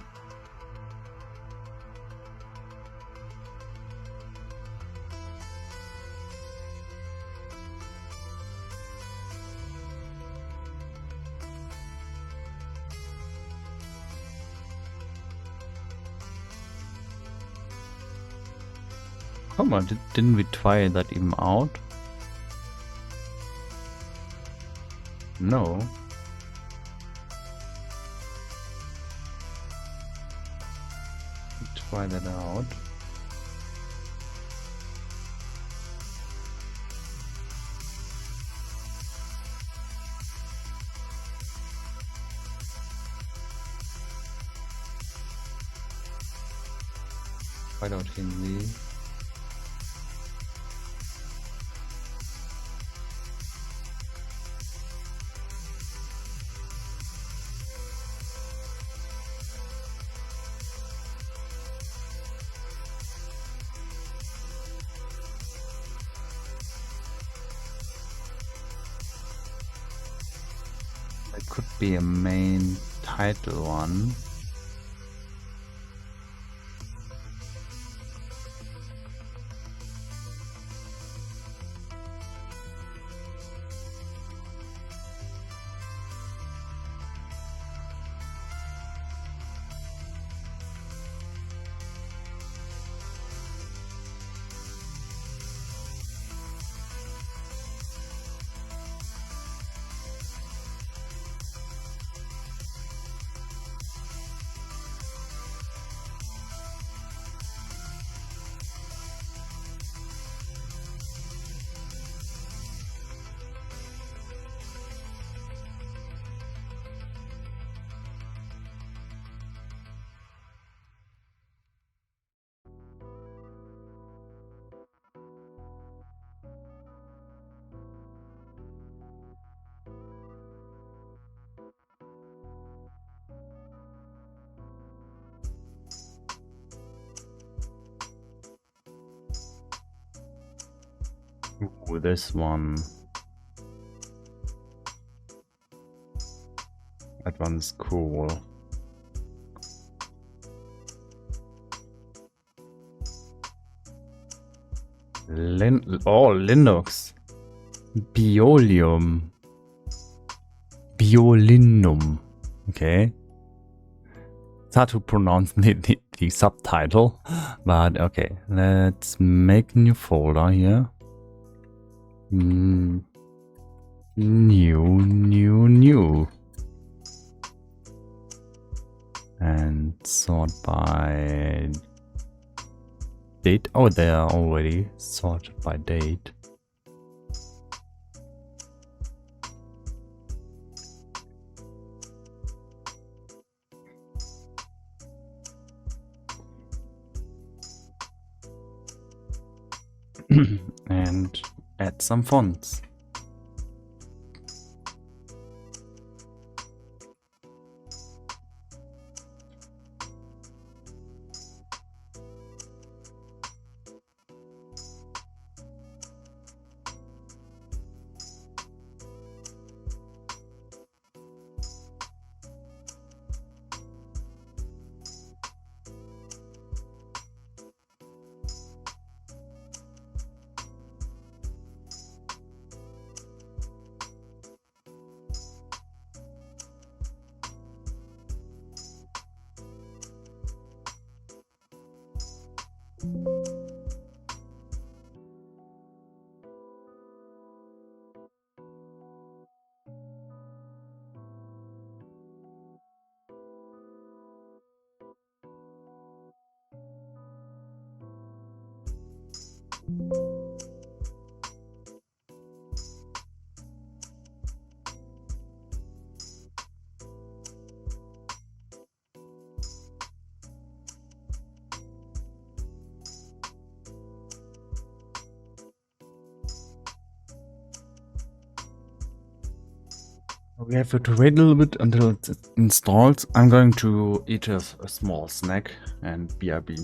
Come on, didn't we try that even out? No. Try that out. Why don't Hindi? That could be a main title one. Ooh, this one. That one's cool. Linux. Biolium. Biolinum. Okay. It's hard to pronounce the subtitle, but okay. Let's make a new folder here. New. And sort by date. Oh, they are already sorted by date. And add some fonts. We have to wait a little bit until it installs. I'm going to eat a small snack and BRB.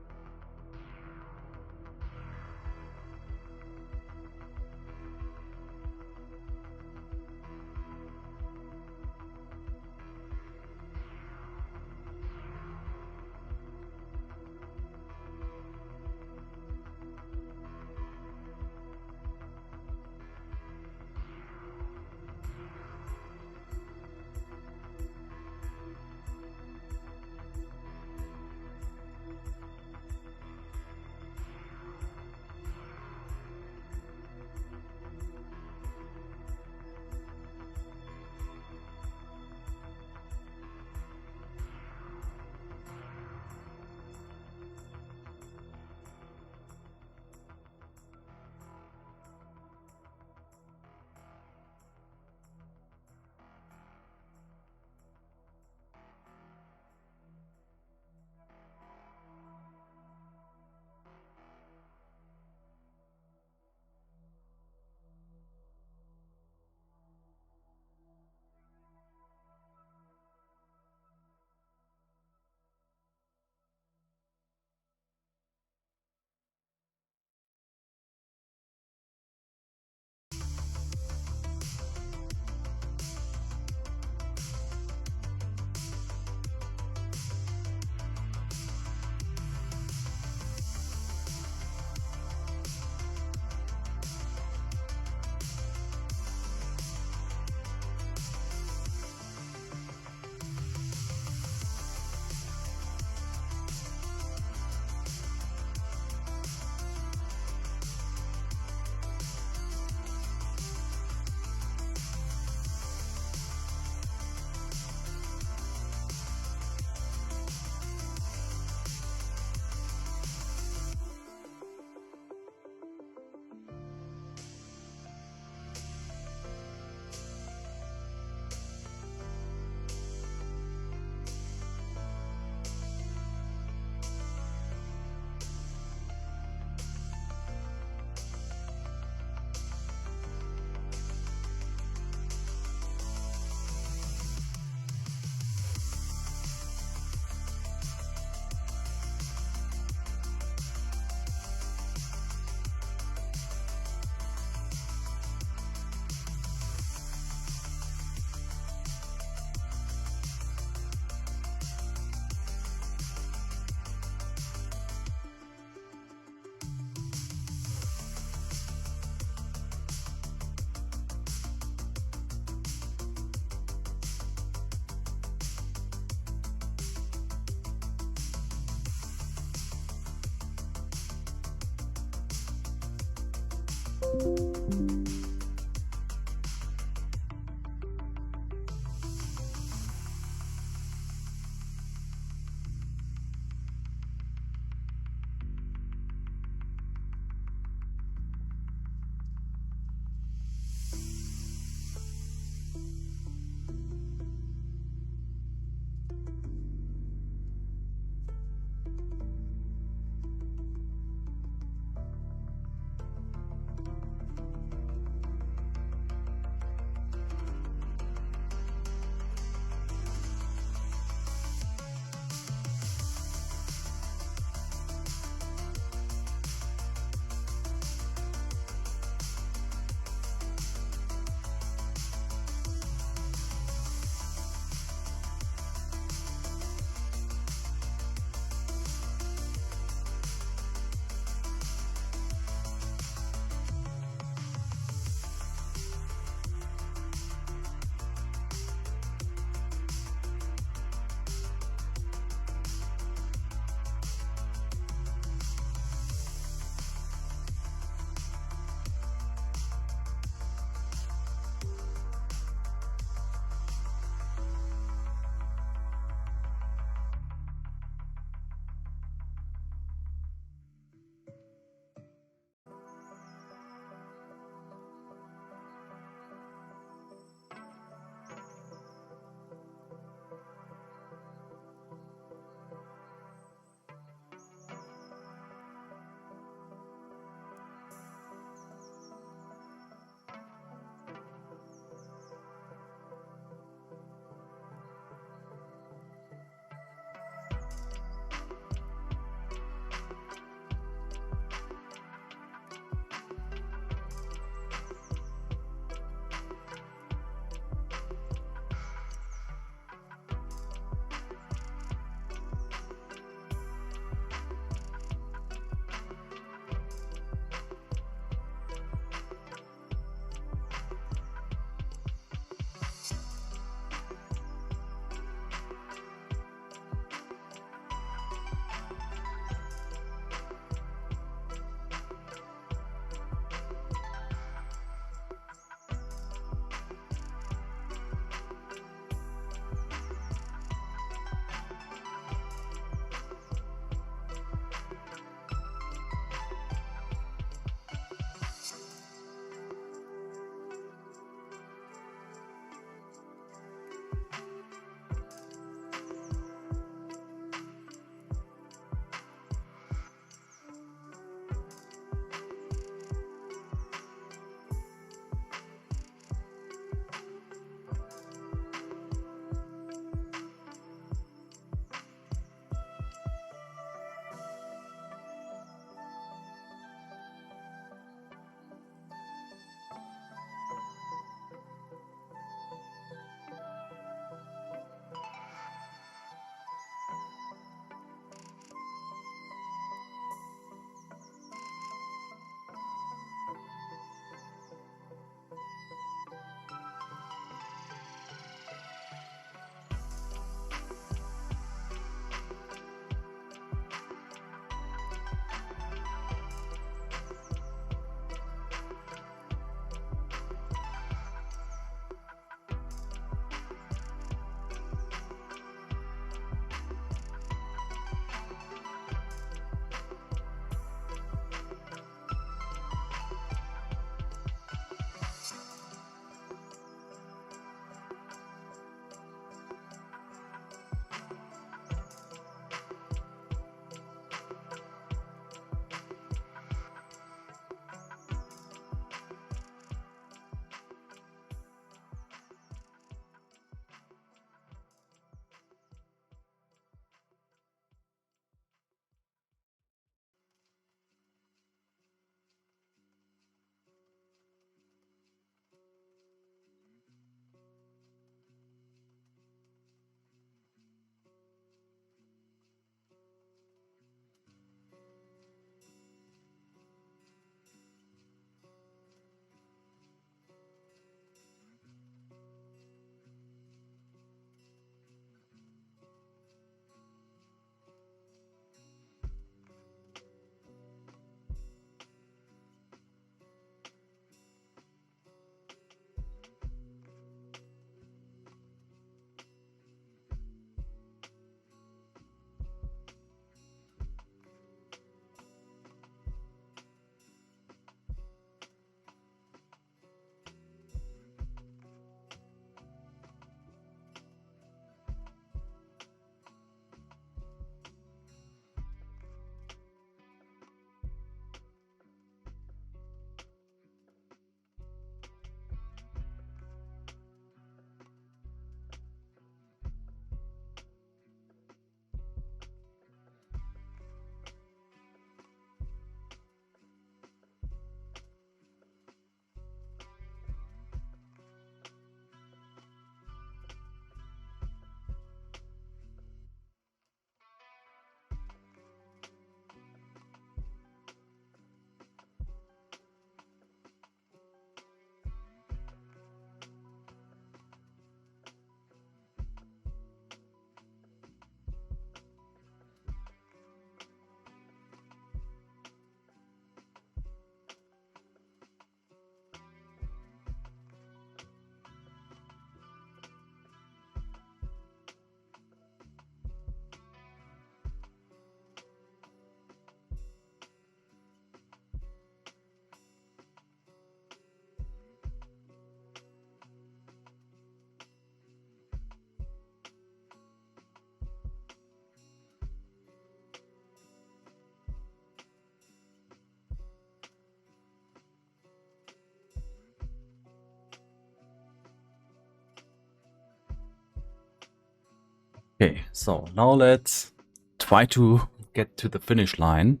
Okay, so now let's try to get to the finish line.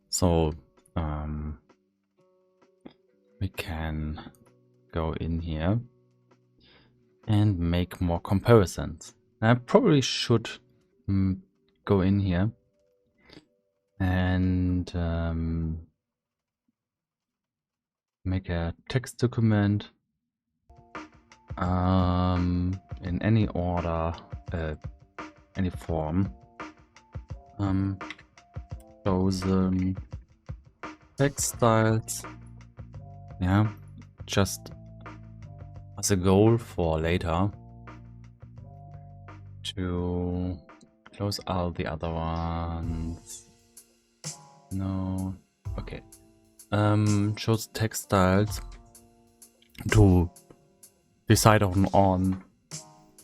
So we can go in here and make more comparisons. I probably should go in here and make a text document in any order, any form. Chosen text styles. Yeah, just as a goal for later to close out the other ones. No, okay. Choose text styles to decide on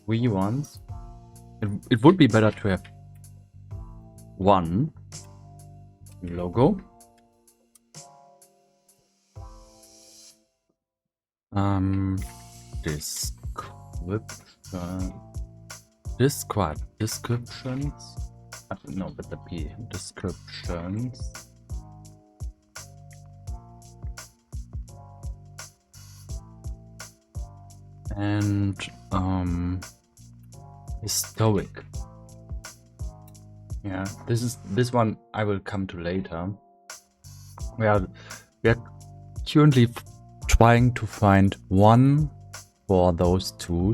three ones. It would be better to have one logo, descriptions. No, with the P. Descriptions. And historic. Yeah, this one I will come to later. We are currently trying to find one for those two.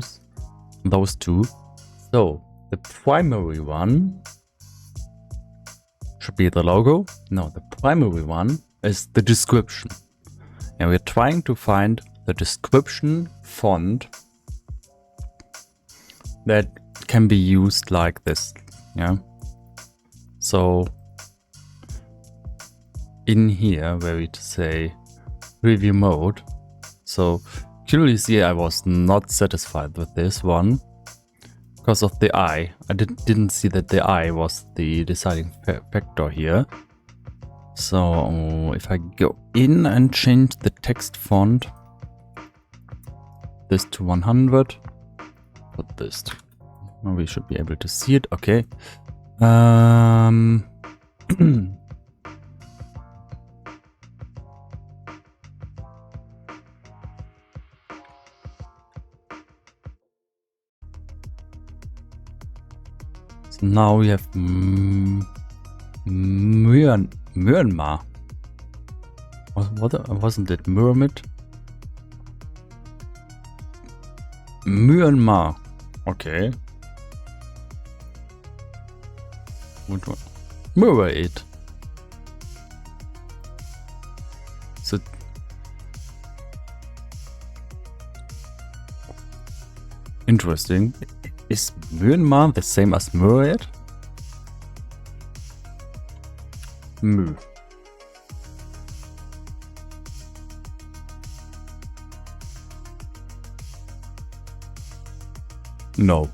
So the primary one should be the logo. No, the primary one is the description. And we're trying to find the description font that can be used like this. Yeah. So in here where we say preview mode. So clearly see I was not satisfied with this one because of the I. I didn't see that the I was the deciding factor here. So if I go in and change the text font, this to 100, put this to, we should be able to see it. Okay. So now we have Myanmar. Wasn't it Myramid? Myanmar. Okay. What one? Mirror it. So interesting. Is Myanmar the same as Mirror? No.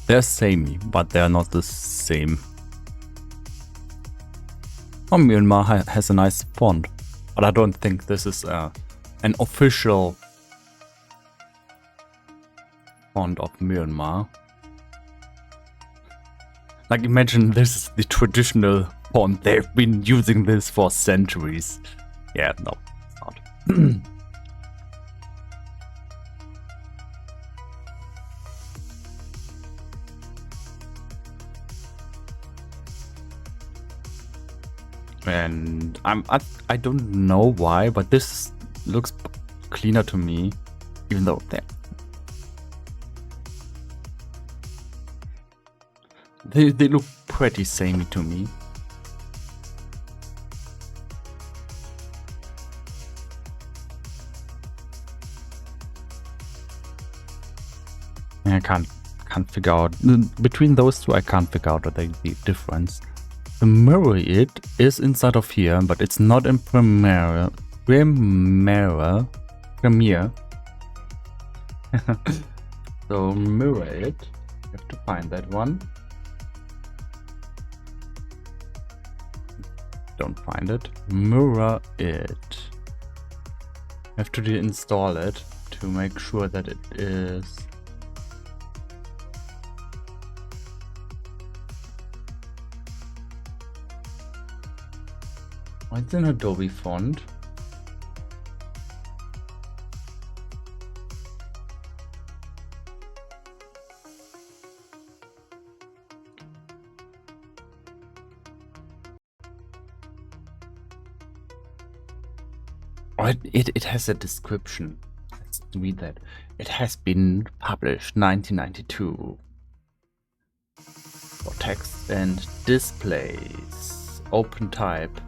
They're samey, but they're not the same. Oh, Myanmar has a nice font, but I don't think this is an official font of Myanmar. Like, imagine this is the traditional font. They've been using this for centuries. Yeah, no, it's not. And I don't know why, but this looks cleaner to me, even though they look pretty samey to me. I can't figure out between those two. I can't figure out the difference. The Mirror It is inside of here, but it's not in Premiere. So Mirror It, you have to find that one. Don't find it. Mirror It. You have to install it to make sure that it is It's an Adobe font. Oh, it has a description. Let's read that. It has been published 1992 for text and displays. Open type.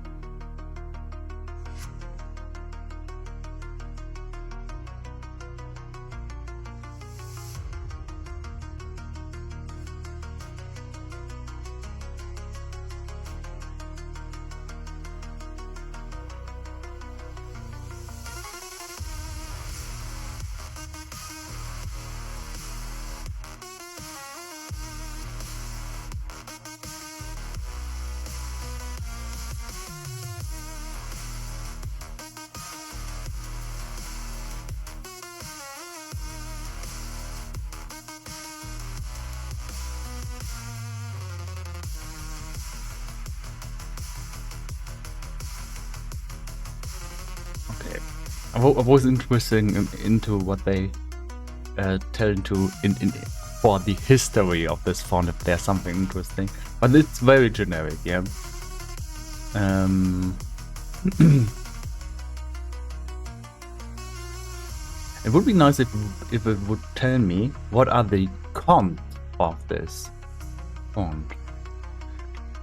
Okay, I was interested into what they tell in for the history of this font, if there's something interesting, but it's very generic, yeah. It would be nice if it would tell me what are the cons of this font.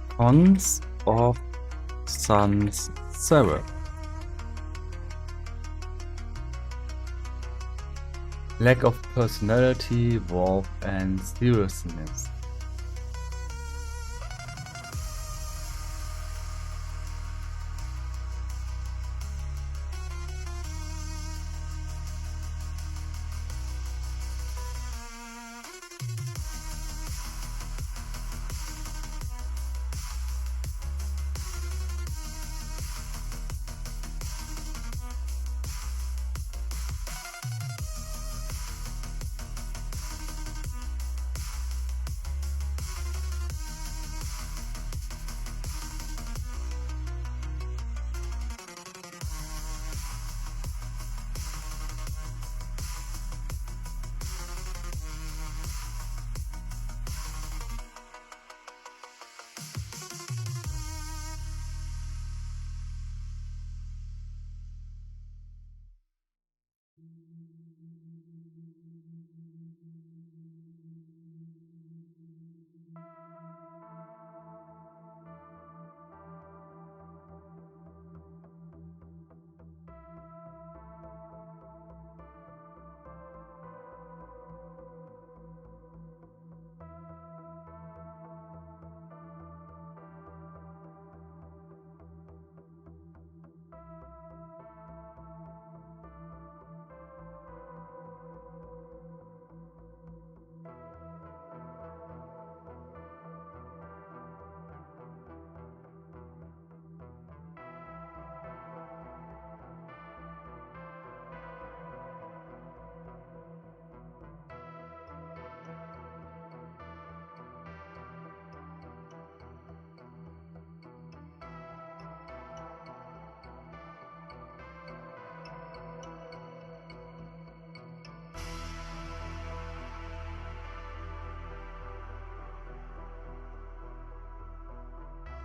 Cons of Sans Serif. Lack of personality, warmth, and seriousness.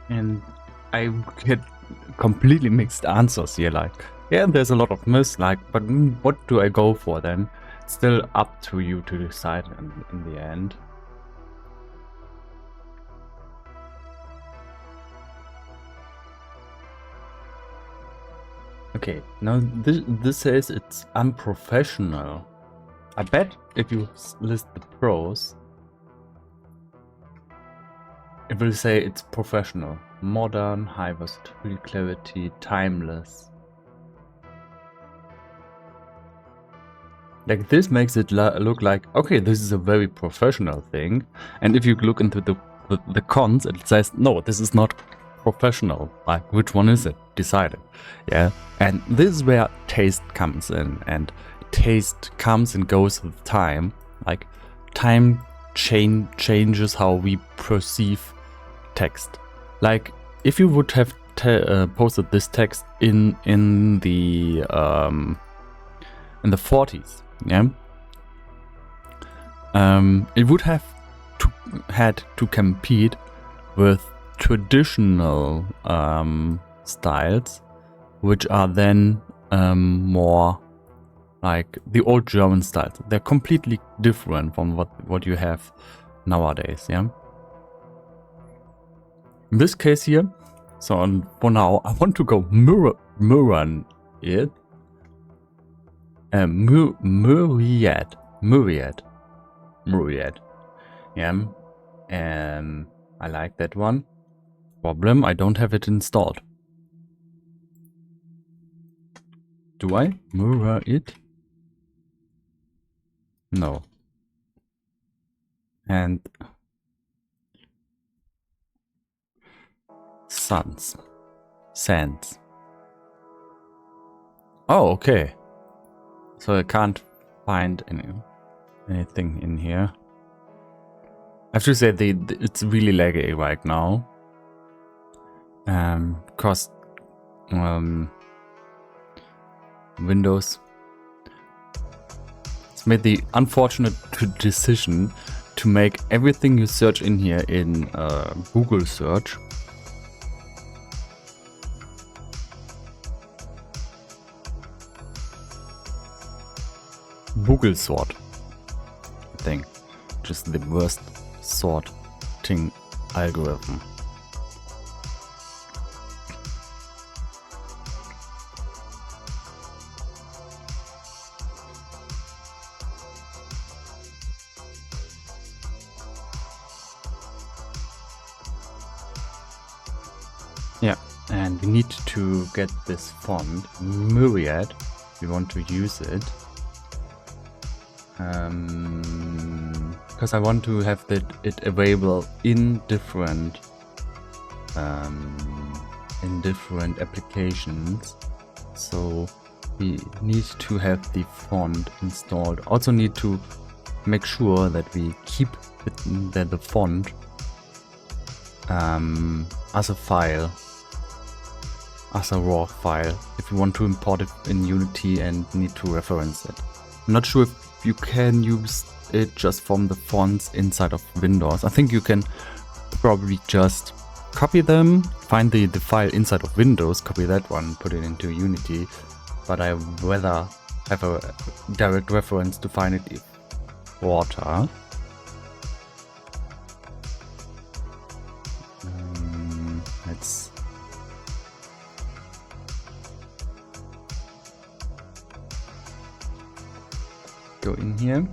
And I get completely mixed answers here, like, yeah, there's a lot of myths, like, but what do I go for then? It's still up to you to decide in the end. Okay, now this says it's unprofessional. I bet if you list the pros, it will say it's professional, modern, high versatility, clarity, timeless. Like, this makes it look like, okay, this is a very professional thing. And if you look into the cons, it says, no, this is not professional. Like, which one is it? Decide it. Yeah. And this is where taste comes in. And taste comes and goes with time. Like, time changes how we perceive text. Like, if you would have posted this text in the 40s, yeah, it would have had to compete with traditional styles, which are then more like the old German styles. They're completely different from what you have nowadays, yeah. In this case here, so for now, I want to go myriad, yeah. I like that one. Problem, I don't have it installed. Do I mirror it? No. And sands. Oh, okay. So I can't find anything in here. I have to say it's really laggy right now. Because Windows it's made the unfortunate decision to make everything you search in here in Google search. Google sort thing, just the worst sorting algorithm. Yeah, and we need to get this font Myriad. We want to use it. Because I want to have it available in different applications, so we need to have the font installed. Also need to make sure that we keep the font as a file, as a raw file, if you want to import it in Unity and need to reference it. I'm not sure if you can use it just from the fonts inside of Windows. I think you can probably just copy them, find the file inside of Windows, copy that one, put it into Unity, but I rather have a direct reference to find it in water. Let's go in here.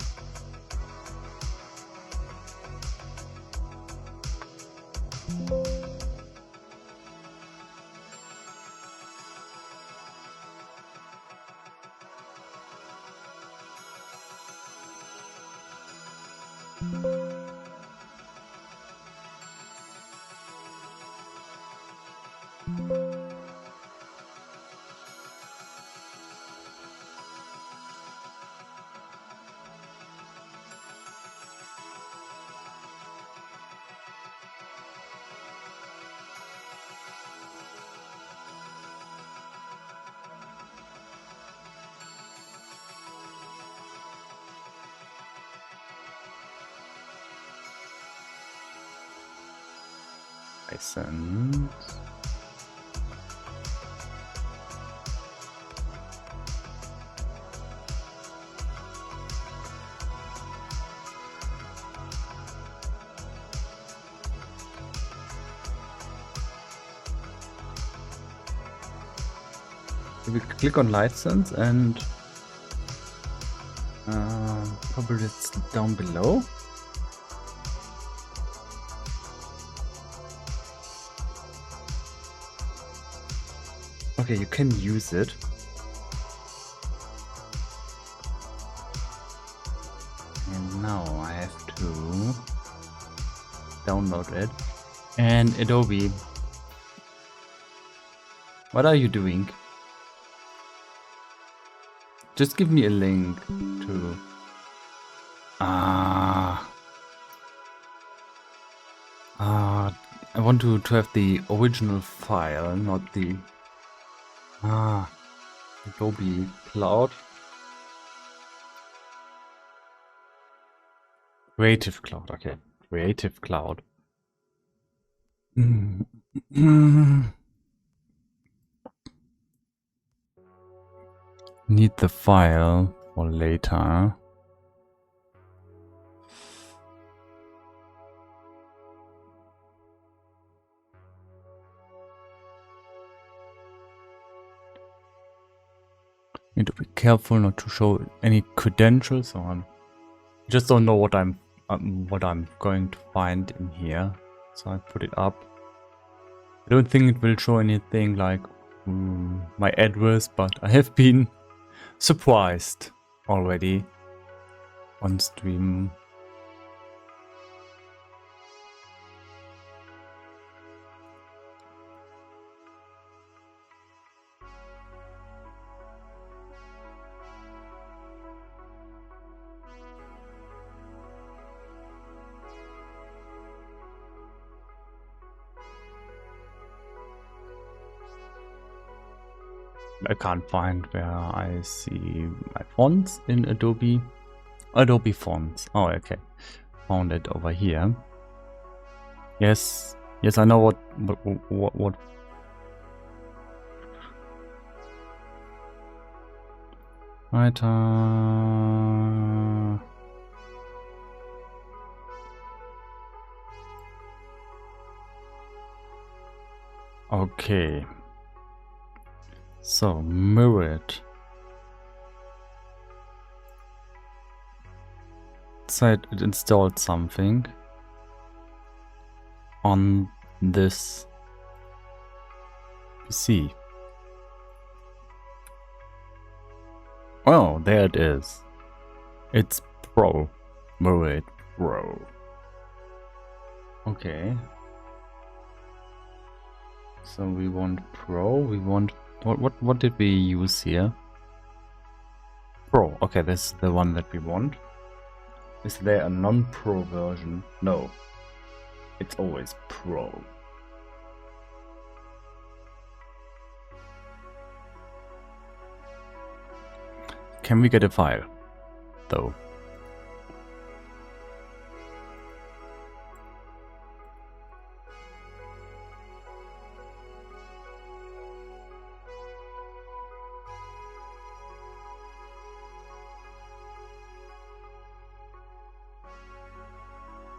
License. We click on license and probably it's down below. Okay, you can use it. And now I have to download it. And Adobe, what are you doing? Just give me a link to... I want to have the original file, not the Adobe Cloud. Creative Cloud, okay. Creative Cloud. Need the file for later. Need to be careful not to show any credentials on. Just don't know what I'm going to find in here, so I put it up. I don't think it will show anything like my address, but I have been surprised already on stream. I can't find where I see my fonts in Adobe. Adobe Fonts. Oh, okay. Found it over here. Yes, I know what. Right. Okay. So mirror it. Said it installed something on this PC. Oh, there it is. It's Pro. Mirror it Pro. Okay. So we want Pro. We want what did we use here? Pro. Okay, this is the one that we want. Is there a non-Pro version? No. It's always Pro. Can we get a file, though?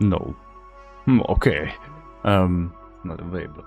No. Okay. Not available.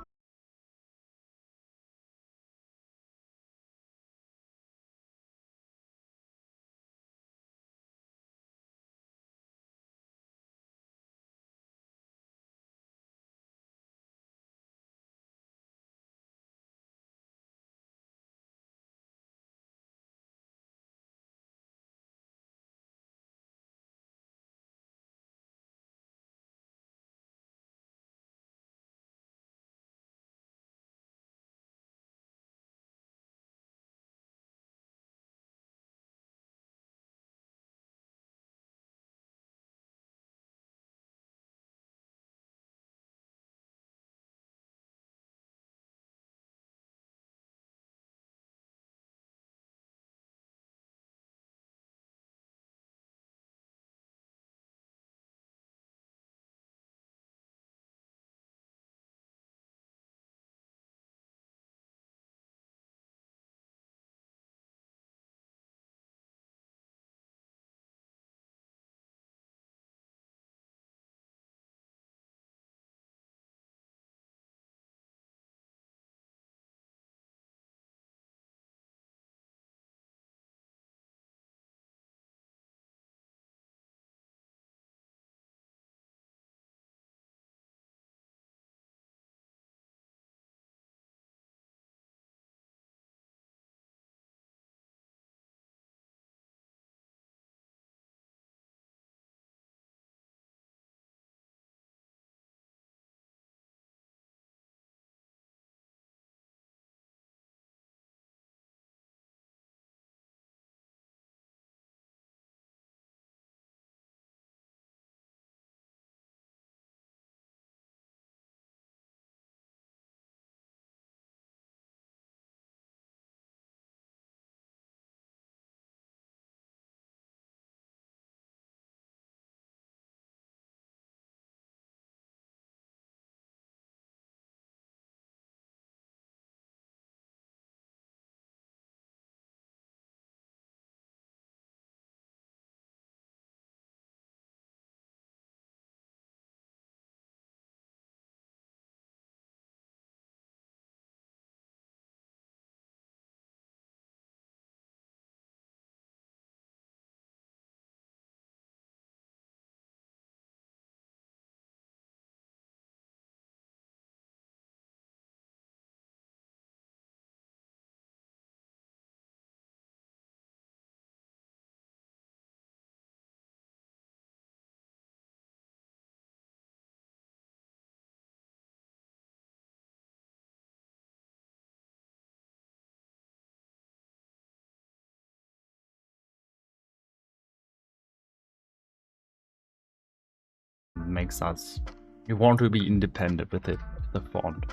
makes us. We want to be independent with it, the font.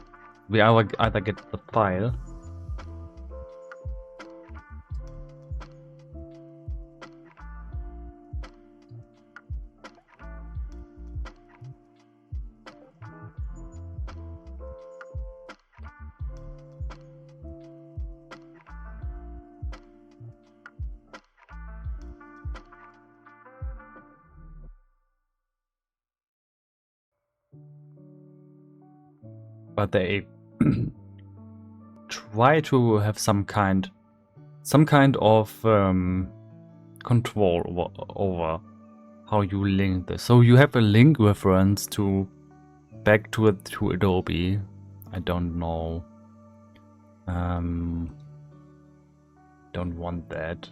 We either get the file. But they try to have some kind of control over how you link this. So you have a link reference to back to Adobe. I don't know. Don't want that.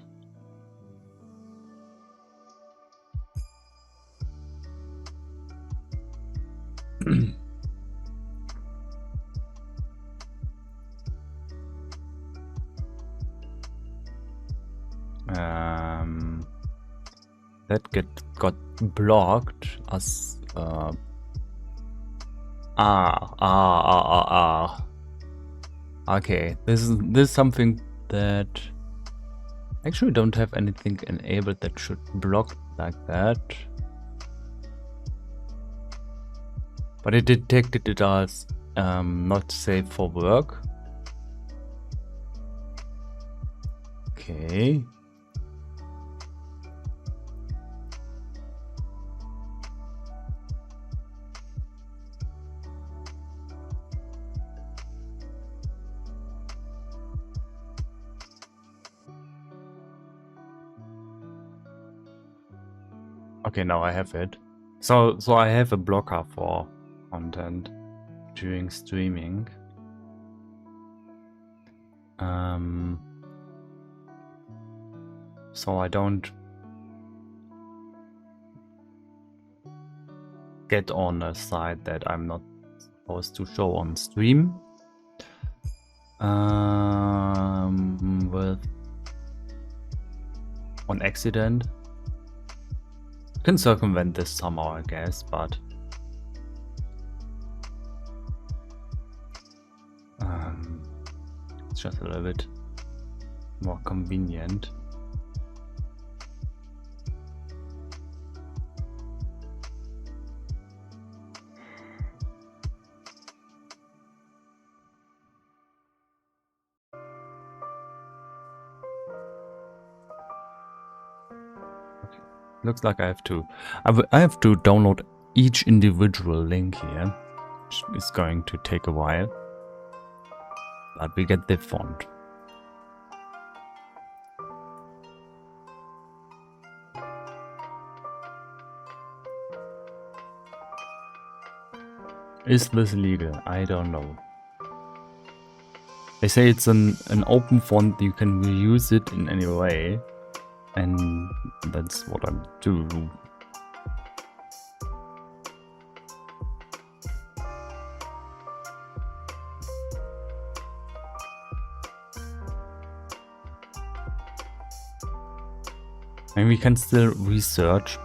That got blocked as Okay, this is something that actually don't have anything enabled that should block like that. But it detected it as not safe for work. Okay. Okay, now I have it. So I have a blocker for content during streaming. So I don't get on a site that I'm not supposed to show on stream. With on accident. Can circumvent this somehow, I guess, but it's just a little bit more convenient. Looks like I have to download each individual link here, which is going to take a while, but we get the font. Is this legal? I don't know. They say it's an open font, you can reuse it in any way. And that's what I do. And we can still research.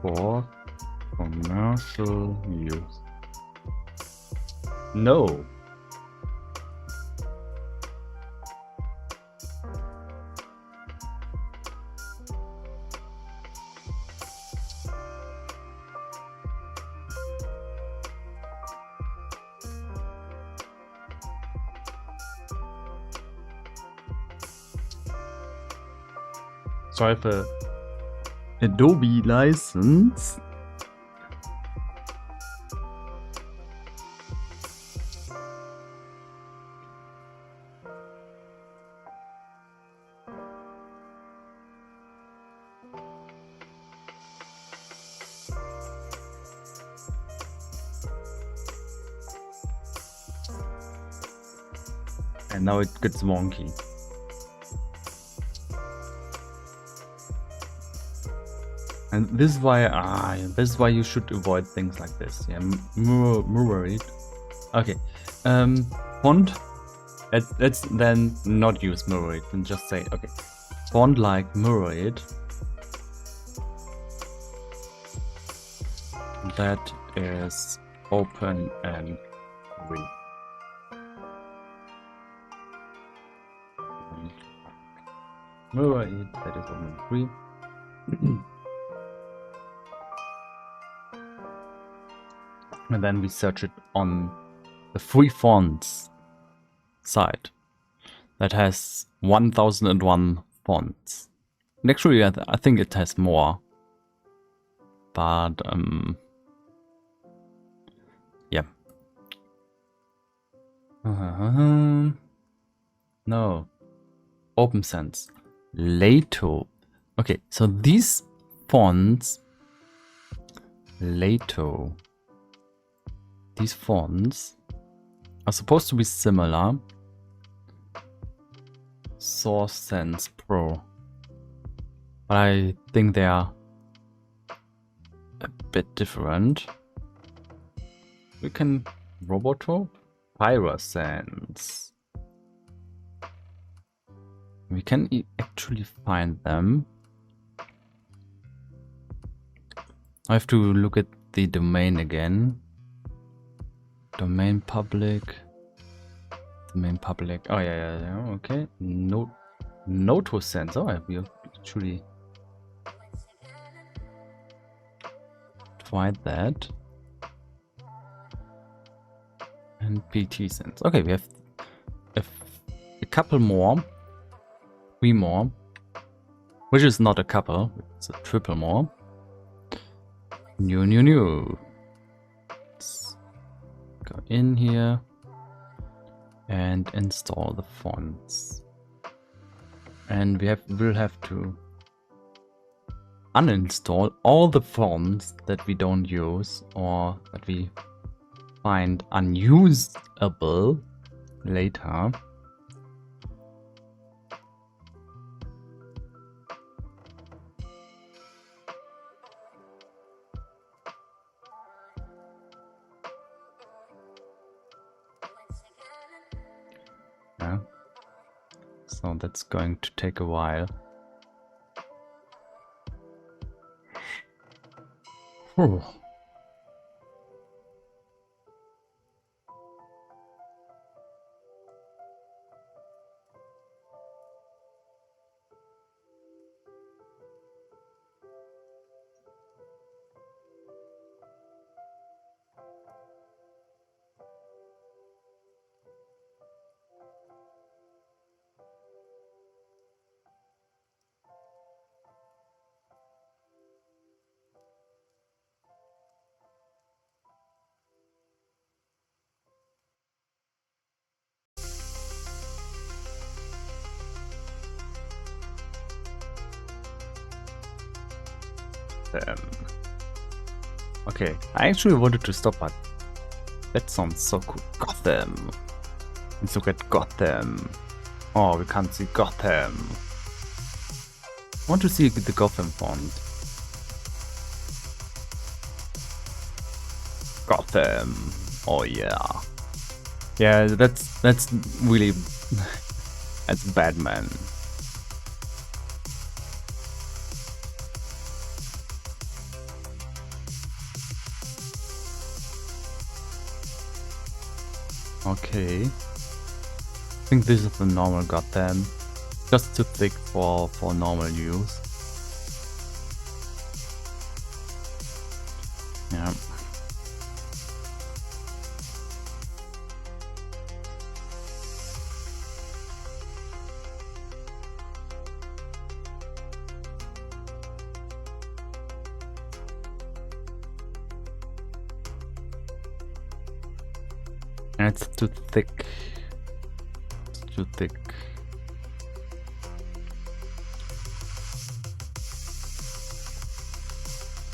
For commercial use. No. So I have a Adobe license. And now it gets wonky. And this is why you should avoid things like this. Yeah, mirror it. Okay, font. Let's then not use mirror it and just say okay, font like mirror it. That is open and free. Mirror it. That is open and free. And then we search it on the free fonts side that has 1001 fonts. And actually, I think it has more. But yeah. No. OpenSense. Lato. Okay, so these fonts, Lato. These fonts are supposed to be similar. Source Sense Pro. But I think they are a bit different. We can Roboto, PyroSense. We can actually find them. I have to look at the domain again. Domain public. Domain public. Oh yeah. Okay. NotoSense. Oh, I have actually tried that. And PTSense. Okay, we have a couple more. 3 more. Which is not a couple, it's a triple more. New. Let's go in here and install the fonts. And we'll have to uninstall all the fonts that we don't use or that we find unusable later. Yeah. So that's going to take a while. Whew. Okay, I actually wanted to stop, but that sounds so cool. Gotham. Let's look at Gotham. Oh, we can't see Gotham. I want to see the Gotham font. Gotham. Oh yeah. Yeah, that's really that's Batman. Okay. I think this is the normal Gotham. Just too thick for normal use. Yeah. And it's too thick. It's too thick.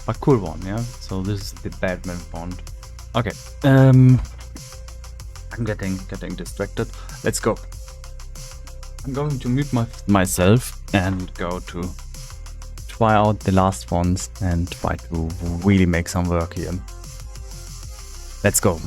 A cool one, yeah? So this is the Batman font. Okay. I'm getting distracted. Let's go. I'm going to mute myself and go to try out the last ones and try to really make some work here. Let's go.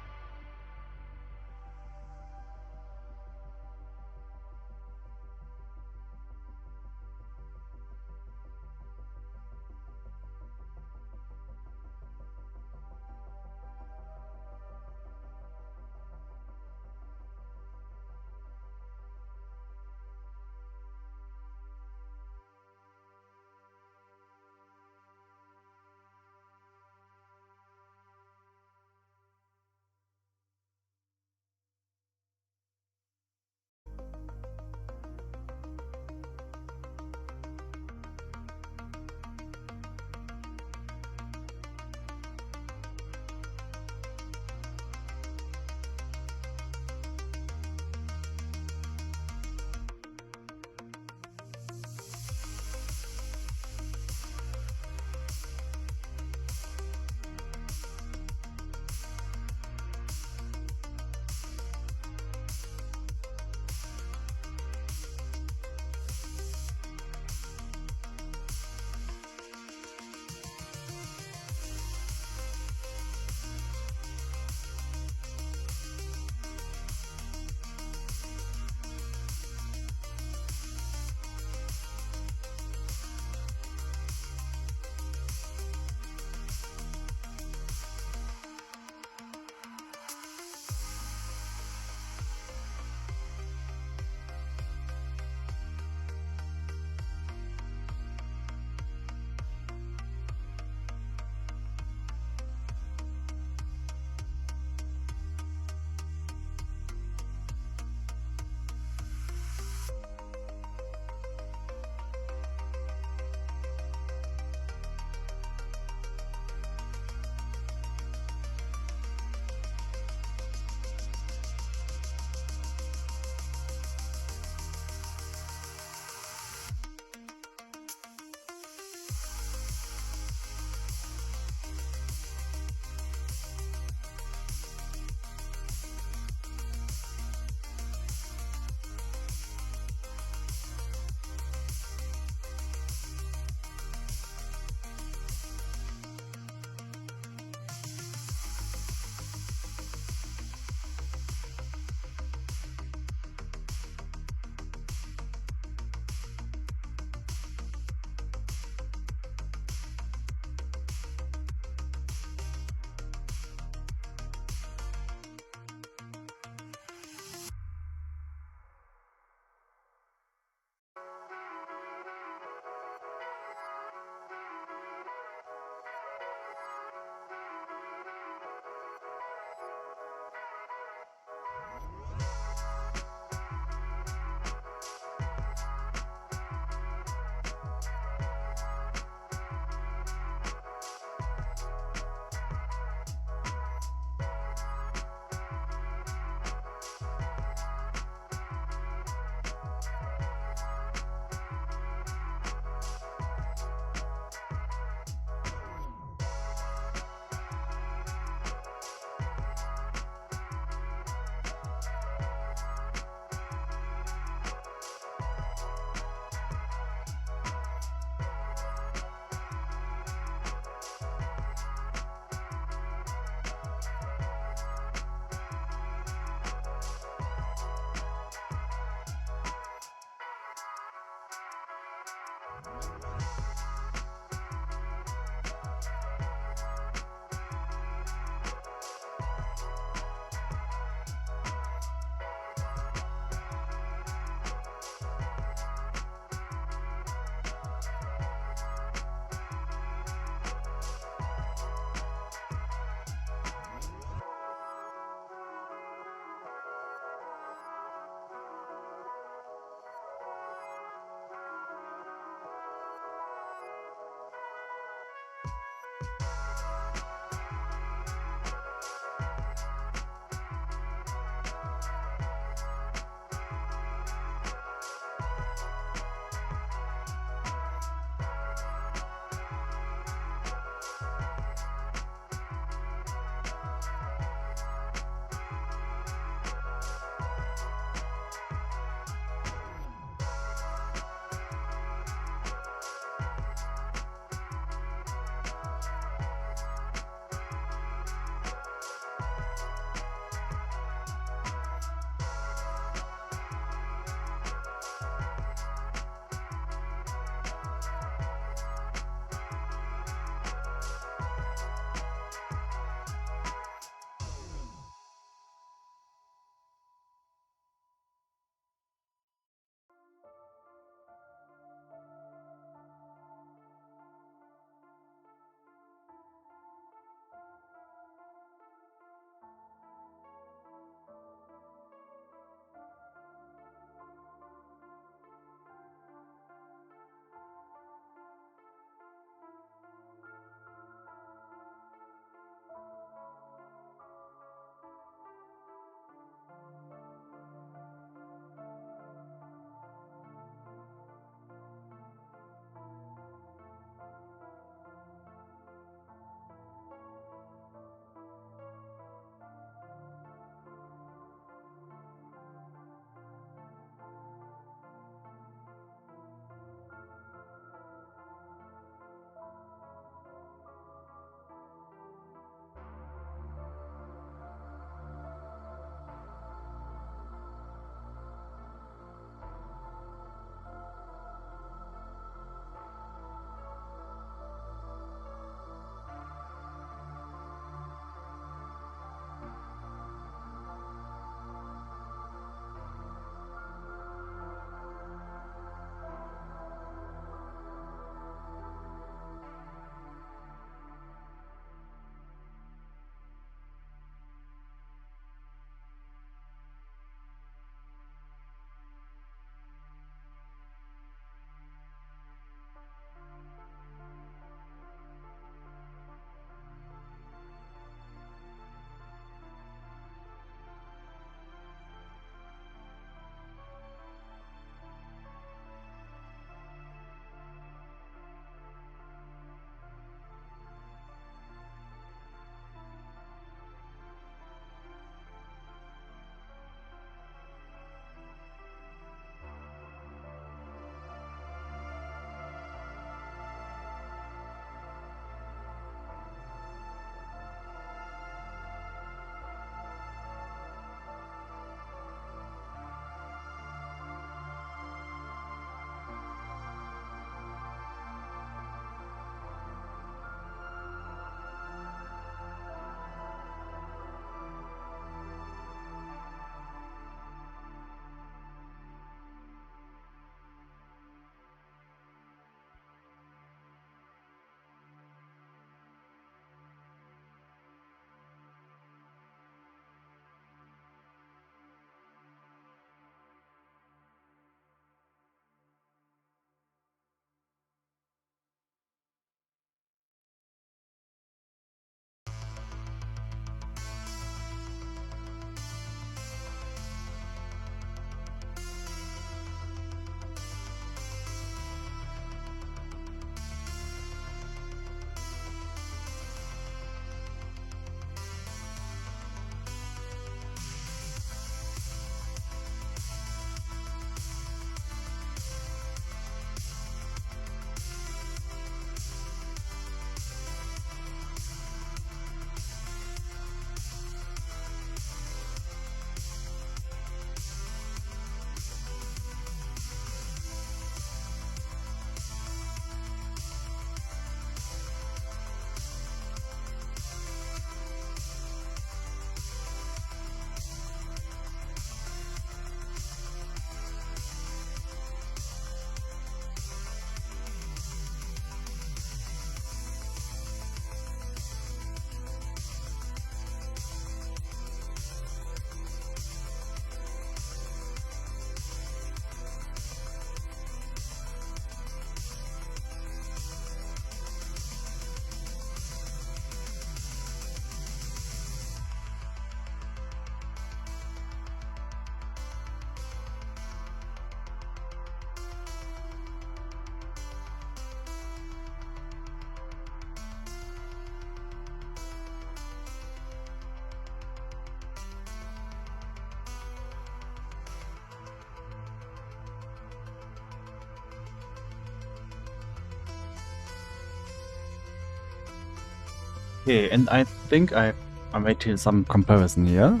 Okay, and I think I made here some comparison here.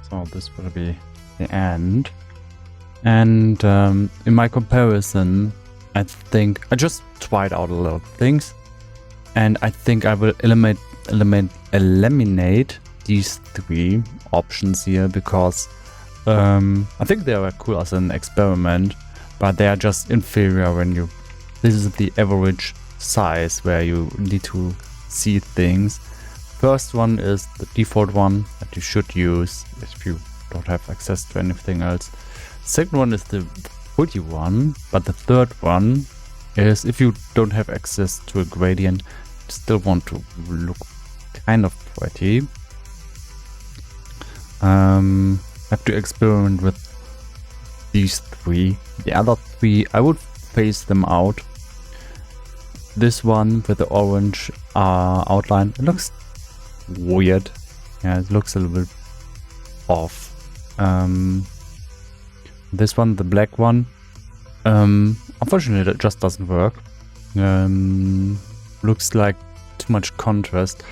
So this will be the end. And in my comparison, I think I just tried out a lot of things. And I think I will eliminate these 3 options here because I think they are cool as an experiment, but they are just inferior when you... This is the average size where you need to see things. First one is the default one that you should use if you don't have access to anything else. Second one is the pretty one, but the third one is if you don't have access to a gradient, you still want to look kind of pretty. Have to experiment with these 3. The other 3, I would phase them out. This one with the orange outline, it looks weird. Yeah, it looks a little bit off. This one, the black one, unfortunately that just doesn't work. Looks like too much contrast.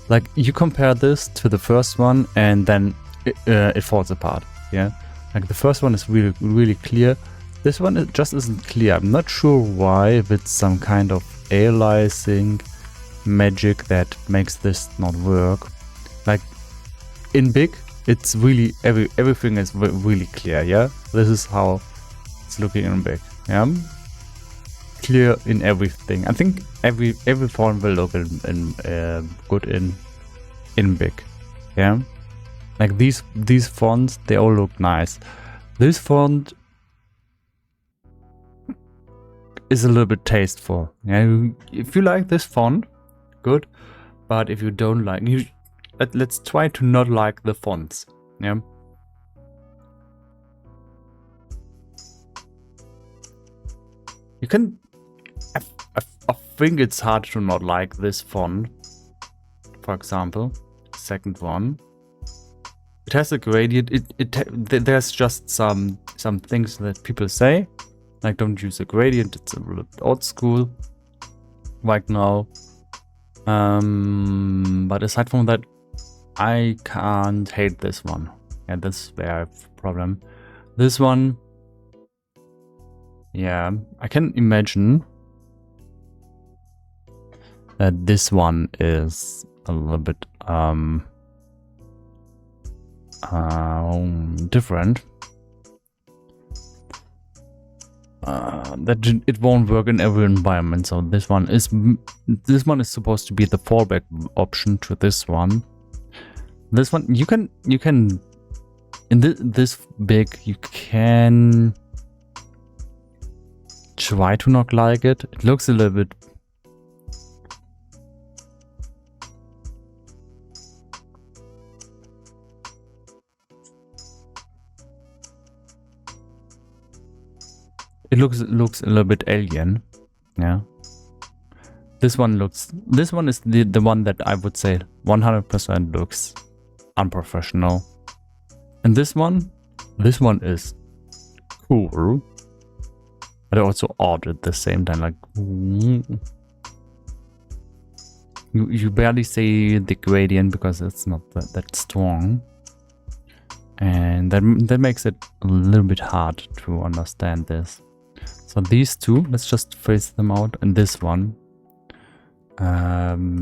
Like you compare this to the first one and then it falls apart. Yeah, like the first one is really clear. This one just isn't clear. I'm not sure why, if it's some kind of aliasing magic that makes this not work. Like in big, it's really everything is really clear. Yeah, this is how it's looking in big. Yeah, clear in everything. I think every font will look good in big. Yeah, like these fonts, they all look nice. This font is a little bit tasteful. Yeah, if you like this font, good. But if you don't like, let's try to not like the fonts. Yeah. You can. I think it's hard to not like this font. For example, second one. It has a gradient. There's just some things that people say, like don't use a gradient. It's a little old school right now. But aside from that, I can't hate this one. Yeah, that's where I have a problem. This one, yeah, I can imagine that this one is a little bit different. That it won't work in every environment. So this one is supposed to be the fallback option to this one. This one you can in this big you can try to not like it. It looks a little bit. It looks a little bit alien. Yeah. This one is the one that I would say 100% looks unprofessional. And this one is cool. But also odd at the same time. Like you barely see the gradient because it's not that strong. And that makes it a little bit hard to understand this. So these 2, let's just phase them out, and this one,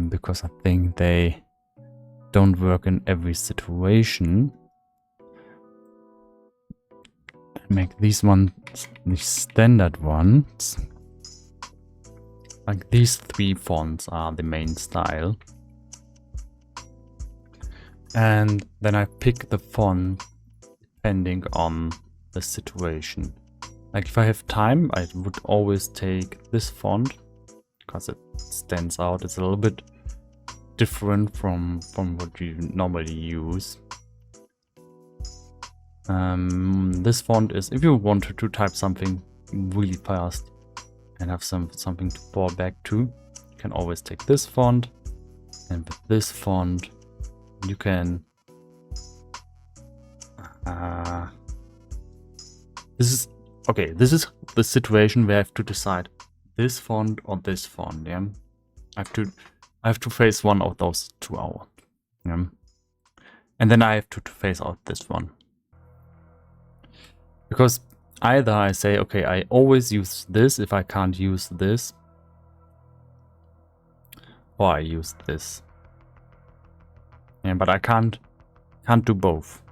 because I think they don't work in every situation. Make these ones the standard ones. Like these 3 fonts are the main style. And then I pick the font depending on the situation. Like if I have time, I would always take this font because it stands out. It's a little bit different from what you normally use. This font is if you wanted to type something really fast and have something to fall back to, you can always take this font. And with this font, you can. This is the situation where I have to decide this font or this font. Yeah, I I have to phase one of those 2 hours. Yeah. And then I have to phase out this one. Because either I say, okay, I always use this if I can't use this, or I use this. Yeah, but I can't do both.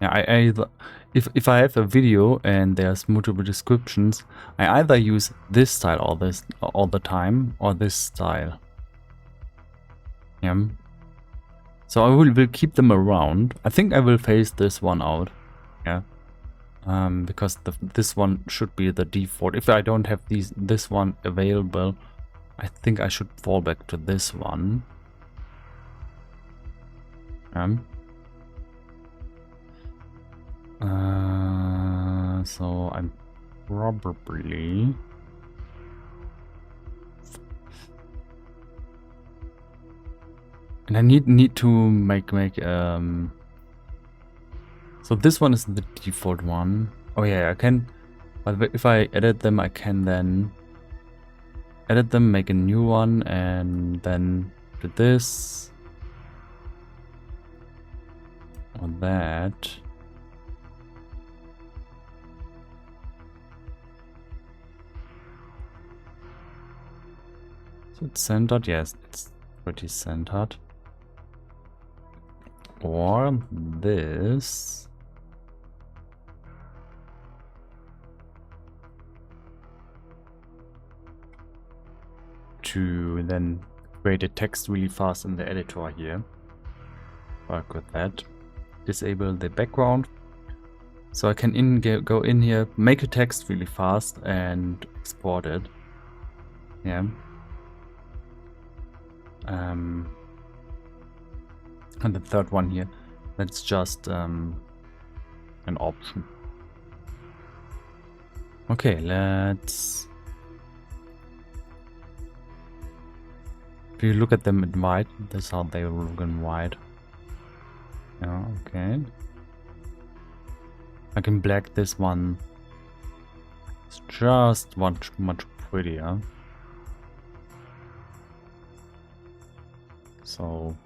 Yeah, I either, if I have a video and there's multiple descriptions, I either use this style all the time or this style. Yeah. So I will keep them around. I think I will phase this one out. Yeah. Because this one should be the default. If I don't have this one available, I think I should fall back to this one. So I'm probably and I need to make so this one is the default one. Oh yeah, I can, but if I edit them, I can then edit them, make a new one, and then do this or that. So it's centered, yes, it's pretty centered. Or this. To then create a text really fast in the editor here. Work with that. Disable the background. So I can go in here, make a text really fast and export it. Yeah. And the third one here, that's just an option. Okay, let's... If you look at them in white, that's how they look in white. Yeah, okay. I can black this one. It's just much prettier. So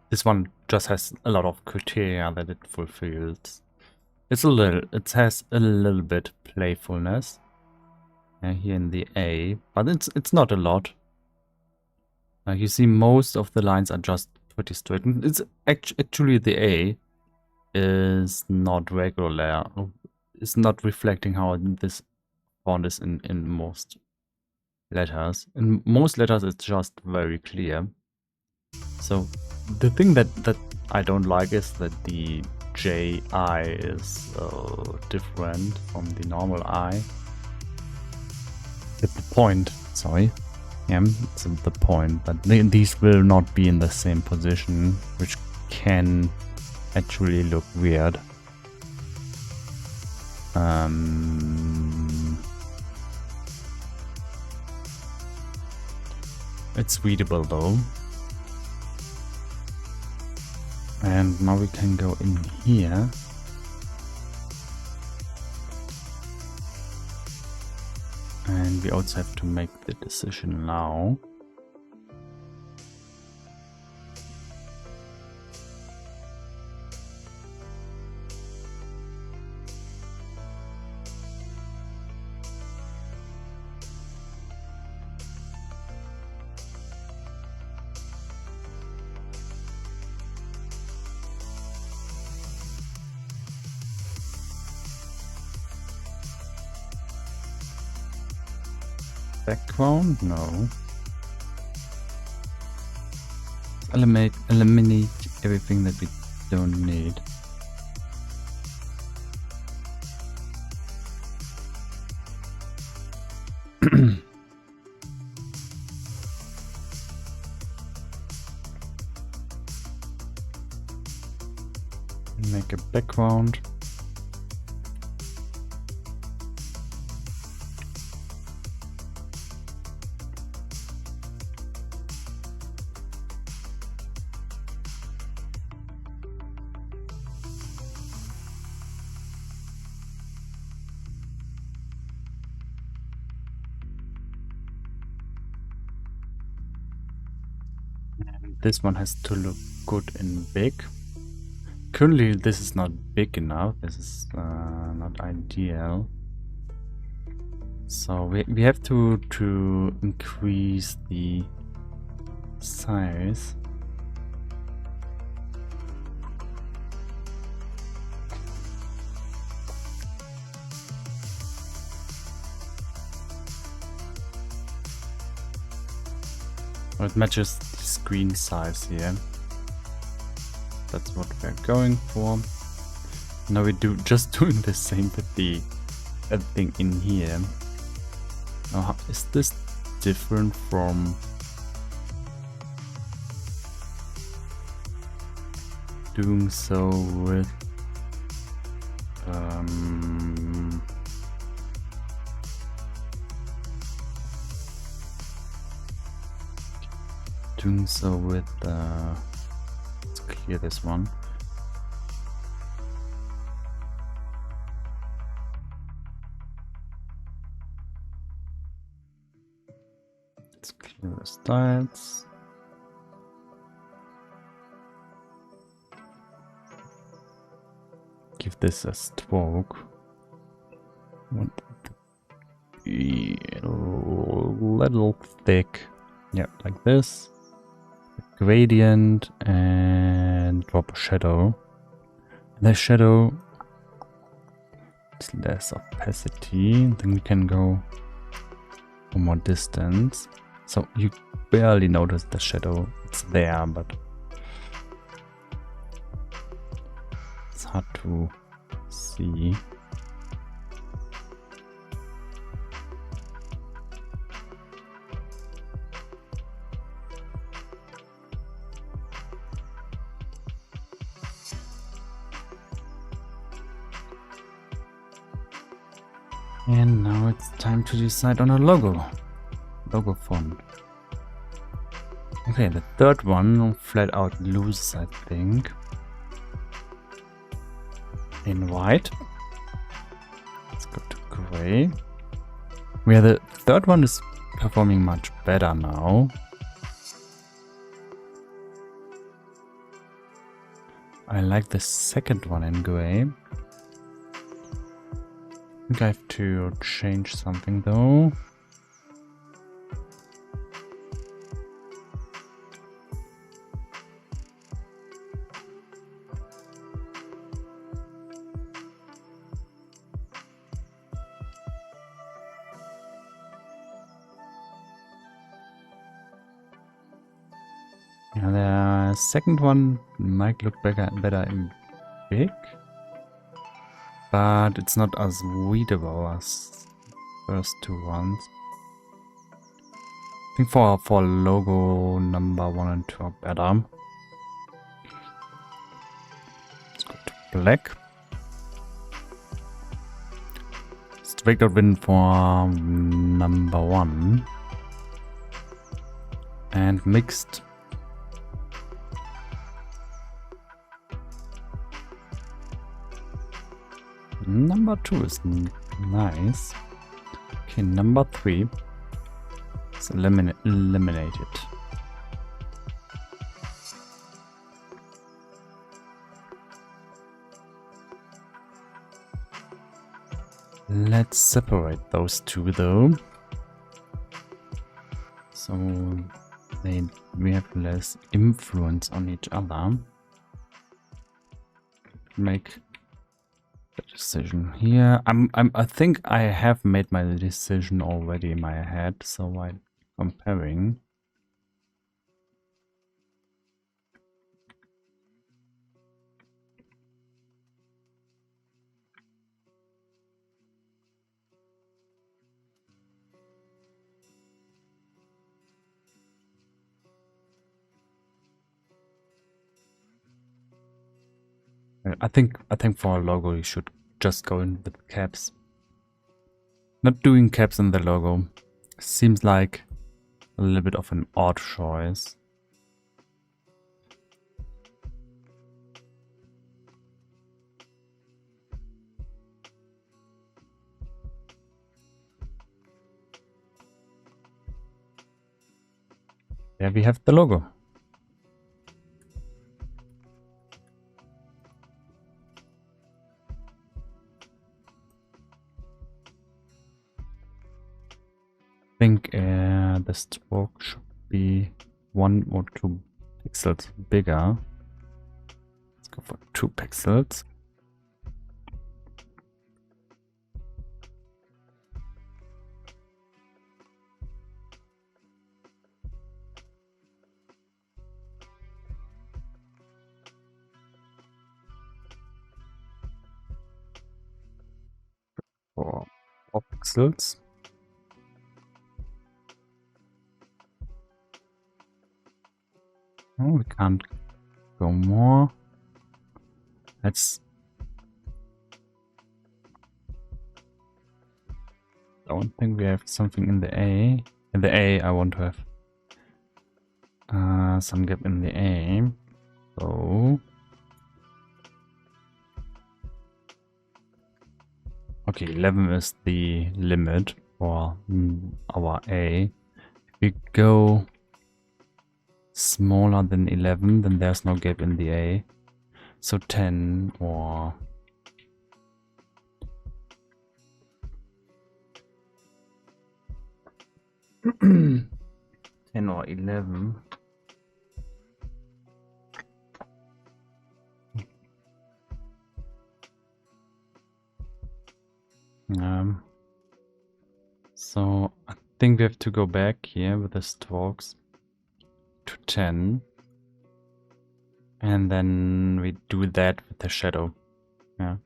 this one just has a lot of criteria that it fulfills. It has a little bit playfulness here in the A, but it's not a lot. You see, most of the lines are just pretty straight. It's actually the A is not regular. It's not reflecting how this font is in most letters. In most letters, it's just very clear. So the thing that I don't like is that the J-I is different from the normal I. The point, sorry. Yeah, it's the point, but these will not be in the same position, which can actually look weird. It's readable though. And now we can go in here. And we also have to make the decision now. Background? No. Eliminate everything that we don't need. Make a background. And this one has to look good in big. Currently this is not big enough. This is not ideal. So we have to increase the size. It matches the screen size here. That's what we're going for. Now we just doing the same with the everything in here. Now, is this different from doing so with let's clear this one. Let's clear the styles. Give this a stroke. Want it to be a little thick. Yeah, like this. Gradient and drop a shadow. And the shadow is less opacity. Then we can go for more distance. So you barely notice the shadow. It's there, but it's hard to see. And now it's time to decide on a logo font. Okay, the third one flat out loses, I think. In white. Let's go to gray. Where the third one is performing much better now. I like the second one in gray. I think I have to change something though. Yeah, the second one might look better in big. But it's not as readable as first two ones. I think for logo number 1 and 2 are better. Let's go to black. Straight out win for number 1. And mixed. Number 2 is nice. Okay, number 3 is eliminated. Let's separate those two though. So we have less influence on each other. Make decision here. I think I have made my decision already in my head, so I'm comparing. I think for a logo you should just go in with caps. Not doing caps in the logo seems like a little bit of an odd choice. There we have the logo. the stroke should be 1 or 2 pixels bigger. Let's go for 2 pixels. For 4 pixels. Oh, we can't go more. Let's. I don't think we have something in the A. In the A, I want to have some gap in the A. So. Okay, 11 is the limit for our A. If we go smaller than 11, then there's no gap in the A. So 10 or 10 or 11. So I think we have to go back here with the strokes to 10. And then we do that with the shadow. Yeah.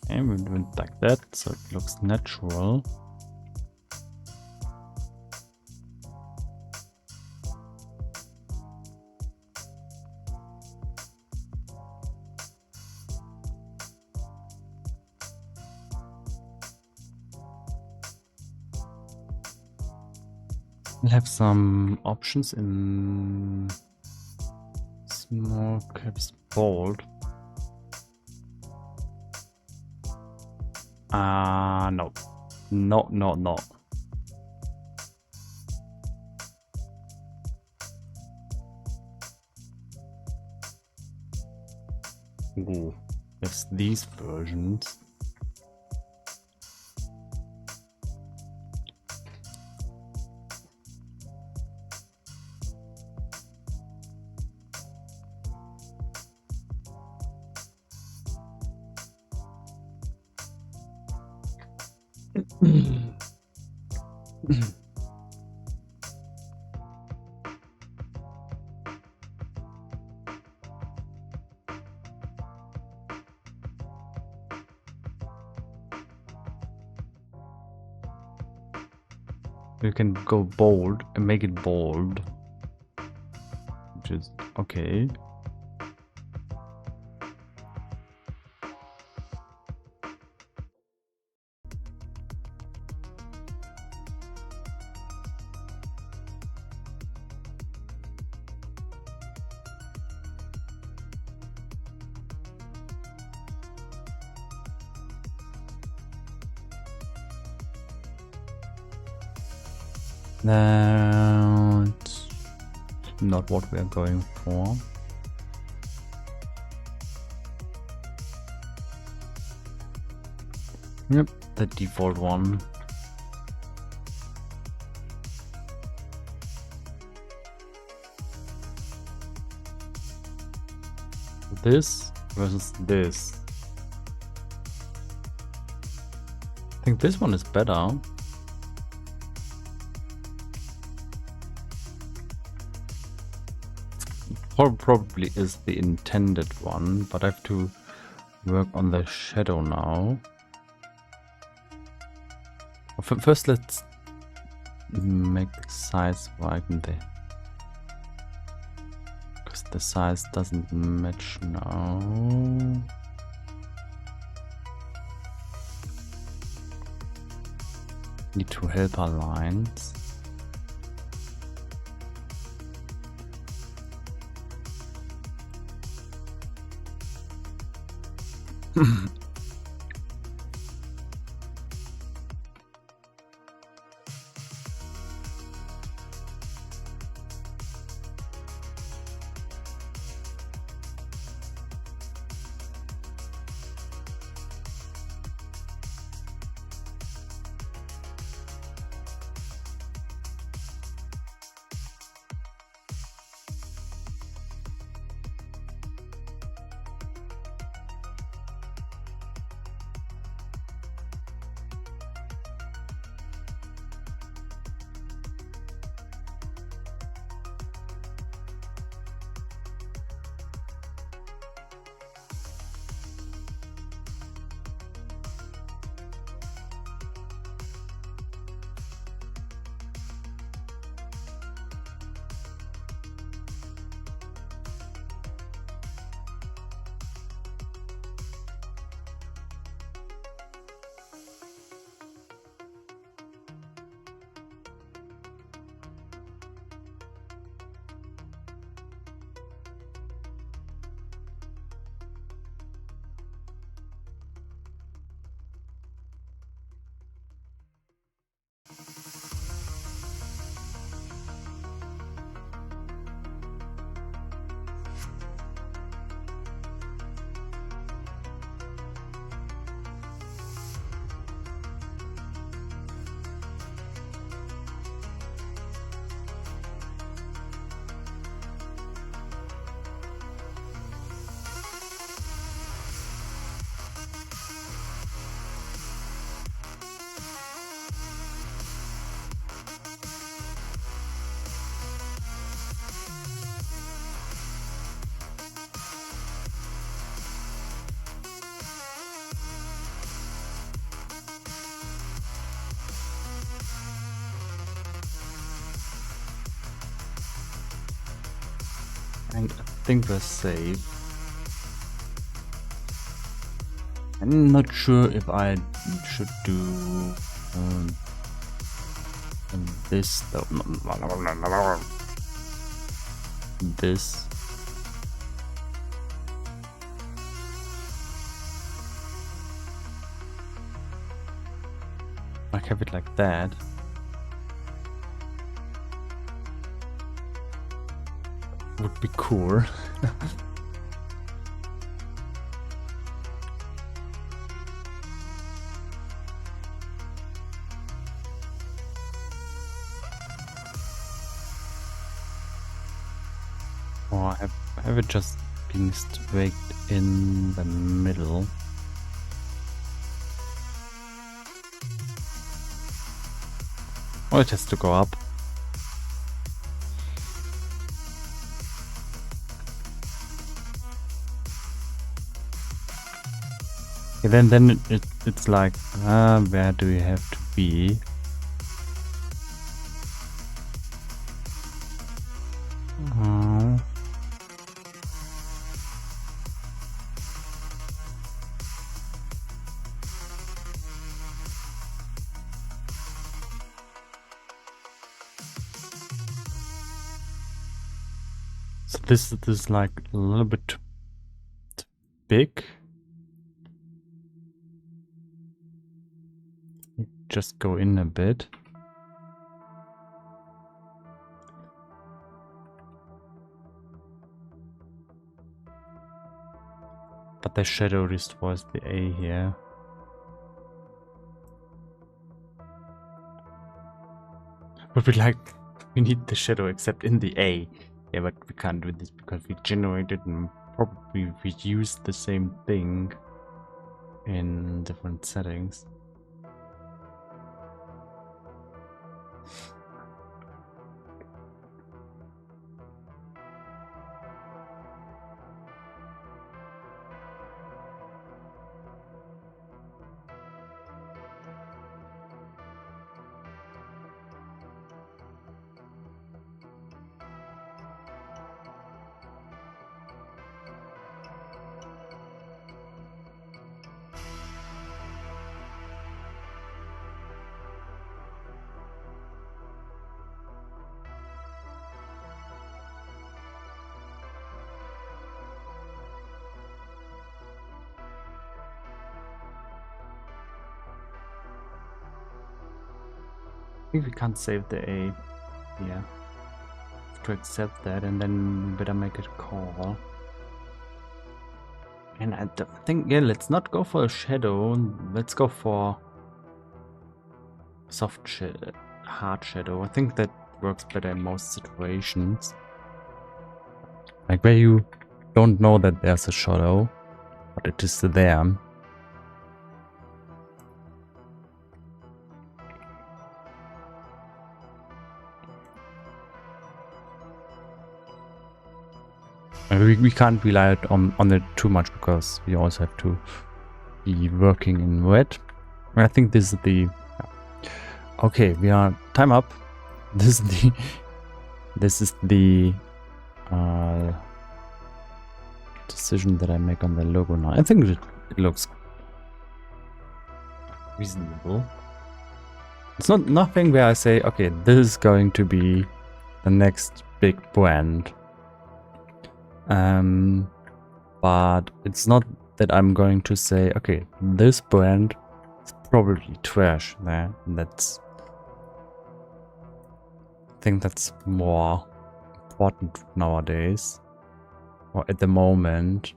And we do it like that, so it looks natural. We'll have some options in small caps bold. No. No. Ooh, there's these versions. You can go bold and make it bold, which is okay. That's not what we are going for. Yep, the default one. This versus this. I think this one is better. probably is the intended one, but I have to work on the shadow now. First, let's make the size widen there. Because the size doesn't match now. Need to help our lines. And I think we're safe. I'm not sure if I should do this though. This. Like have it like that. Would be cool. Or have it just being straight in the middle. Or it has to go up. Then it's like, where do you have to be? So this is like a little bit too big. Just go in a bit. But the shadow restores the A here. But we need the shadow except in the A. Yeah, but we can't do this because we generated and probably we used the same thing in different settings. think we can't save the A here. Have to accept that, and then we better make a call. And I think, yeah, let's not go for a shadow. Let's go for soft shadow, hard shadow. I think that works better in most situations. Like where you don't know that there's a shadow, but it is there. We can't rely on it too much because we also have to be working in red. I think this is the... Okay, we are... Time up. This is the decision that I make on the logo now. I think it looks reasonable. It's not nothing where I say, okay, this is going to be the next big brand. But it's not that I'm going to say, okay, this brand is probably trash. There, that's... I think that's more important nowadays, or at the moment,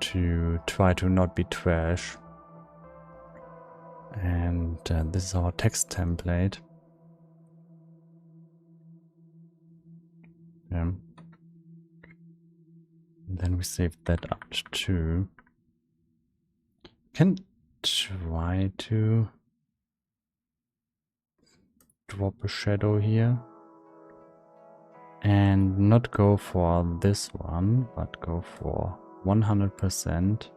to try to not be trash. And this is our text template. Yeah. And then we save that up to... Can try to drop a shadow here. And not go for this one, but go for 100%.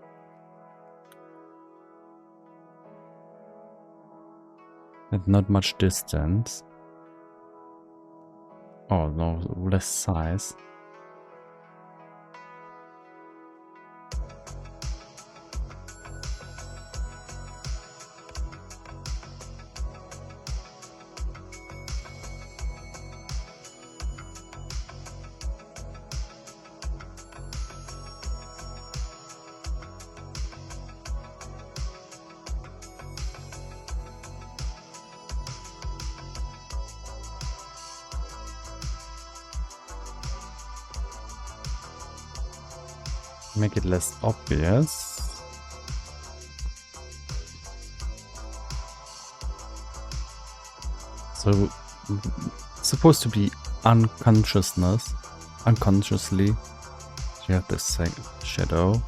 With not much distance. Oh no, less size. Make it less obvious. So it's supposed to be unconsciously. You have this shadow.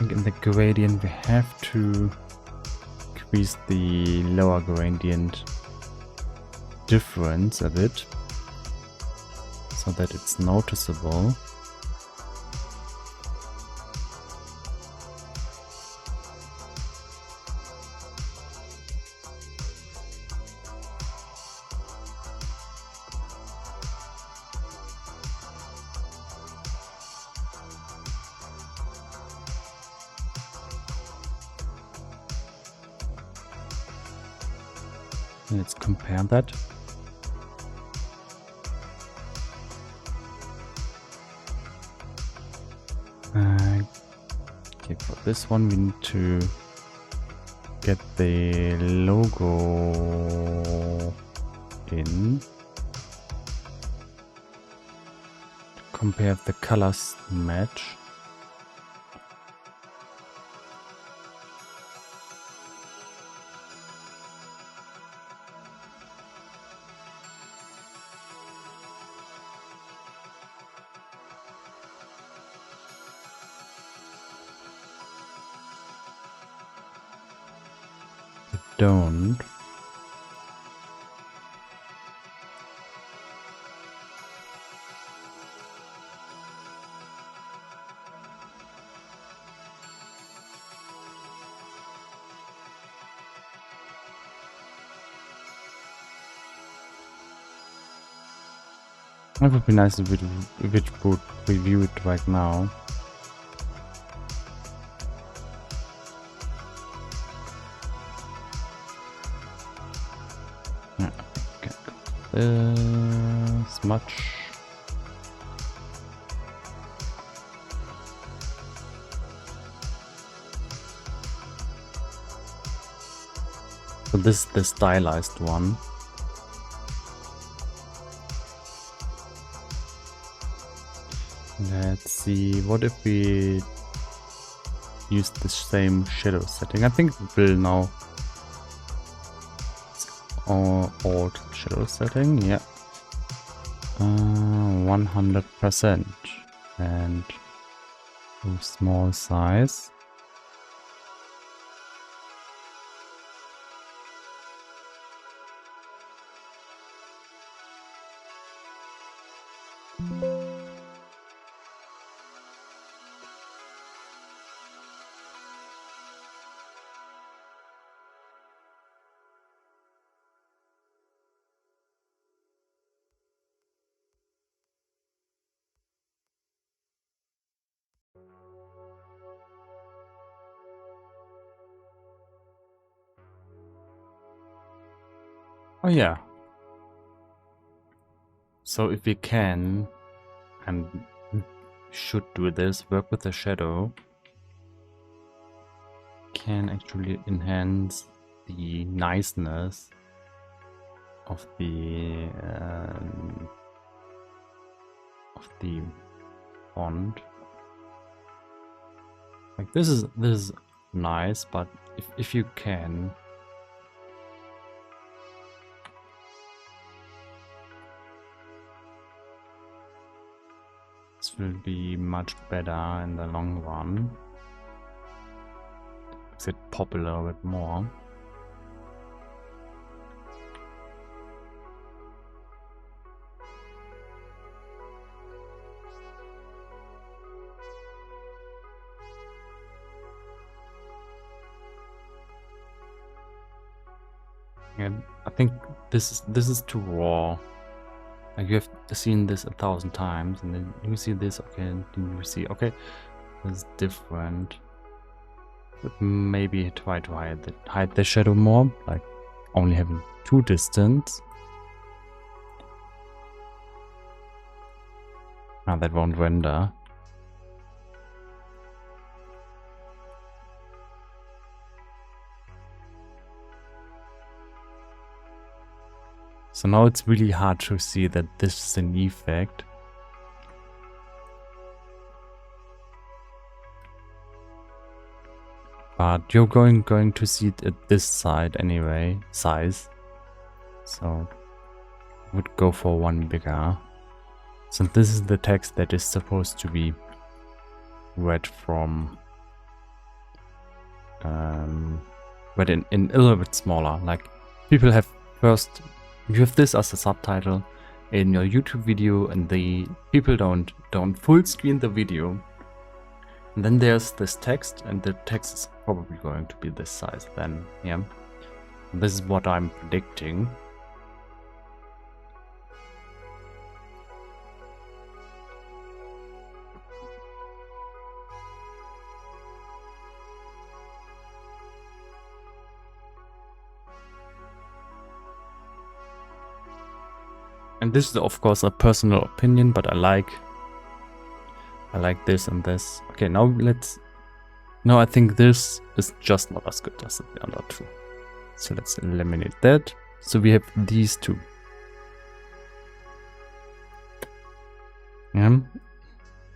In the gradient we have to increase the lower gradient difference a bit so that it's noticeable. Let's compare that. Okay, for this one we need to get the logo in. Compare if the colors match. Don't. It would be nice if it would review it right now. Yeah, okay. much. So this is the stylized one. Let's see, what if we use the same shadow setting? I think it will now. Alt shadow setting, yeah. 100% and small size. Oh yeah. So if we can and should do this, work with the shadow, can actually enhance the niceness of the font. Like this is nice, but if you can. This will be much better in the long run. Makes it pop a little bit more. And I think this is too raw. Like you have seen this 1,000 times, and then you see this, okay, and then you see, okay, this is different. But maybe try to hide the shadow more, like only having 2 distance. Now that won't render. So now it's really hard to see that this is an effect. But you're going to see it at this side anyway, size. So would go for one bigger. So this is the text that is supposed to be read from, but in a little bit smaller. Like people have first. You have this as a subtitle in your YouTube video, and the people don't full screen the video. And then there's this text, and the text is probably going to be this size then, yeah. This is what I'm predicting. And this is of course a personal opinion, but I like this and this. Okay, now I think this is just not as good as the other two. So let's eliminate that. So we have these two. Yeah.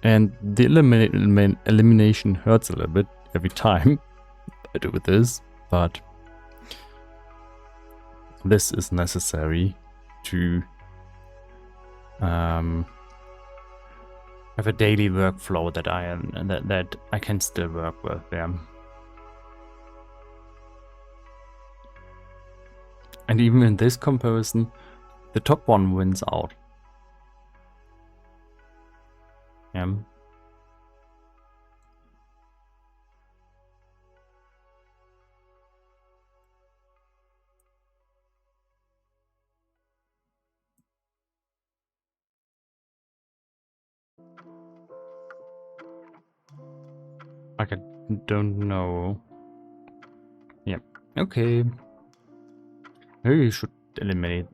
And the elimination hurts a little bit every time I do this, but this is necessary to have a daily workflow that I can still work with. Yeah. And even in this comparison, the top one wins out. Yeah. Like I don't know. Yeah. Okay. Maybe we should eliminate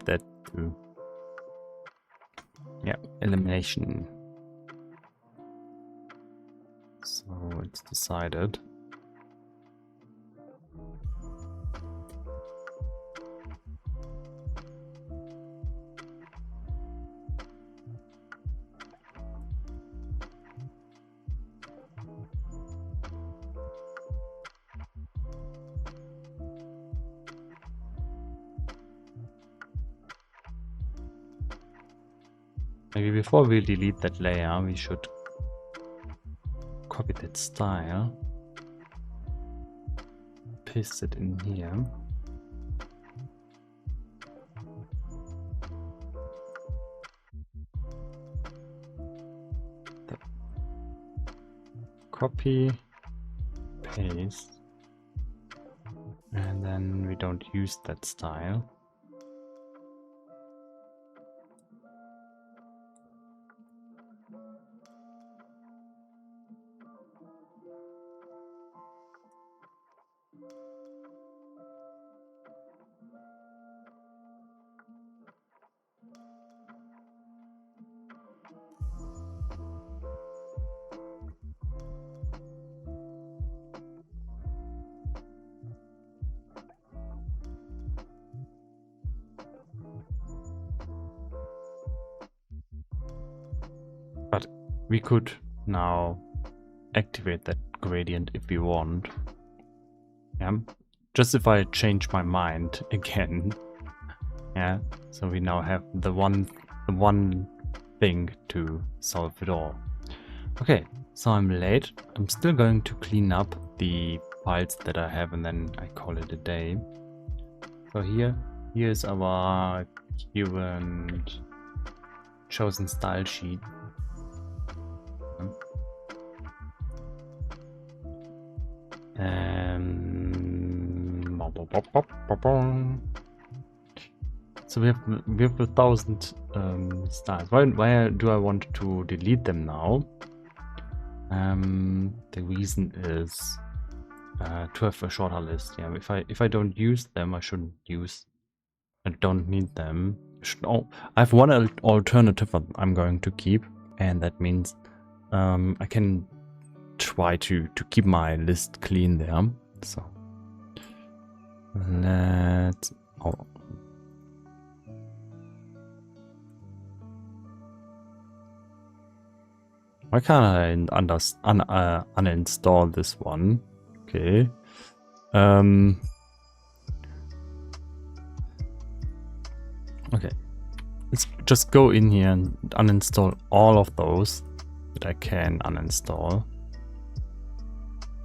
that to... Yeah, elimination. So it's decided. Maybe before we delete that layer, we should copy that style, paste it in here. Copy, paste, and then we don't use that style. But we could now activate that gradient if we want. Yeah. Just if I change my mind again. Yeah. So we now have the one thing to solve it all. Okay, so I'm late. I'm still going to clean up the files that I have and then I call it a day. So here's our current chosen style sheet. So we have 1,000 styles. Why do I want to delete them now? The reason is to have a shorter list. Yeah, if I don't use them, I shouldn't use. I don't need them. I have one alternative that I'm going to keep, and that means I can try to keep my list clean there. So let's. Why can't I uninstall this one? Okay. Okay. Let's just go in here and uninstall all of those that I can uninstall.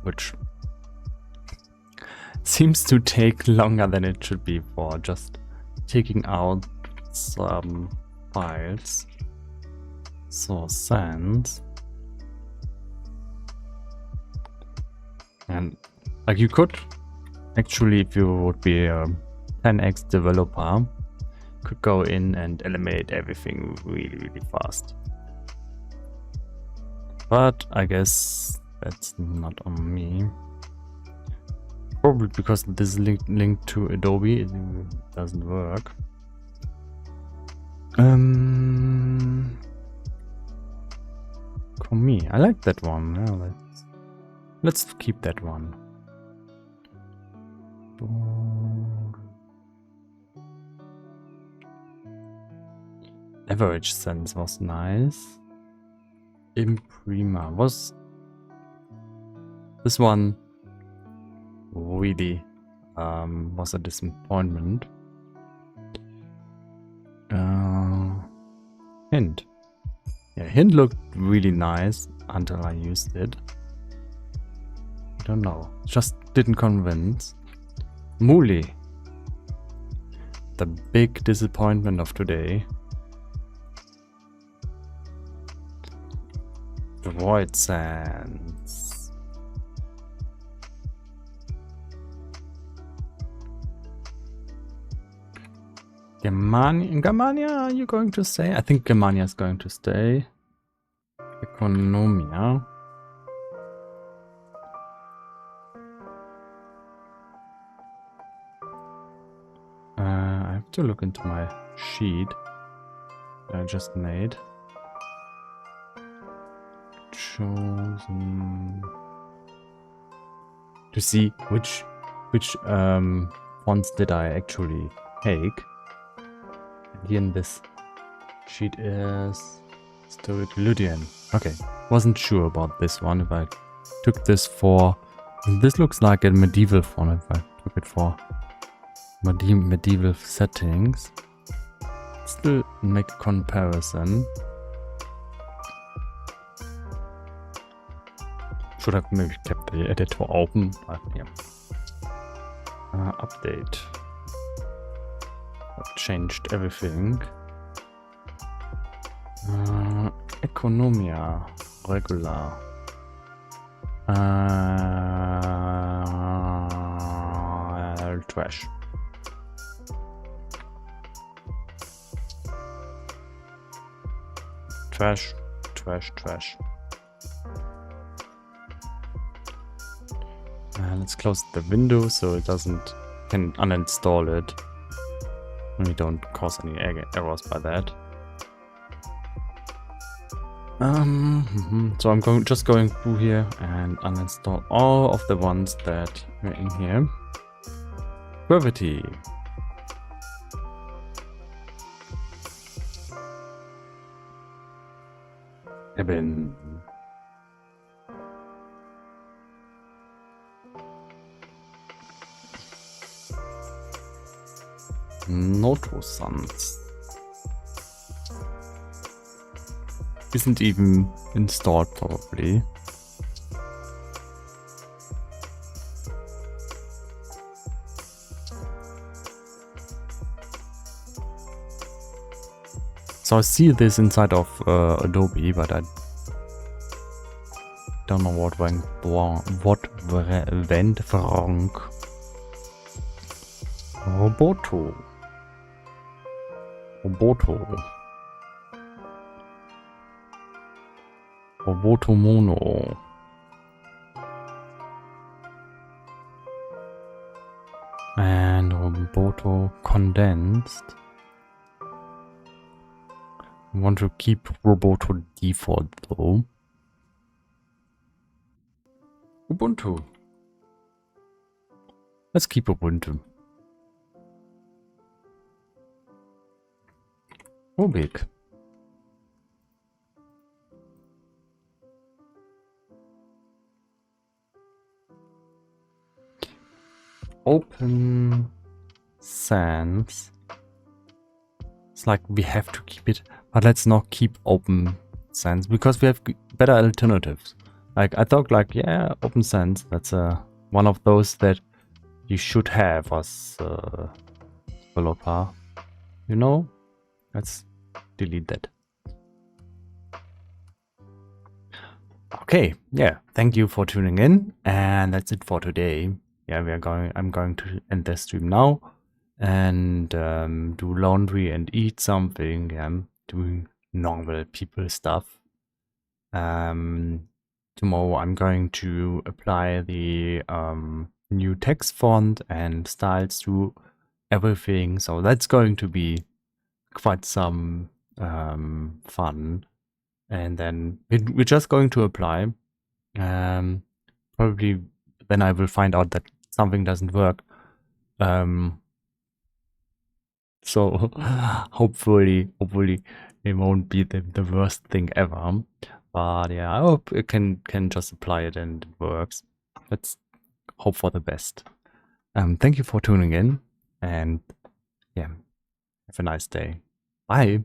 Which seems to take longer than it should be for just taking out some files. So sans. And like you could actually, if you would be a 10x developer, could go in and eliminate everything really fast. But I guess that's not on me. Probably because this link to Adobe it doesn't work. For me, I like that one. Yeah, let's keep that one. Average sense was nice. Imprima was this one really was a disappointment. Hint. Yeah, hint looked really nice until I used it. I don't know. Just didn't convince. Muli. The big disappointment of today. The Void Sands. Germania, are you going to stay? I think Germania is going to stay. Economia. I have to look into my sheet that I just made. Chosen to see which fonts did I actually take. And here in this sheet is Stoic Lydian. Okay, wasn't sure about this one if I took this for. This looks like a medieval font if I took it for medieval settings. Still make a comparison. Should have maybe kept the editor open, but yeah. Update. I've changed everything. Economia. Regular. Trash. Trash. Trash. Trash. Let's close the window so it can uninstall it. And we don't cause any errors by that. So I'm just going through here and uninstall all of the ones that are in here. Gravity. Eben. Notosans. Isn't even installed probably. So I see this inside of Adobe, but I don't know what went wrong. Roboto. Roboto Mono. And Roboto Condensed. I want to keep Roboto default though. Ubuntu. Let's keep Ubuntu. Rubik. Open Sans. It's like we have to keep it, but let's not keep Open Sans because we have better alternatives. Like I thought, like yeah, Open Sans. That's one of those that you should have as developer. You know, let's delete that. Okay, yeah. Thank you for tuning in, and that's it for today. Yeah, I'm going to end the stream now and do laundry and eat something. Yeah, I'm doing normal people stuff. Tomorrow I'm going to apply the new text font and styles to everything. So that's going to be quite some fun. And then we're just going to apply. Probably then I will find out that something doesn't work. So hopefully it won't be the worst thing ever. But yeah, I hope it can just apply it and it works. Let's hope for the best. Thank you for tuning in, and yeah, have a nice day. Bye.